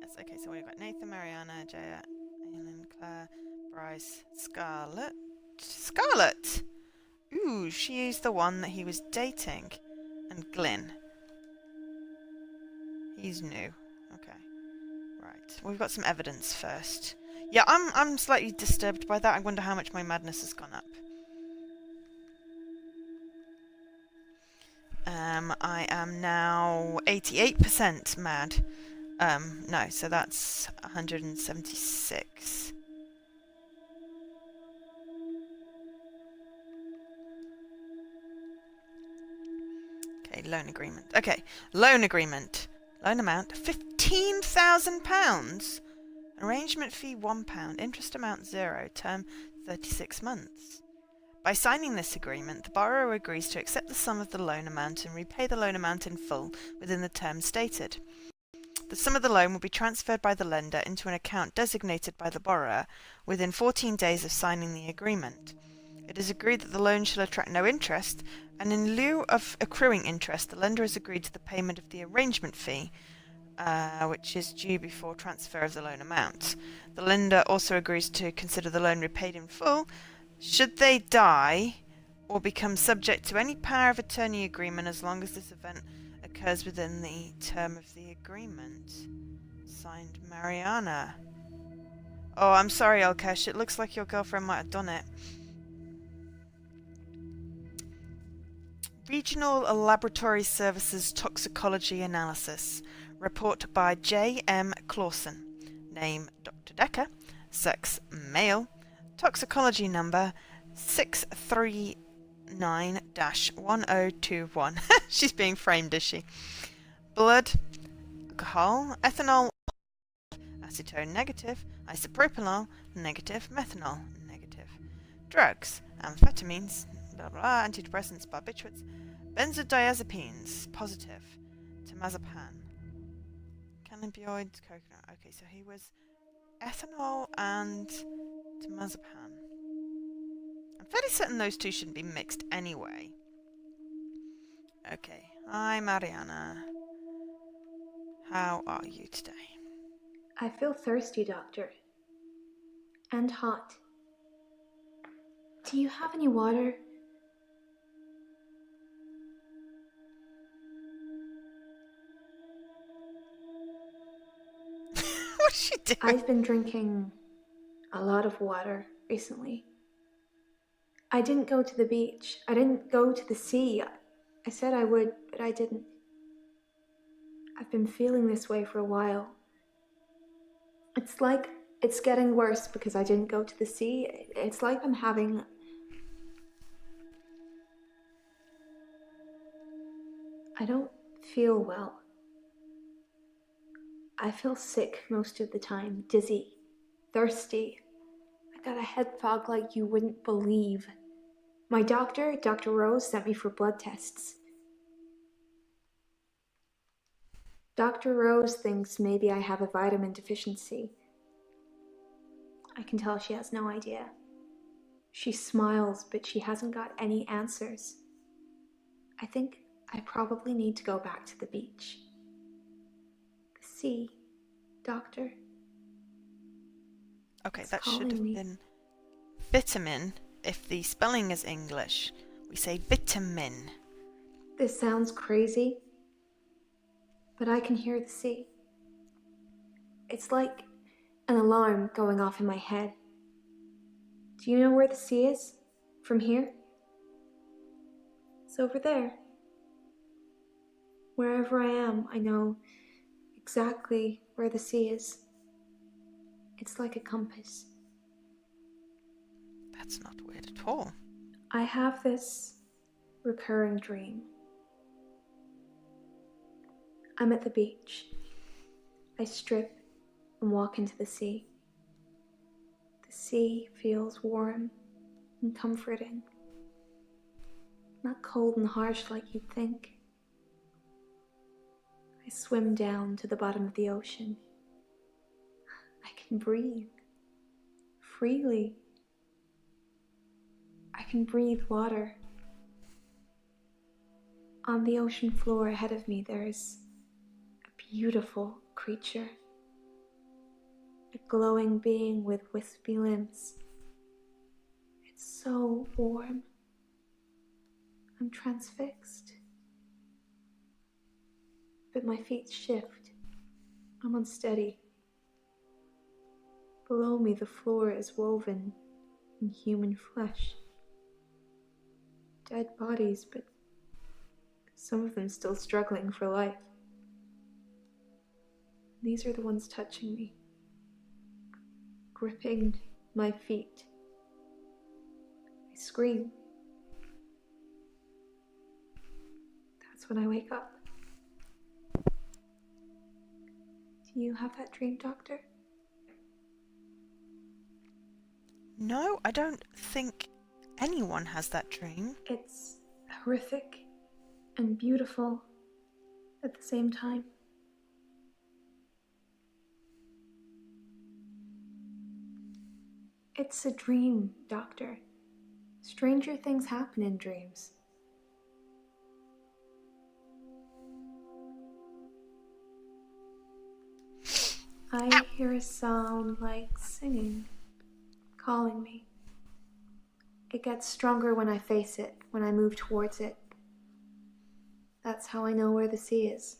Yes, okay, so we've got Nathan, Mariana, Jaya, Aylin, Claire, Bryce, Scarlett. Scarlett! Ooh, she is the one that he was dating. And Glyn. He's new. Okay. Right. We've got some evidence first. Yeah, I'm slightly disturbed by that. I wonder how much my madness has gone up. I am now 88% mad. No, so that's 176. Okay, loan agreement. Okay, loan agreement. Loan amount, £15,000. Arrangement fee £1. Interest amount 0. Term 36 months. By signing this agreement, the borrower agrees to accept the sum of the loan amount and repay the loan amount in full within the term stated. The sum of the loan will be transferred by the lender into an account designated by the borrower within 14 days of signing the agreement. It is agreed that the loan shall attract no interest, and in lieu of accruing interest, the lender has agreed to the payment of the arrangement fee, which is due before transfer of the loan amount. The lender also agrees to consider the loan repaid in full should they die or become subject to any power of attorney agreement as long as this event occurs within the term of the agreement. Signed, Mariana. Oh, I'm sorry, Alkesh. It looks like your girlfriend might have done it. Regional Laboratory Services Toxicology Analysis. Report by J. M. Clausen. Name Dr. Dekker. Sex male. Toxicology number 639-1021. She's being framed, is she? Blood, alcohol, ethanol, acetone negative, isopropyl negative, methanol negative. Drugs, amphetamines, blah blah, antidepressants, barbiturates, benzodiazepines, positive, temazepam, cannabinoids, coconut. Okay, so he was ethanol and temazepam. I'm fairly certain those two shouldn't be mixed anyway. Okay, hi Mariana. How are you today? I feel thirsty, Doctor. And hot. Do you have any water? What's she doing? I've been drinking a lot of water recently. I didn't go to the beach. I didn't go to the sea. I said I would, but I didn't. I've been feeling this way for a while. It's like it's getting worse because I didn't go to the sea. It's like I'm having... I don't feel well. I feel sick most of the time, dizzy, thirsty. I got a head fog like you wouldn't believe. My doctor, Dr. Rose, sent me for blood tests. Dr. Rose thinks maybe I have a vitamin deficiency. I can tell she has no idea. She smiles, but she hasn't got any answers. I think I probably need to go back to the beach. The sea, Doctor. Okay, It's that should calling have me. been vitamin. If the spelling is English, we say vitamin. This sounds crazy, but I can hear the sea. It's like an alarm going off in my head. Do you know where the sea is? From here? It's over there. Wherever I am, I know exactly where the sea is. It's like a compass. That's not weird at all. I have this recurring dream. I'm at the beach. I strip and walk into the sea. The sea feels warm and comforting. Not cold and harsh like you'd think. I swim down to the bottom of the ocean. I can breathe freely. I can breathe water. On the ocean floor ahead of me, there is a beautiful creature. A glowing being with wispy limbs. It's so warm. I'm transfixed. But my feet shift. I'm unsteady. Below me, the floor is woven in human flesh. Dead bodies, but some of them still struggling for life. These are the ones touching me, gripping my feet. I scream. That's when I wake up. Do you have that dream, Doctor? No, I don't think anyone has that dream. It's horrific and beautiful at the same time. It's a dream, Doctor. Stranger things happen in dreams. I hear a sound like singing, calling me. It gets stronger when I face it, when I move towards it. That's how I know where the sea is.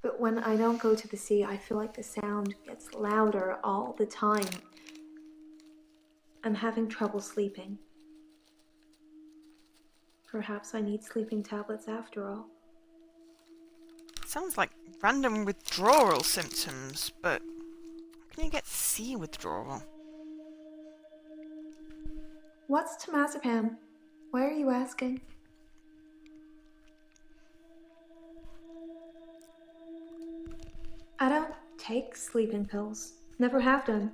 But when I don't go to the sea, I feel like the sound gets louder all the time. I'm having trouble sleeping. Perhaps I need sleeping tablets after all. Sounds like random withdrawal symptoms, but how can you get sea withdrawal? What's temazepam? Why are you asking? I don't take sleeping pills. Never have done.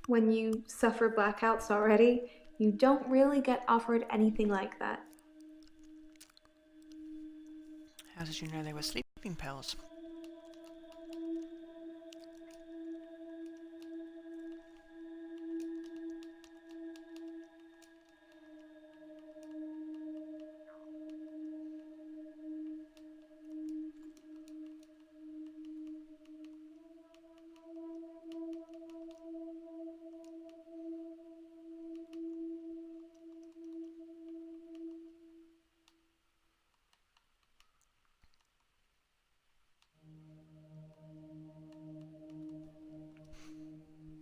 When you suffer blackouts already, you don't really get offered anything like that. How did you know they were sleeping pills?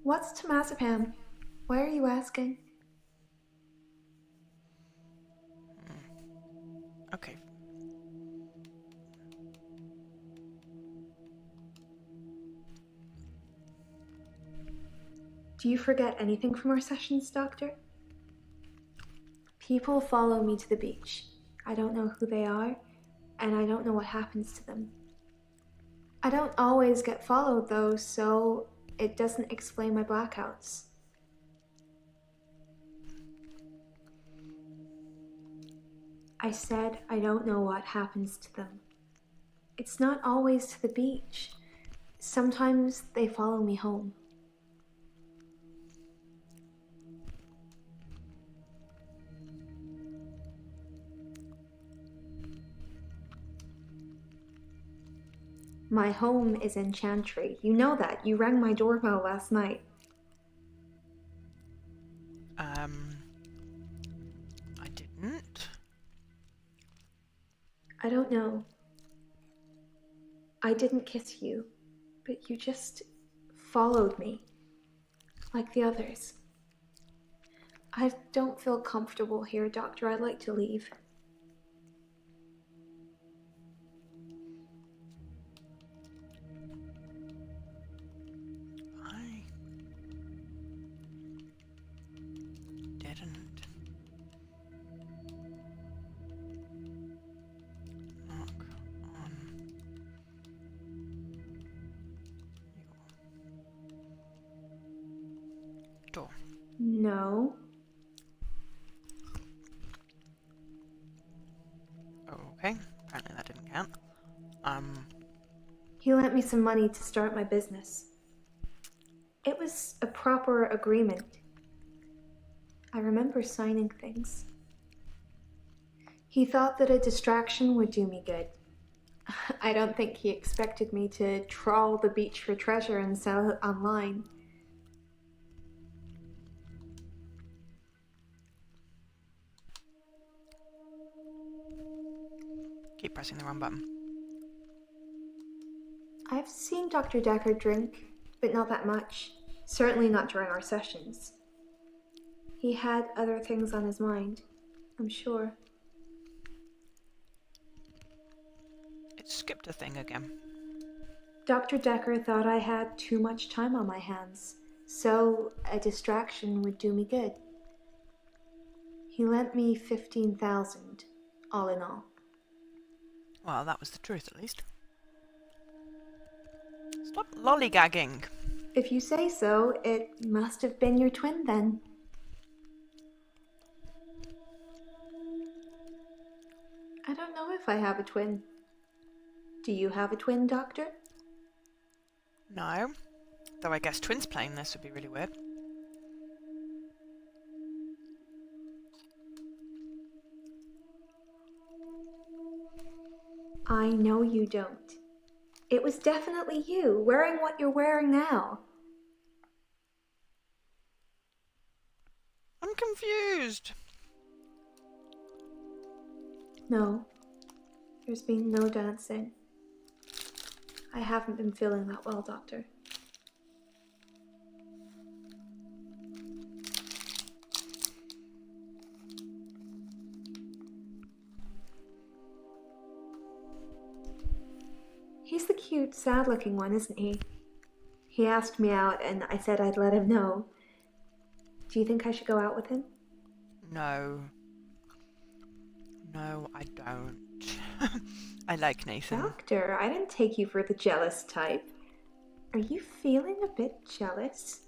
What's temazepam? Why are you asking? Okay. Do you forget anything from our sessions, Doctor? People follow me to the beach. I don't know who they are, and I don't know what happens to them. I don't always get followed, though, so it doesn't explain my blackouts. I said I don't know what happens to them. It's not always to the beach. Sometimes they follow me home. My home is in Chantry. You know that. You rang my doorbell last night. I didn't. I don't know. I didn't kiss you, but you just followed me, like the others. I don't feel comfortable here, Doctor. I'd like to leave. I didn't. Knock on your door. No. Okay, apparently that didn't count. He lent me some money to start my business. It was a proper agreement. I remember signing things. He thought that a distraction would do me good. I don't think he expected me to trawl the beach for treasure and sell it online. Keep pressing the wrong button. I've seen Dr. Dekker drink, but not that much. Certainly not during our sessions. He had other things on his mind, I'm sure. It skipped a thing again. Dr. Dekker thought I had too much time on my hands, so a distraction would do me good. He lent me 15,000, all in all. Well, that was the truth, at least. Stop lollygagging. If you say so, it must have been your twin then. I don't know if I have a twin. Do you have a twin, Doctor? No. Though I guess twins playing this would be really weird. I know you don't. It was definitely you, wearing what you're wearing now. I'm confused. No, there's been no dancing. I haven't been feeling that well, Doctor. He's the cute, sad-looking one, isn't he? He asked me out, and I said I'd let him know. Do you think I should go out with him? No. No, I don't. I like Nathan. Doctor, I didn't take you for the jealous type. Are you feeling a bit jealous?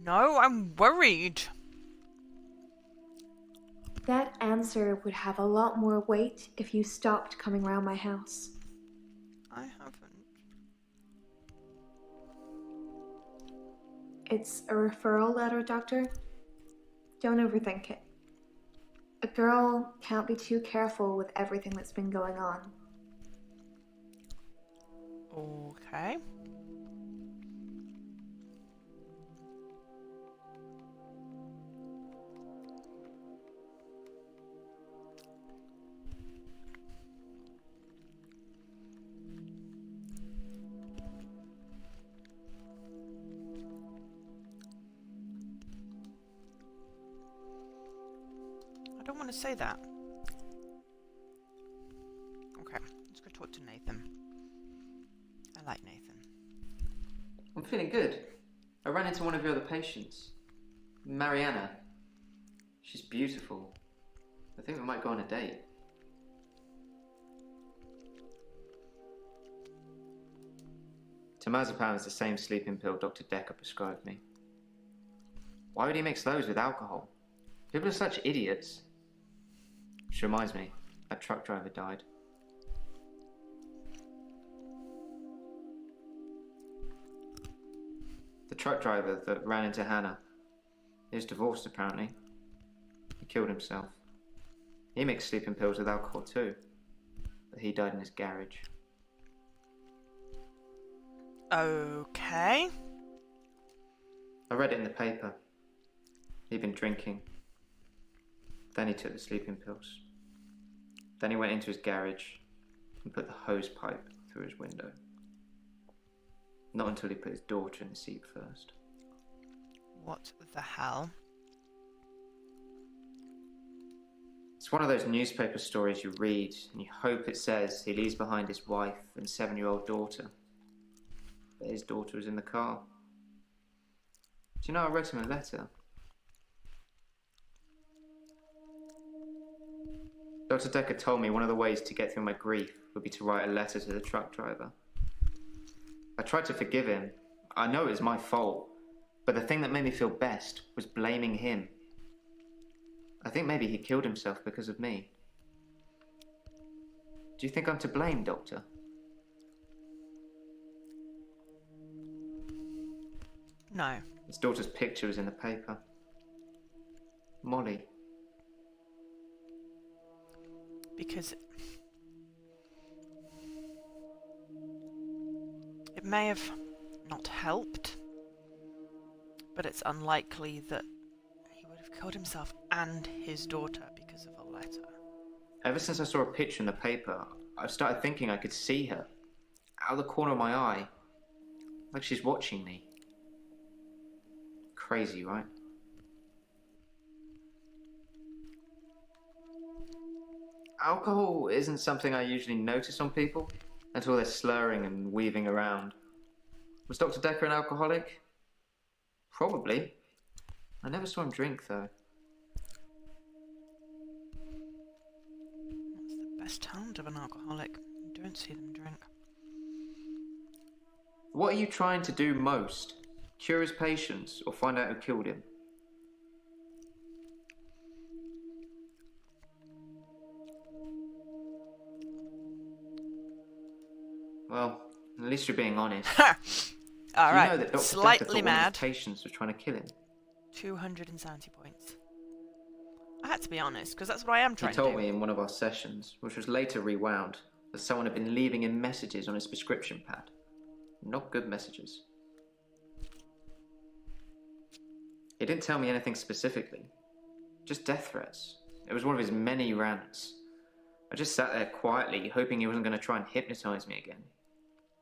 No, I'm worried. That answer would have a lot more weight if you stopped coming round my house. I haven't. It's a referral letter, Doctor. Don't overthink it. A girl can't be too careful with everything that's been going on. Okay. I don't want to say that. Okay, let's go talk to Nathan. I like Nathan. I'm feeling good. I ran into one of your other patients, Mariana. She's beautiful. I think we might go on a date. Temazepam is the same sleeping pill Dr. Dekker prescribed me. Why would he mix those with alcohol? People are such idiots. Which reminds me, that truck driver died. truck driver that ran into Hannah. He was divorced, apparently. He killed himself. He makes sleeping pills with alcohol too. But he died in his garage. Okay. I read it in the paper. He'd been drinking. Then he took the sleeping pills. Then he went into his garage and put the hose pipe through his window. Not until he put his daughter in the seat first. What the hell? It's one of those newspaper stories you read and you hope it says he leaves behind his wife and 7-year-old daughter. But his daughter was in the car. Do you know, I wrote him a letter. Dr. Dekker told me one of the ways to get through my grief would be to write a letter to the truck driver. I tried to forgive him. I know it was my fault, but the thing that made me feel best was blaming him. I think maybe he killed himself because of me. Do you think I'm to blame, Doctor? No. His daughter's picture was in the paper. Molly. Because it may have not helped, but it's unlikely that he would have killed himself and his daughter because of a letter. Ever since I saw a picture in the paper, I've started thinking I could see her. Out of the corner of my eye. Like she's watching me. Crazy, right? Alcohol isn't something I usually notice on people until they're slurring and weaving around. Was Dr. Dekker an alcoholic? Probably. I never saw him drink, though. That's the best talent of an alcoholic. You don't see them drink. What are you trying to do most? Cure his patients or find out who killed him? Well, at least you're being honest. All right, You know that Dr. Dekker thought slightly one of mad. his patients was trying to kill him. 270 points. I had to be honest, because that's what I am He trying to told do. me in one of our sessions, which was later rewound, that someone had been leaving him messages on his prescription pad. Not good messages. He didn't tell me anything specifically. Just death threats. It was one of his many rants. I just sat there quietly, hoping he wasn't going to try and hypnotize me again.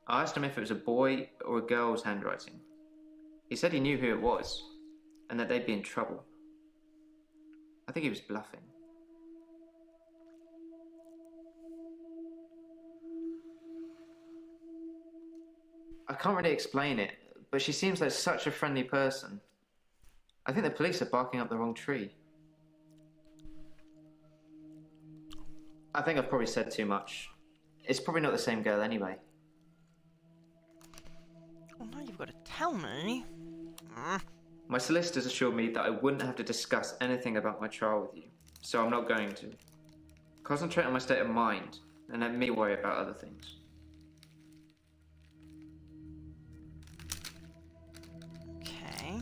I asked him if it was a boy or a girl's handwriting. He said he knew who it was, and that they'd be in trouble. I think he was bluffing. I can't really explain it, but she seems like such a friendly person. I think the police are barking up the wrong tree. I think I've probably said too much. It's probably not the same girl anyway. Well, now you've got to tell me. My solicitors assured me that I wouldn't have to discuss anything about my trial with you, so I'm not going to. Concentrate on my state of mind, and let me worry about other things. Okay.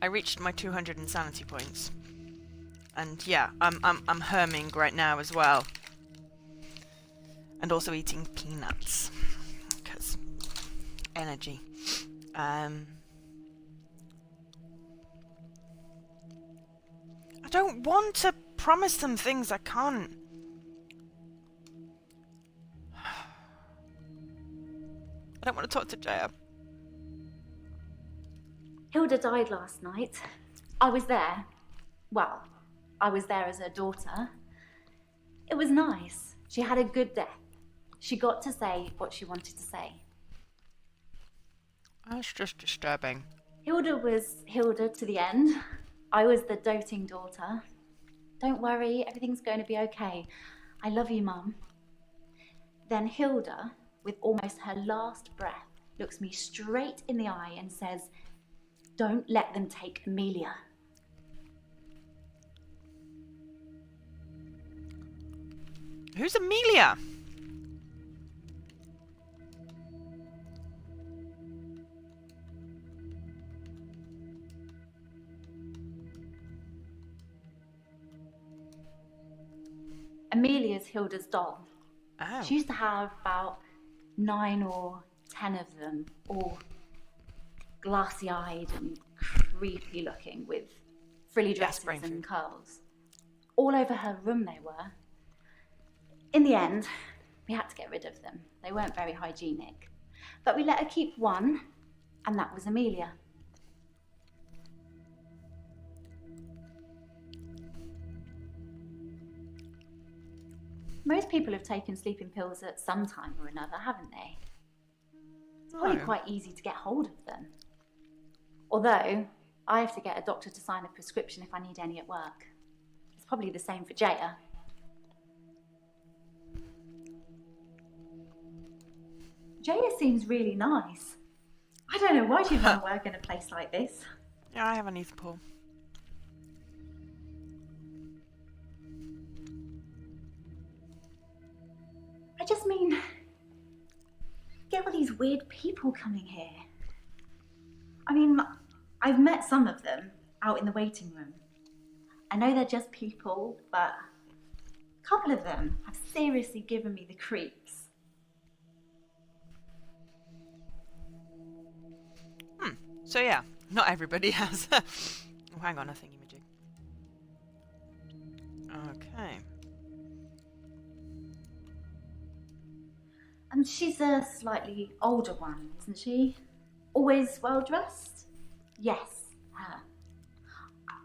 I reached my 200 insanity points. And yeah, I'm herming right now as well. And also eating peanuts. Because energy. I don't want to promise them things I can't. I don't want to talk to Jaya. Hilda died last night. I was there. Well, I was there as her daughter. It was nice. She had a good death. She got to say what she wanted to say. That's just disturbing. Hilda was Hilda to the end. I was the doting daughter. Don't worry, everything's going to be okay. I love you, Mum. Then Hilda, with almost her last breath, looks me straight in the eye and says, "Don't let them take Amelia." Who's Amelia? Amelia's Hilda's doll. Oh. She used to have about 9 or 10 of them, all glassy-eyed and creepy looking, with frilly dresses brain and food. curls. All over her room they were. In the end, we had to get rid of them. They weren't very hygienic. But we let her keep one, and that was Amelia. Most people have taken sleeping pills at some time or another, haven't they? It's probably No. quite easy to get hold of them. Although, I have to get a doctor to sign a prescription if I need any at work. It's probably the same for Jaya. Jaya seems really nice. I don't know why she'd want to work in a place like this. Yeah, I have an ether pool. I just mean, get all these weird people coming here. I mean, I've met some of them out in the waiting room. I know they're just people, but a couple of them have seriously given me the creeps. So yeah, not everybody has. Oh, hang on, a thingy-majig. Okay. And she's a slightly older one, isn't she? Always well dressed? Yes, her.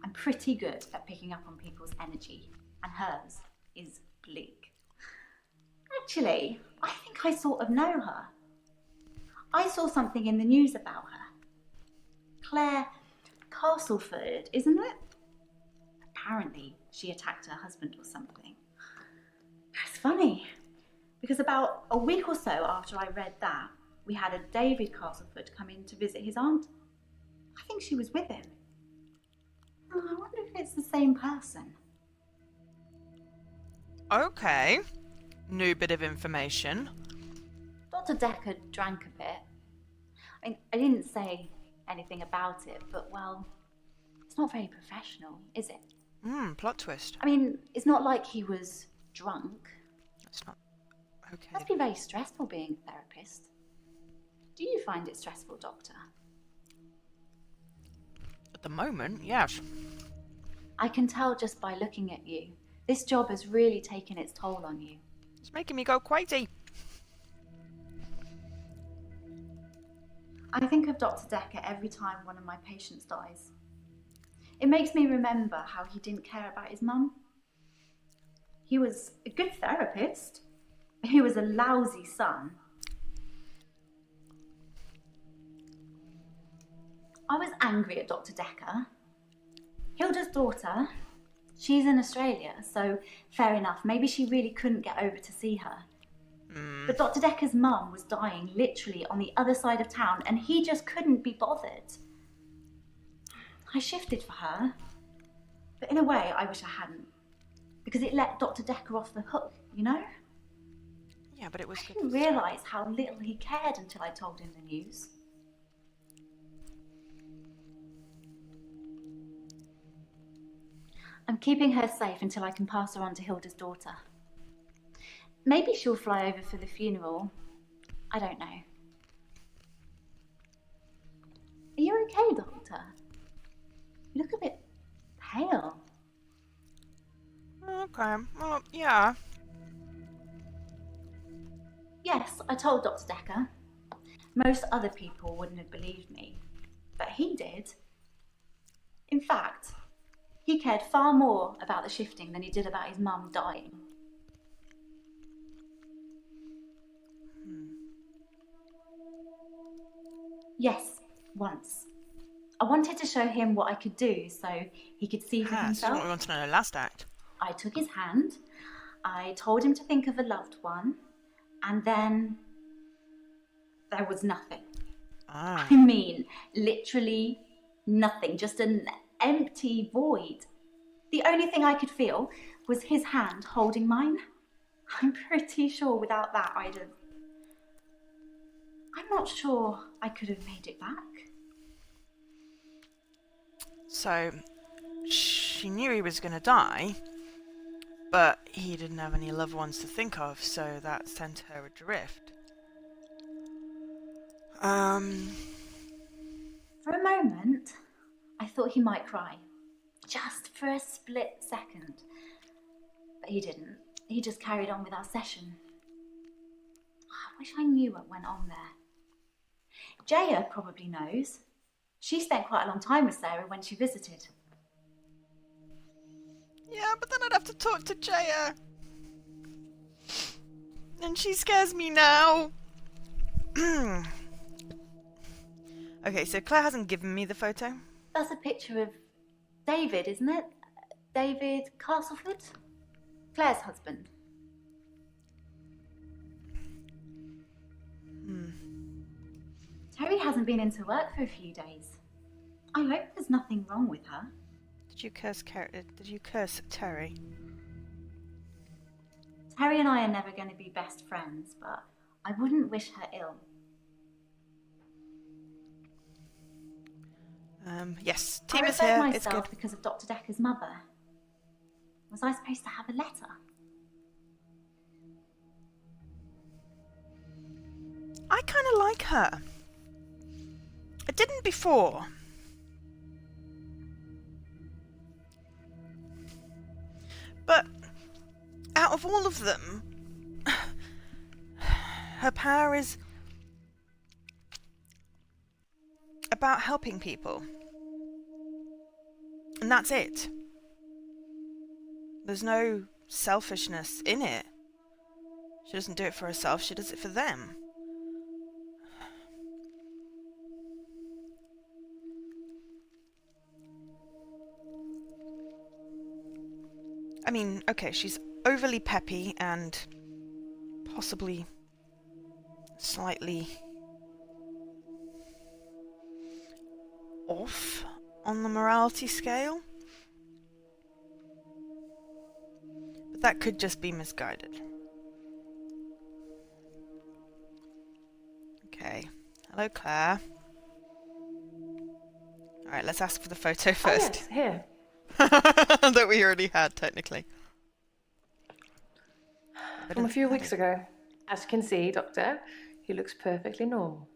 I'm pretty good at picking up on people's energy, and hers is bleak. Actually, I think I sort of know her. I saw something in the news about her. Claire Castleford, isn't it? Apparently, she attacked her husband or something. It's funny, because about a week or so after I read that, we had a David Castleford come in to visit his aunt. I think she was with him. Oh, I wonder if it's the same person. Okay. New bit of information. Dr. Dekker drank a bit. I mean, I didn't say anything about it, but well, it's not very professional, is it? Plot twist. I mean, it's not like he was drunk. It's not... Okay. Must be very stressful being a therapist. Do you find it stressful, Doctor? At the moment, yes. I can tell just by looking at you. This job has really taken its toll on you. It's making me go crazy. I think of Dr. Dekker every time one of my patients dies. It makes me remember how he didn't care about his mum. He was a good therapist. He was a lousy son. I was angry at Dr. Dekker. Hilda's daughter, she's in Australia, so fair enough. Maybe she really couldn't get over to see her. But Dr. Dekker's mum was dying literally on the other side of town, and he just couldn't be bothered. I shifted for her, but in a way I wish I hadn't, because it let Dr. Dekker off the hook, you know? Yeah, but it was I good. didn't realise how little he cared until I told him the news. I'm keeping her safe until I can pass her on to Hilda's daughter. Maybe she'll fly over for the funeral. I don't know. Are you okay, Doctor? You look a bit pale. Okay, well, yeah. Yes, I told Dr. Dekker. Most other people wouldn't have believed me, but he did. In fact, he cared far more about the shifting than he did about his mum dying. Yes, once. I wanted to show him what I could do so he could see for This is what himself. we want to know in the last act. I took his hand, I told him to think of a loved one, and then there was nothing. Ah. I mean, literally nothing, just an empty void. The only thing I could feel was his hand holding mine. I'm pretty sure without that I'm not sure I could have made it back. So, she knew he was going to die, But he didn't have any loved ones to think of, so that sent her adrift. For a moment, I thought he might cry. Just for a split second. But he didn't. He just carried on with our session. I wish I knew what went on there. Jaya probably knows. She spent quite a long time with Sarah when she visited. Yeah, but then I'd have to talk to Jaya. And she scares me now. Okay, so Claire hasn't given me the photo. That's a picture of David, isn't it? David Castleford? Claire's husband. Terry hasn't been into work for a few days. I hope there's nothing wrong with her. Did you curse Terry? Terry and I are never going to be best friends, but I wouldn't wish her ill. Yes, I team is referred here. It's good. myself because of Dr. Dekker's mother. Was I supposed to have a letter? I kind of like her. I didn't before. But out of all of them, her power is about helping people. And that's it. There's no selfishness in it. She doesn't do it for herself, she does it for them. I mean, okay, she's overly peppy and possibly slightly off on the morality scale. But that could just be misguided. Okay. Hello, Claire. Alright, let's ask for the photo first. Oh, yes, here. That we already had, technically. From a few weeks ago. As you can see, Doctor, he looks perfectly normal.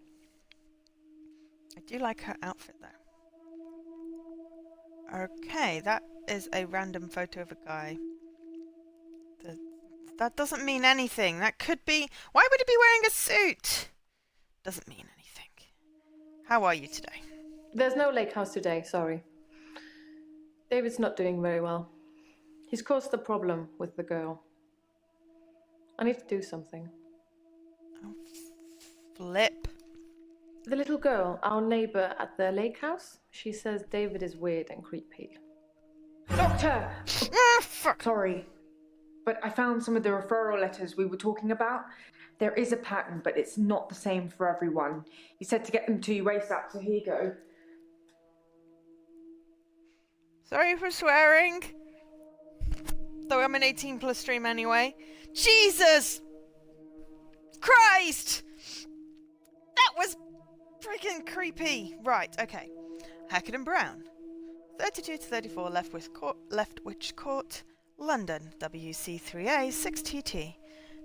I do like her outfit, though. Okay, that is a random photo of a guy. That doesn't mean anything. That could be... Why would he be wearing a suit? Doesn't mean anything. How are you today? There's no lake house today, sorry. David's not doing very well. He's caused a problem with the girl. I need to do something. Oh, flip. The little girl, our neighbor at the lake house, she says David is weird and creepy. Doctor! Ah, fuck! Sorry, but I found some of the referral letters we were talking about. There is a pattern, but it's not the same for everyone. He said to get them to you ASAP, so here you go. Sorry for swearing. Though I'm an 18+ stream anyway. Jesus! Christ! That was freaking creepy. Right, okay. Hackett and Brown. 32 to 34 Leftwich Court, London, WC3A 6TT.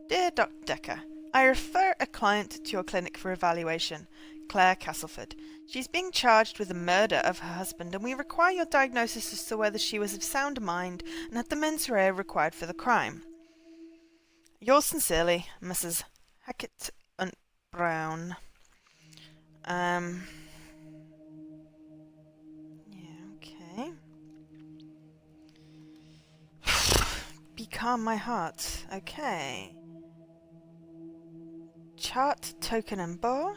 Dear Dr. Dekker, I refer a client to your clinic for evaluation, Claire Castleford. She's being charged with the murder of her husband, and we require your diagnosis as to whether she was of sound mind and had the mens rea required for the crime. Yours sincerely, Mrs. Hackett and Brown. Yeah, okay. Be calm, my heart. Okay. Chart, token and bar.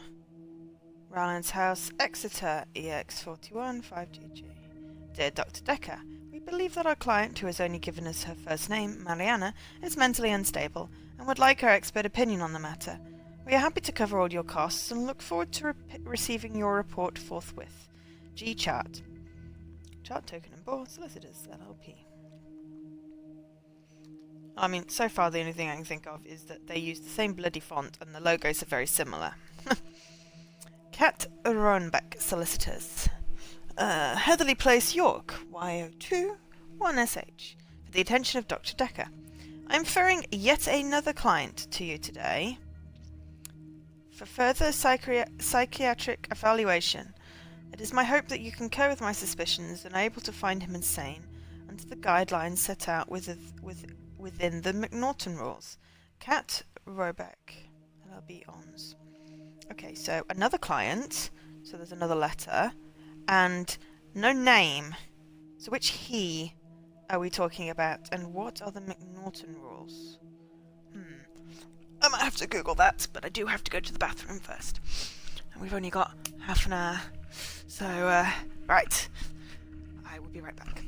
Rowland's House, Exeter, EX41 5GG. Dear Dr. Dekker, we believe that our client, who has only given us her first name, Mariana, is mentally unstable and would like our expert opinion on the matter. We are happy to cover all your costs and look forward to receiving your report forthwith. G Chart. Chart, token and bar, solicitors, LLP. I mean, so far the only thing I can think of is that they use the same bloody font and the logos are very similar. Cat Roanbeck, solicitors. Heatherley Place, York, YO2 1SH. For the attention of Dr. Dekker. I'm referring yet another client to you today for further psychiatric evaluation. It is my hope that you concur with my suspicions and are able to find him insane under the guidelines set out within the McNaughton rules. Kat Robeck, LLB ONS. Okay, so another client, so there's another letter, and no name. So which he are we talking about, and what are the McNaughton rules? I might have to Google that, but I do have to go to the bathroom first. And we've only got half an hour. So, right. I will be right back.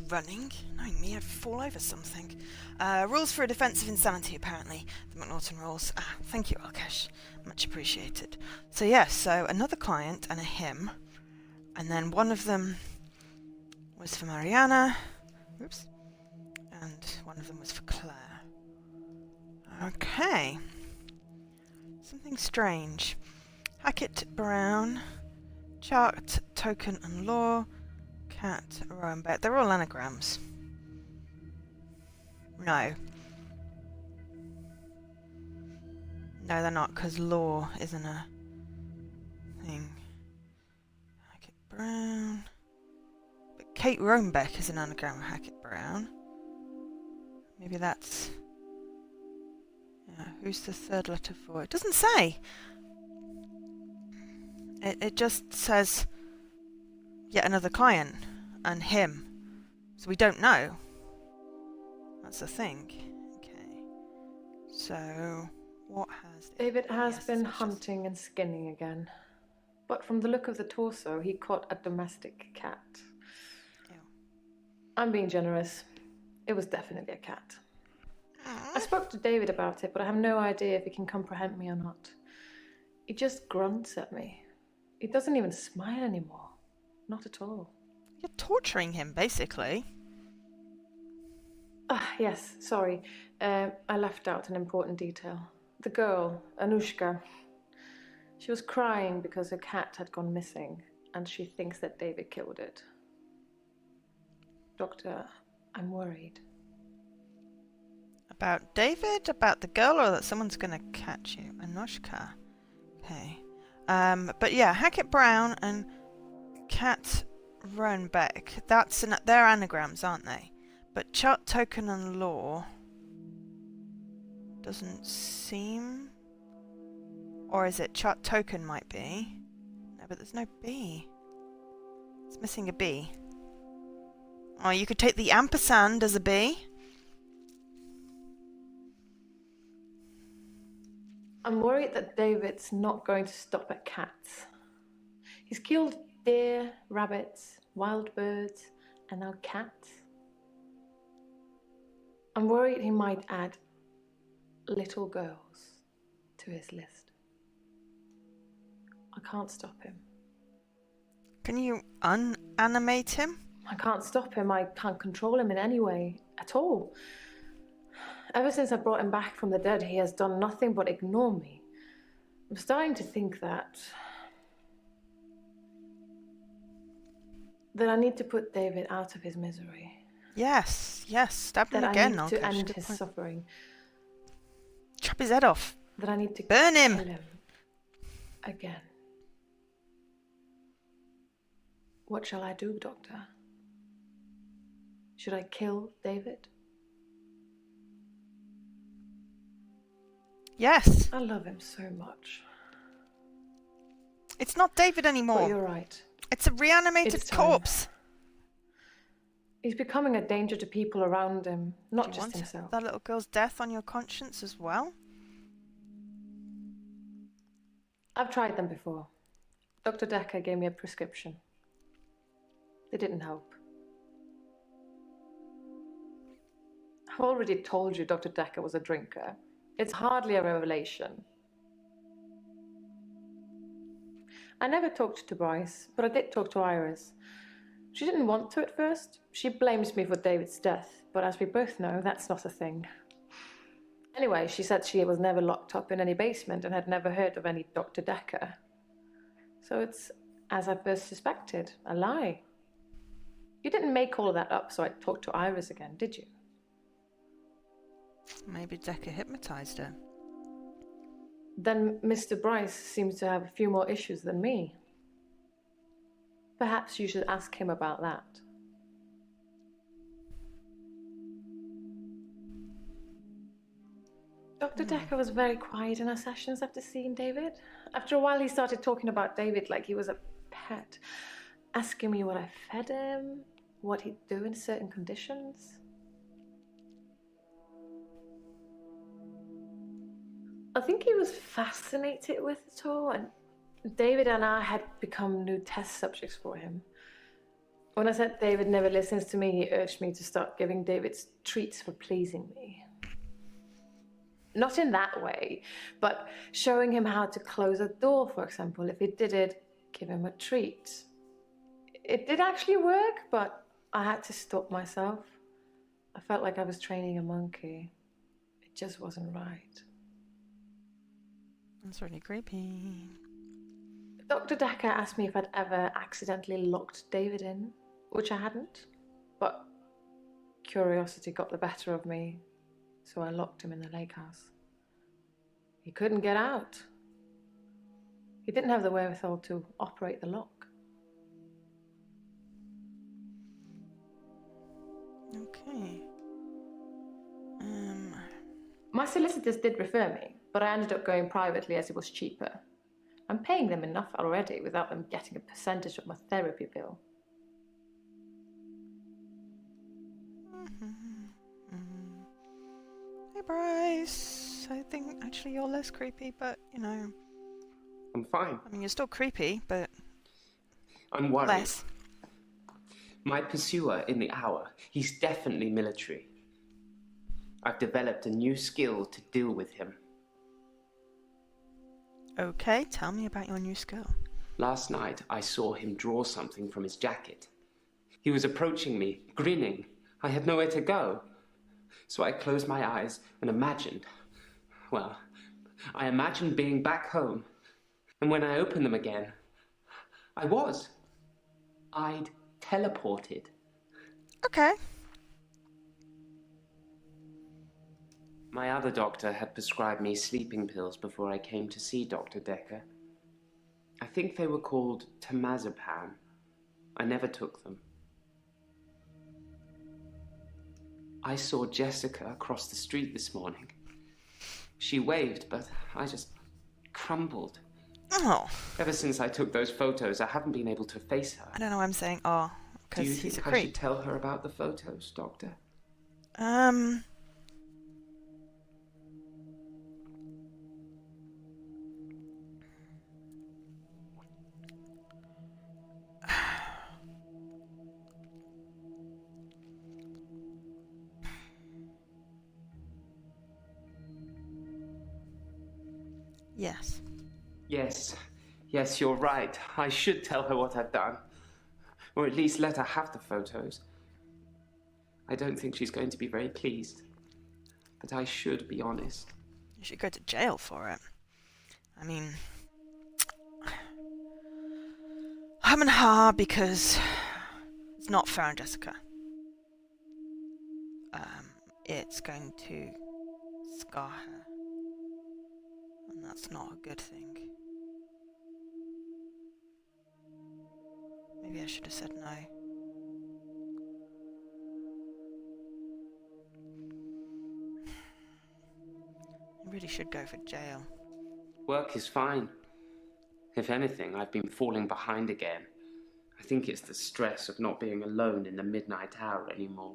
Running? Knowing me, I'd fall over something. Rules for a defense of insanity, apparently. The McNaughton rules. Thank you, Alkesh. Much appreciated. So yes, so another client and a him. And then one of them was for Mariana. Oops. And one of them was for Claire. Okay. Something strange. Hackett, Brown, Chart, Token, and Law. Cat, Rowanbeck. They're all anagrams. No. No, they're not, because law isn't a thing. Hackett Brown. But Kate Rowanbeck is an anagram of Hackett Brown. Maybe that's... Yeah, who's the third letter for? It doesn't say! It just says... Yet another client. And him. So we don't know. That's the thing. Okay. So, what has... David has been hunting and skinning again. But from the look of the torso, he caught a domestic cat. Ew. I'm being generous. It was definitely a cat. I spoke to David about it, but I have no idea if he can comprehend me or not. He just grunts at me. He doesn't even smile anymore. Not at all. You're torturing him, basically. Yes, sorry. I left out an important detail. The girl, Anushka, she was crying because her cat had gone missing, and she thinks that David killed it. Doctor, I'm worried. About David? About the girl, or that someone's going to catch you? Anushka. Okay. But yeah, Hackett Brown and Kat Roanbeck. They're anagrams, aren't they? But Chart Token and Law doesn't seem... Or is it Chart Token might be? No, but there's no B. It's missing a B. Oh, you could take the ampersand as a B. I'm worried that David's not going to stop at cats. He's killed deer, rabbits, wild birds, and now cats. I'm worried he might add little girls to his list. I can't stop him. Can you unanimate him? I can't stop him. I can't control him in any way at all. Ever since I brought him back from the dead, he has done nothing but ignore me. I'm starting to think that I need to put David out of his misery. Yes, stab him That again. I need to Alkesh. end Good his point. suffering. Chop his head off. That I need to Burn him. kill him again. What shall I do, Doctor? Should I kill David? Yes. I love him so much. It's not David But anymore. you're right. It's a reanimated It's time. corpse. He's becoming a danger to people around him, not Do you just want himself. that little girl's death on your conscience as well? I've tried them before. Dr. Dekker gave me a prescription. They didn't help. I've already told you Dr. Dekker was a drinker. It's hardly a revelation. I never talked to Bryce, but I did talk to Iris. She didn't want to at first. She blames me for David's death, but as we both know, that's not a thing. Anyway, she said she was never locked up in any basement and had never heard of any Dr. Dekker. So it's, as I first suspected, a lie. You didn't make all of that up so I'd talk to Iris again, did you? Maybe Dekker hypnotized her. Then Mr. Bryce seems to have a few more issues than me. Perhaps you should ask him about that. Dr. Dekker was very quiet in our sessions after seeing David. After a while, he started talking about David like he was a pet, asking me what I fed him, what he'd do in certain conditions. I think he was fascinated with it all, and David and I had become new test subjects for him. When I said David never listens to me, he urged me to start giving David treats for pleasing me. Not in that way, but showing him how to close a door, for example. If he did it, give him a treat. It did actually work, but I had to stop myself. I felt like I was training a monkey. It just wasn't right. That's really creepy. Dr. Dekker asked me if I'd ever accidentally locked David in, which I hadn't, but curiosity got the better of me, so I locked him in the lake house. He couldn't get out. He didn't have the wherewithal to operate the lock. Okay. My solicitors did refer me, but I ended up going privately as it was cheaper. I'm paying them enough already without them getting a percentage of my therapy bill. Hey, Bryce. I think actually you're less creepy, but you know. I'm fine. I mean, you're still creepy, but I'm worried. less. My pursuer in the hour, he's definitely military. I've developed a new skill to deal with him. Okay, tell me about your new skill. Last night, I saw him draw something from his jacket. He was approaching me, grinning. I had nowhere to go. So I closed my eyes and imagined being back home. And when I opened them again, I'd teleported. Okay. My other doctor had prescribed me sleeping pills before I came to see Dr. Dekker. I think they were called temazepam. I never took them. I saw Jessica across the street this morning. She waved, but I just crumbled. Oh. Ever since I took those photos, I haven't been able to face her. I don't know why I'm saying oh, Do you because he's a think I creep. should tell her about the photos, Doctor? Yes. Yes, you're right. I should tell her what I've done. Or at least let her have the photos. I don't think she's going to be very pleased. But I should be honest. You should go to jail for it. I mean, hum and ha because it's not fair on Jessica. It's going to scar her. And that's not a good thing. Maybe I should have said no. You really should go for jail. Work is fine. If anything, I've been falling behind again. I think it's the stress of not being alone in the midnight hour anymore.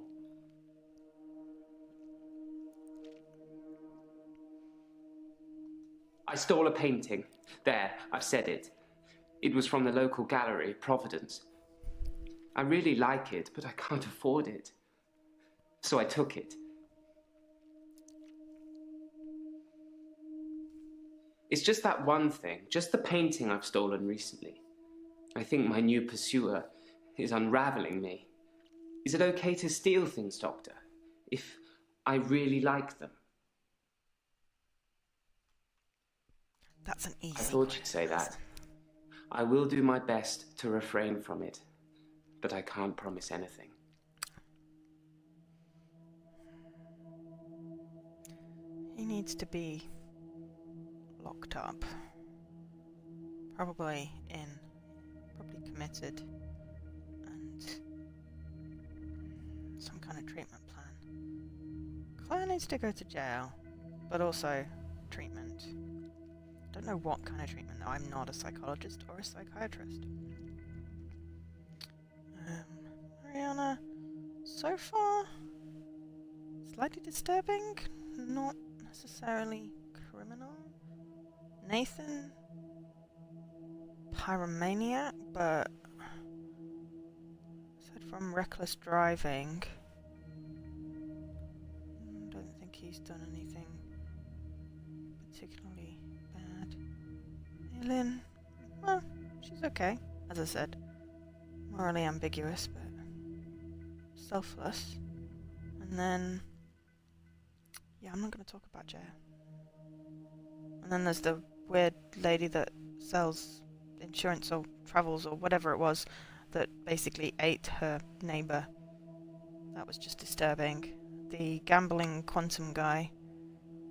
I stole a painting. There, I've said it. It was from the local gallery, Providence. I really like it, but I can't afford it. So I took it. It's just that one thing, just the painting I've stolen recently. I think my new pursuer is unraveling me. Is it okay to steal things, Doctor, if I really like them? That's an easy I thought you'd say that. I will do my best to refrain from it, but I can't promise anything. He needs to be locked up. Probably committed. And some kind of treatment plan. Claire needs to go to jail, but also treatment. Don't know what kind of treatment though. I'm not a psychologist or a psychiatrist. Mariana, so far, slightly disturbing, not necessarily criminal. Nathan, pyromaniac, but aside from reckless driving, I don't think he's done anything particularly bad. Aileen, well, she's okay, as I said. Morally ambiguous, but selfless. And then, yeah, I'm not going to talk about Jaya. And then there's the weird lady that sells insurance or travels or whatever it was that basically ate her neighbour. That was just disturbing. The gambling quantum guy.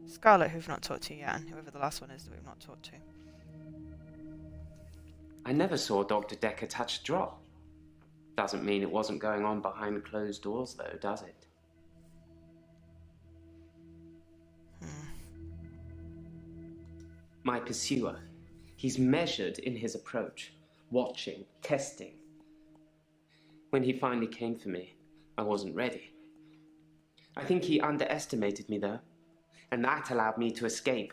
Scarlet, who we've not talked to yet, and whoever the last one is that we've not talked to. I never saw Dr. Dekker touch a drop. Doesn't mean it wasn't going on behind closed doors, though, does it? My pursuer. He's measured in his approach, watching, testing. When he finally came for me, I wasn't ready. I think he underestimated me, though, and that allowed me to escape.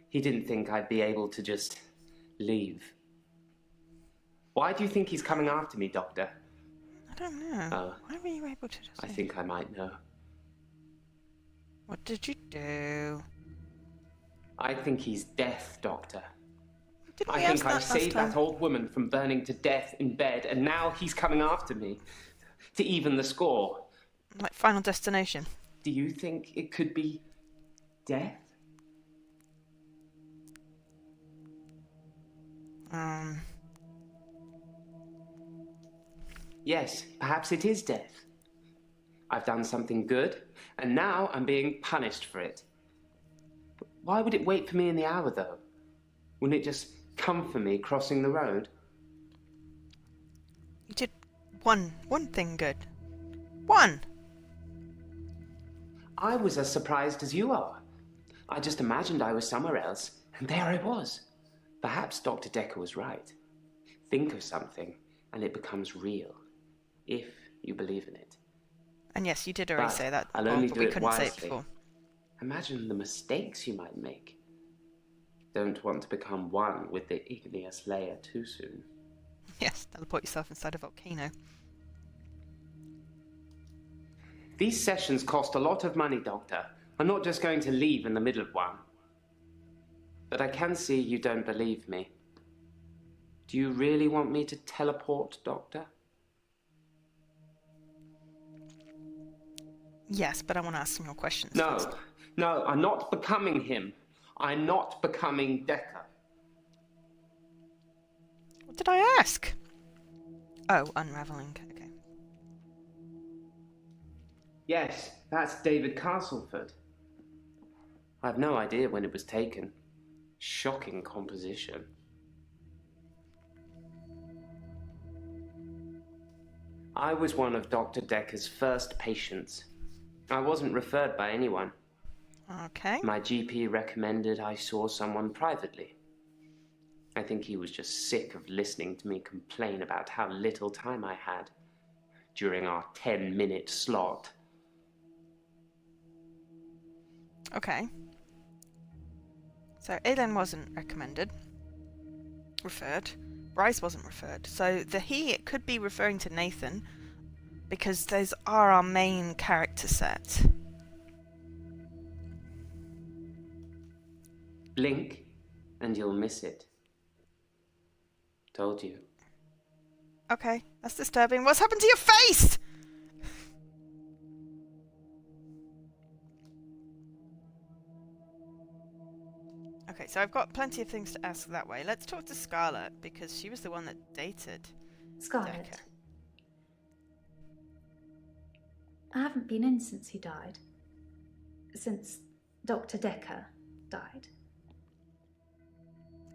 He didn't think I'd be able to just leave. Why do you think he's coming after me, Doctor? I don't know. Why were you able to just I think I might know. What did you do? I think he's death, Doctor. Didn't I we think ask I that saved last that time? old woman from burning to death in bed, and now he's coming after me to even the score. Like Final Destination. Do you think it could be death? Yes, perhaps it is death. I've done something good, and now I'm being punished for it. But why would it wait for me in the hour, though? Wouldn't it just come for me crossing the road? You did one thing good. One! I was as surprised as you are. I just imagined I was somewhere else, and there I was. Perhaps Dr. Dekker was right. Think of something, and it becomes real, if you believe in it. And yes, you did already But say that I'll before, only but do we it couldn't say it wisely. before. Imagine the mistakes you might make. Don't want to become one with the igneous layer too soon. Yes, teleport yourself inside a volcano. These sessions cost a lot of money, Doctor. I'm not just going to leave in the middle of one. But I can see you don't believe me. Do you really want me to teleport, Doctor? Yes, but I want to ask some more questions No, first. no, I'm not becoming him. I'm not becoming Dekker. What did I ask? Oh, unraveling. Okay. Yes, that's David Castleford. I've no idea when it was taken. Shocking composition. I was one of Dr. Dekker's first patients. I wasn't referred by anyone. Okay. My GP recommended I saw someone privately. I think he was just sick of listening to me complain about how little time I had during our 10-minute slot. Okay. So Aiden wasn't recommended. Referred. Bryce wasn't referred. So the he, it could be referring to Nathan, because those are our main character set. Blink, and you'll miss it. Told you. Okay, that's disturbing. What's happened to your face? Okay, so I've got plenty of things to ask that way. Let's talk to Scarlett, because she was the one that dated Scarlett, Dekker. I haven't been in since he died. Since Dr. Dekker died.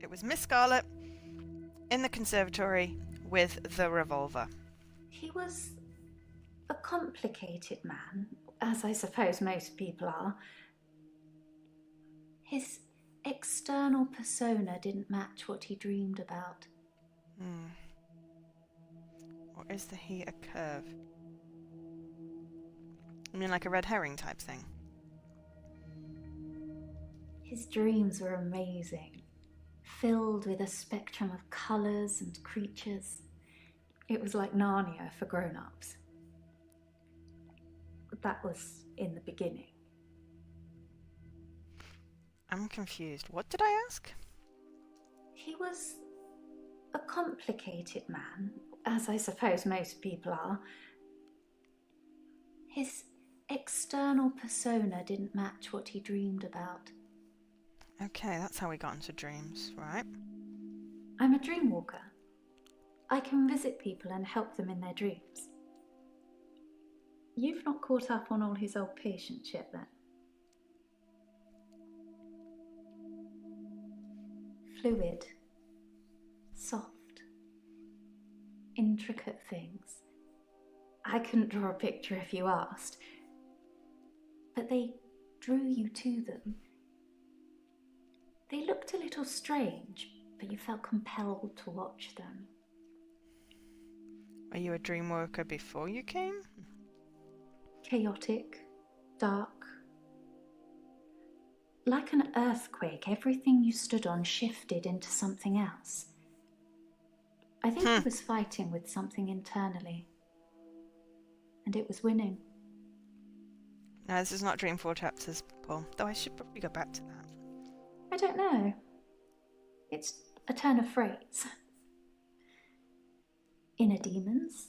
It was Miss Scarlett in the conservatory with the revolver. He was a complicated man, as I suppose most people are. His external persona didn't match what he dreamed about. Or is the he a curve? I mean, like a red herring type thing. His dreams were amazing, filled with a spectrum of colours and creatures. It was like Narnia for grown-ups. That was in the beginning. I'm confused. What did I ask? He was a complicated man, as I suppose most people are. His external persona didn't match what he dreamed about. Okay, that's how we got into dreams, right? I'm a dream walker. I can visit people and help them in their dreams. You've not caught up on all his old patients yet, then? Fluid, soft, intricate things. I couldn't draw a picture if you asked, but they drew you to them. They looked a little strange, but you felt compelled to watch them. Were you a dream worker before you came? Chaotic, dark. Like an earthquake, everything you stood on shifted into something else. I think he was fighting with something internally. And it was winning. No, this is not Dream 4 chapters, Paul. Though I should probably go back to that. I don't know. It's a turn of phrase. Inner demons?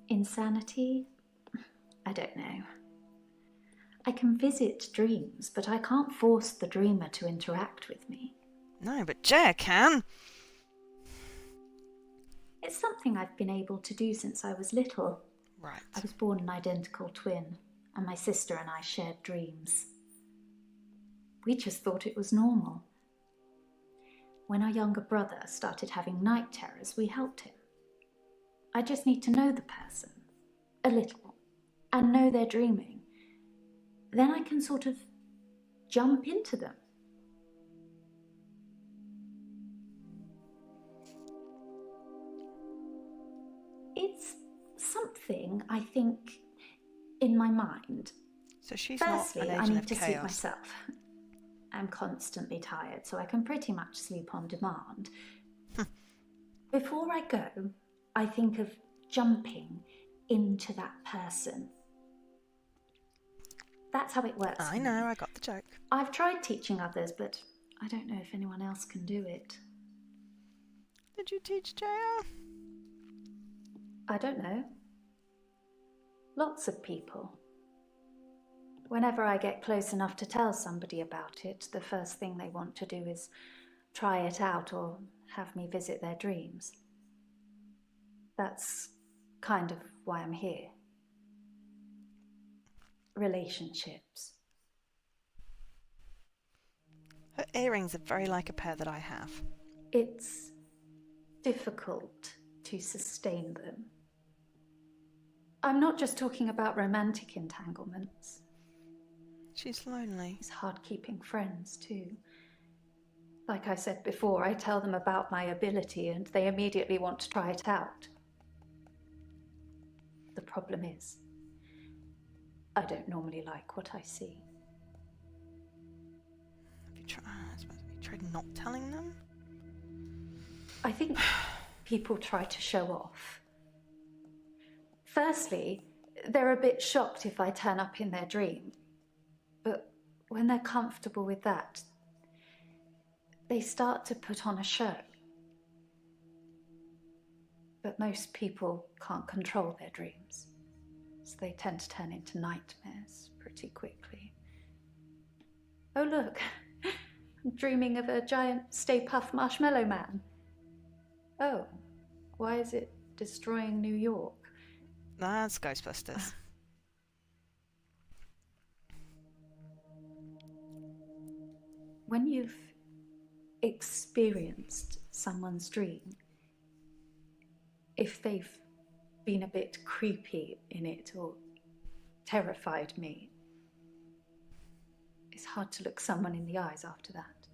Insanity? I don't know. I can visit dreams, but I can't force the dreamer to interact with me. No, but Jer can. It's something I've been able to do since I was little. Right. I was born an identical twin, and my sister and I shared dreams. We just thought it was normal. When our younger brother started having night terrors, we helped him. I just need to know the person, a little, and know they're dreaming. Then I can sort of jump into them. It's something, I think, in my mind. So she's Firstly, not an I agent need of to sleep chaos. myself. I'm constantly tired, so I can pretty much sleep on demand. Before I go, I think of jumping into that person. That's how it works. I for know, me. I got the joke. I've tried teaching others, but I don't know if anyone else can do it. Did you teach JR? I don't know. Lots of people. Whenever I get close enough to tell somebody about it, the first thing they want to do is try it out or have me visit their dreams. That's kind of why I'm here. Relationships. Her earrings are very like a pair that I have. It's difficult to sustain them. I'm not just talking about romantic entanglements. She's lonely. It's hard keeping friends, too. Like I said before, I tell them about my ability and they immediately want to try it out. The problem is, I don't normally like what I see. Have you tried not telling them? I think people try to show off. Firstly, they're a bit shocked if I turn up in their dream. But when they're comfortable with that, they start to put on a show. But most people can't control their dreams, so they tend to turn into nightmares pretty quickly. Oh look, I'm dreaming of a giant Stay Puft Marshmallow Man. Oh, why is it destroying New York? That's Ghostbusters. When you've experienced someone's dream, if they've been a bit creepy in it or terrified me, it's hard to look someone in the eyes after that.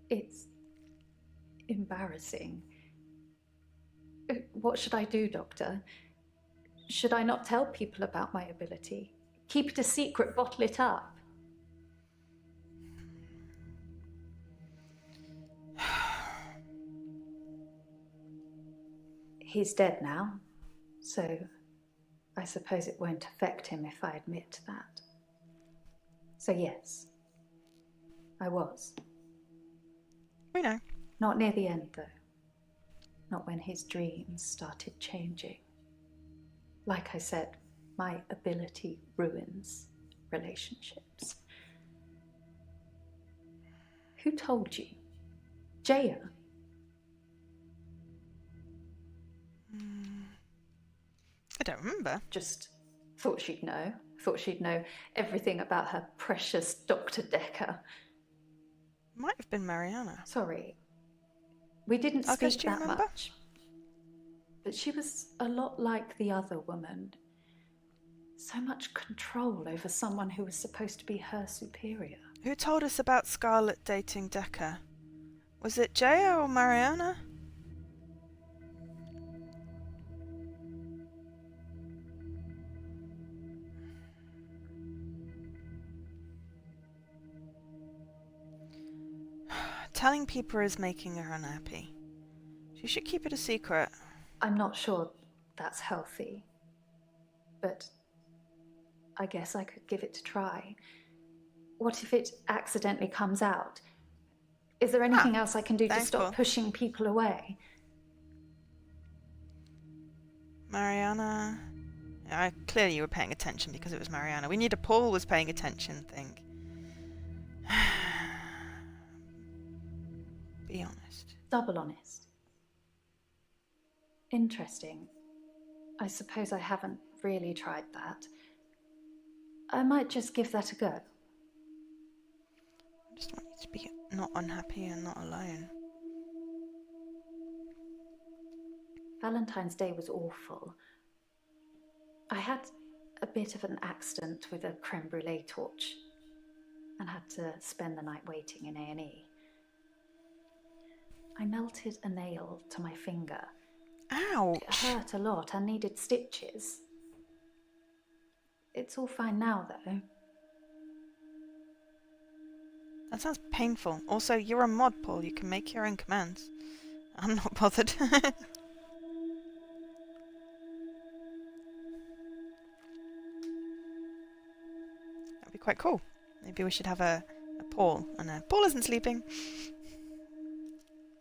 It's embarrassing. What should I do, Doctor? Should I not tell people about my ability? Keep it a secret, bottle it up? He's dead now, so I suppose it won't affect him if I admit that. So yes, I was. We know. Not near the end, though. Not when his dreams started changing. Like I said, my ability ruins relationships. Who told you? Jaya? I don't remember. Just thought she'd know. Thought she'd know everything about her precious Dr. Dekker. Might have been Mariana. Sorry. We didn't Marcus, speak do you that remember? much. But she was a lot like the other woman. So much control over someone who was supposed to be her superior. Who told us about Scarlett dating Dekker? Was it Jaya or Mariana? Telling people is making her unhappy. She should keep it a secret. I'm not sure that's healthy. But I guess I could give it a try. What if it accidentally comes out? Is there anything else I can do to thanks, stop Paul. pushing people away? Mariana. Yeah, clearly you were paying attention because it was Mariana. We need a Paul was paying attention thing. Be honest. Double honest. Interesting. I suppose I haven't really tried that. I might just give that a go. I just want you to be not unhappy and not alone. Valentine's Day was awful. I had a bit of an accident with a creme brulee torch and had to spend the night waiting in A&E. I melted a nail to my finger. Ouch! It hurt a lot and needed stitches. It's all fine now, though. That sounds painful. Also, you're a mod, Paul. You can make your own commands. I'm not bothered. That'd be quite cool. Maybe we should have a Paul. Oh no, Paul isn't sleeping.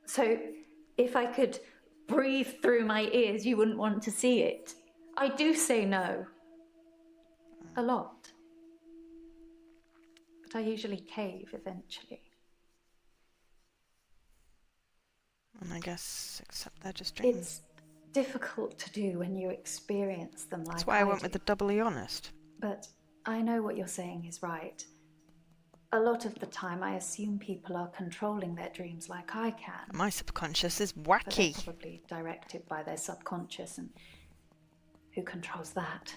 So, if I could breathe through my ears, you wouldn't want to see it. I do say no. A lot. But I usually cave eventually. And I guess, except they're just dreams. It's difficult to do when you experience them like That's why I went do. with the doubly honest. But I know what you're saying is right. A lot of the time I assume people are controlling their dreams like I can. My subconscious is But they're wacky. probably directed by their subconscious, and who controls that?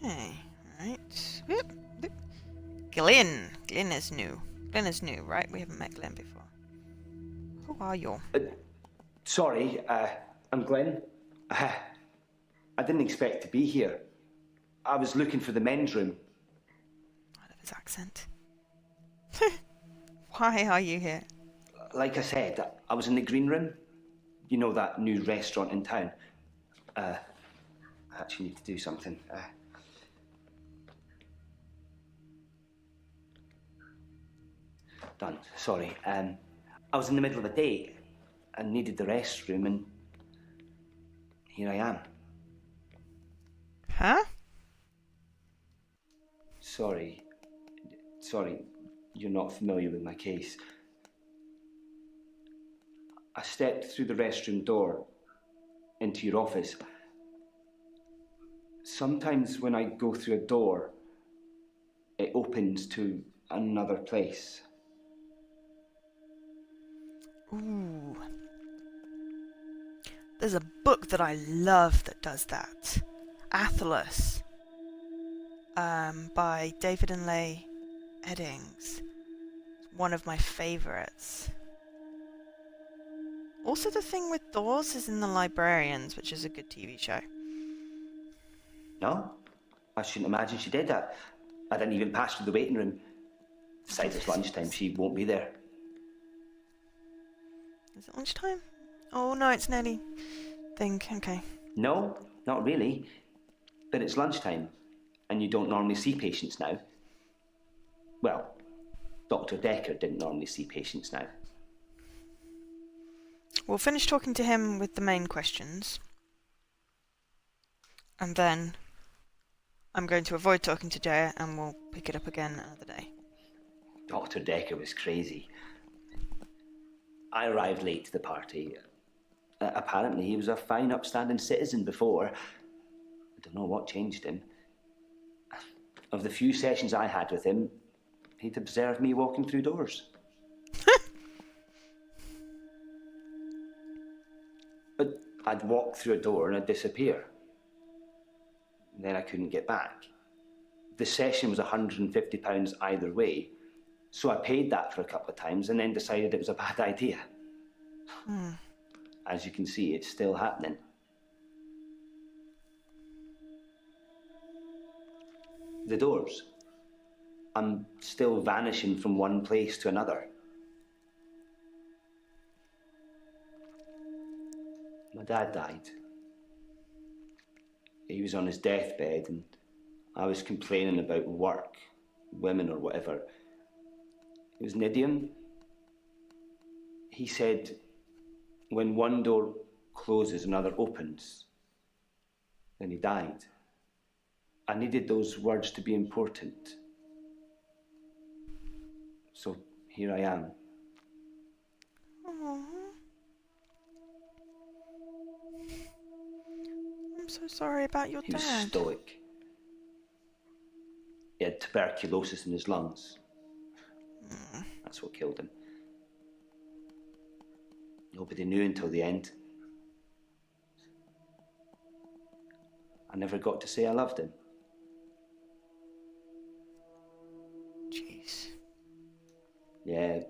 Okay, right. Whoop, whoop. Glyn. Glyn is new. Glyn is new, right? We haven't met Glyn before. Who are you? Sorry, I'm Glenn. I didn't expect to be here. I was looking for the men's room. I love his accent. Why are you here? Like I said, I was in the green room. You know, that new restaurant in town. I actually need to do something. Done. Sorry. I was in the middle of a date and needed the restroom, and here I am. Huh? Sorry, you're not familiar with my case. I stepped through the restroom door into your office. Sometimes when I go through a door, it opens to another place. Ooh. There's a book that I love that does that. Atlas. By David and Leigh Eddings. One of my favourites. Also, The Thing with Doors is in The Librarians, which is a good TV show. No, I shouldn't imagine she did that. I didn't even pass through the waiting room. Besides, it's lunchtime, she won't be there. Is it lunchtime? Oh no, it's nearly thing. Okay. No, not really. But it's lunchtime, and you don't normally see patients now. Well, Dr. Dekker didn't normally see patients now. We'll finish talking to him with the main questions. And then I'm going to avoid talking to Jaya, and we'll pick it up again another day. Dr. Dekker was crazy. I arrived late to the party. Apparently, he was a fine, upstanding citizen before. I don't know what changed him. Of the few sessions I had with him, he'd observed me walking through doors. But I'd walk through a door and I'd disappear. And then I couldn't get back. The session was £150 either way, so I paid that for a couple of times and then decided it was a bad idea. As you can see, it's still happening. The doors. I'm still vanishing from one place to another. My dad died. He was on his deathbed and I was complaining about work, women or whatever. It was an idiom. He said, when one door closes, another opens. Then he died. I needed those words to be important. So here I am. Aww. I'm so sorry about your He was dad. stoic. He had tuberculosis in his lungs. That's what killed him. Nobody knew until the end. I never got to say I loved him. Jeez. Yeah,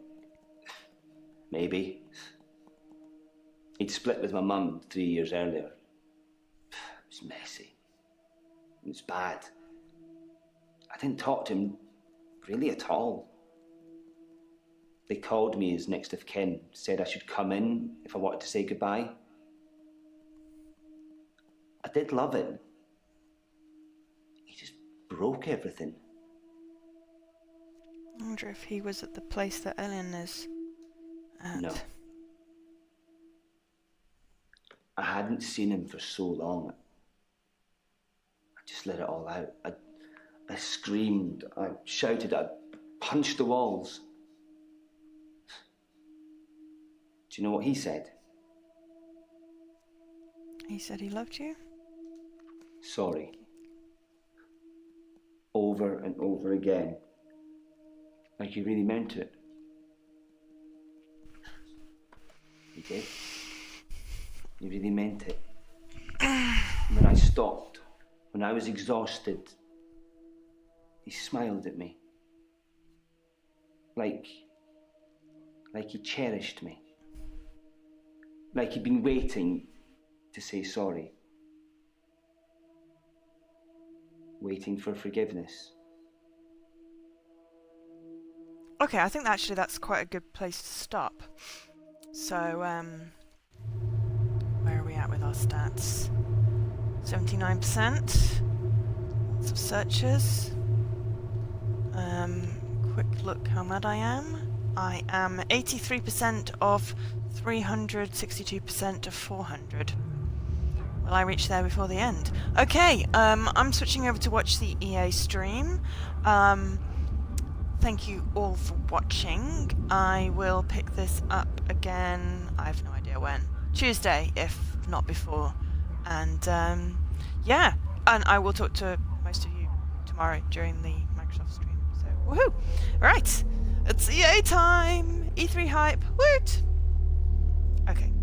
maybe. He'd split with my mum 3 years earlier. It was messy. It was bad. I didn't talk to him really at all. They called me as next of kin, said I should come in if I wanted to say goodbye. I did love him. He just broke everything. I wonder if he was at the place that Ellen is at. No. I hadn't seen him for so long. I just let it all out. I screamed, I shouted, I punched the walls. Do you know what he said? He said he loved you? Sorry. Over and over again. Like he really meant it. He did. He really meant it. When I stopped, when I was exhausted, he smiled at me. Like he cherished me. Like he'd been waiting to say sorry. Waiting for forgiveness. Okay, I think actually that's quite a good place to stop. So, where are we at with our stats? 79%. Lots of searches. Quick look how mad I am. I am 83% of 300, 62% of 400. Will I reach there before the end? Okay, I'm switching over to watch the EA stream. Thank you all for watching. I will pick this up again, I have no idea when. Tuesday, if not before. And yeah, and I will talk to most of you tomorrow during the Microsoft stream. So, woohoo! Right, it's EA time! E3 hype, woot! Okay.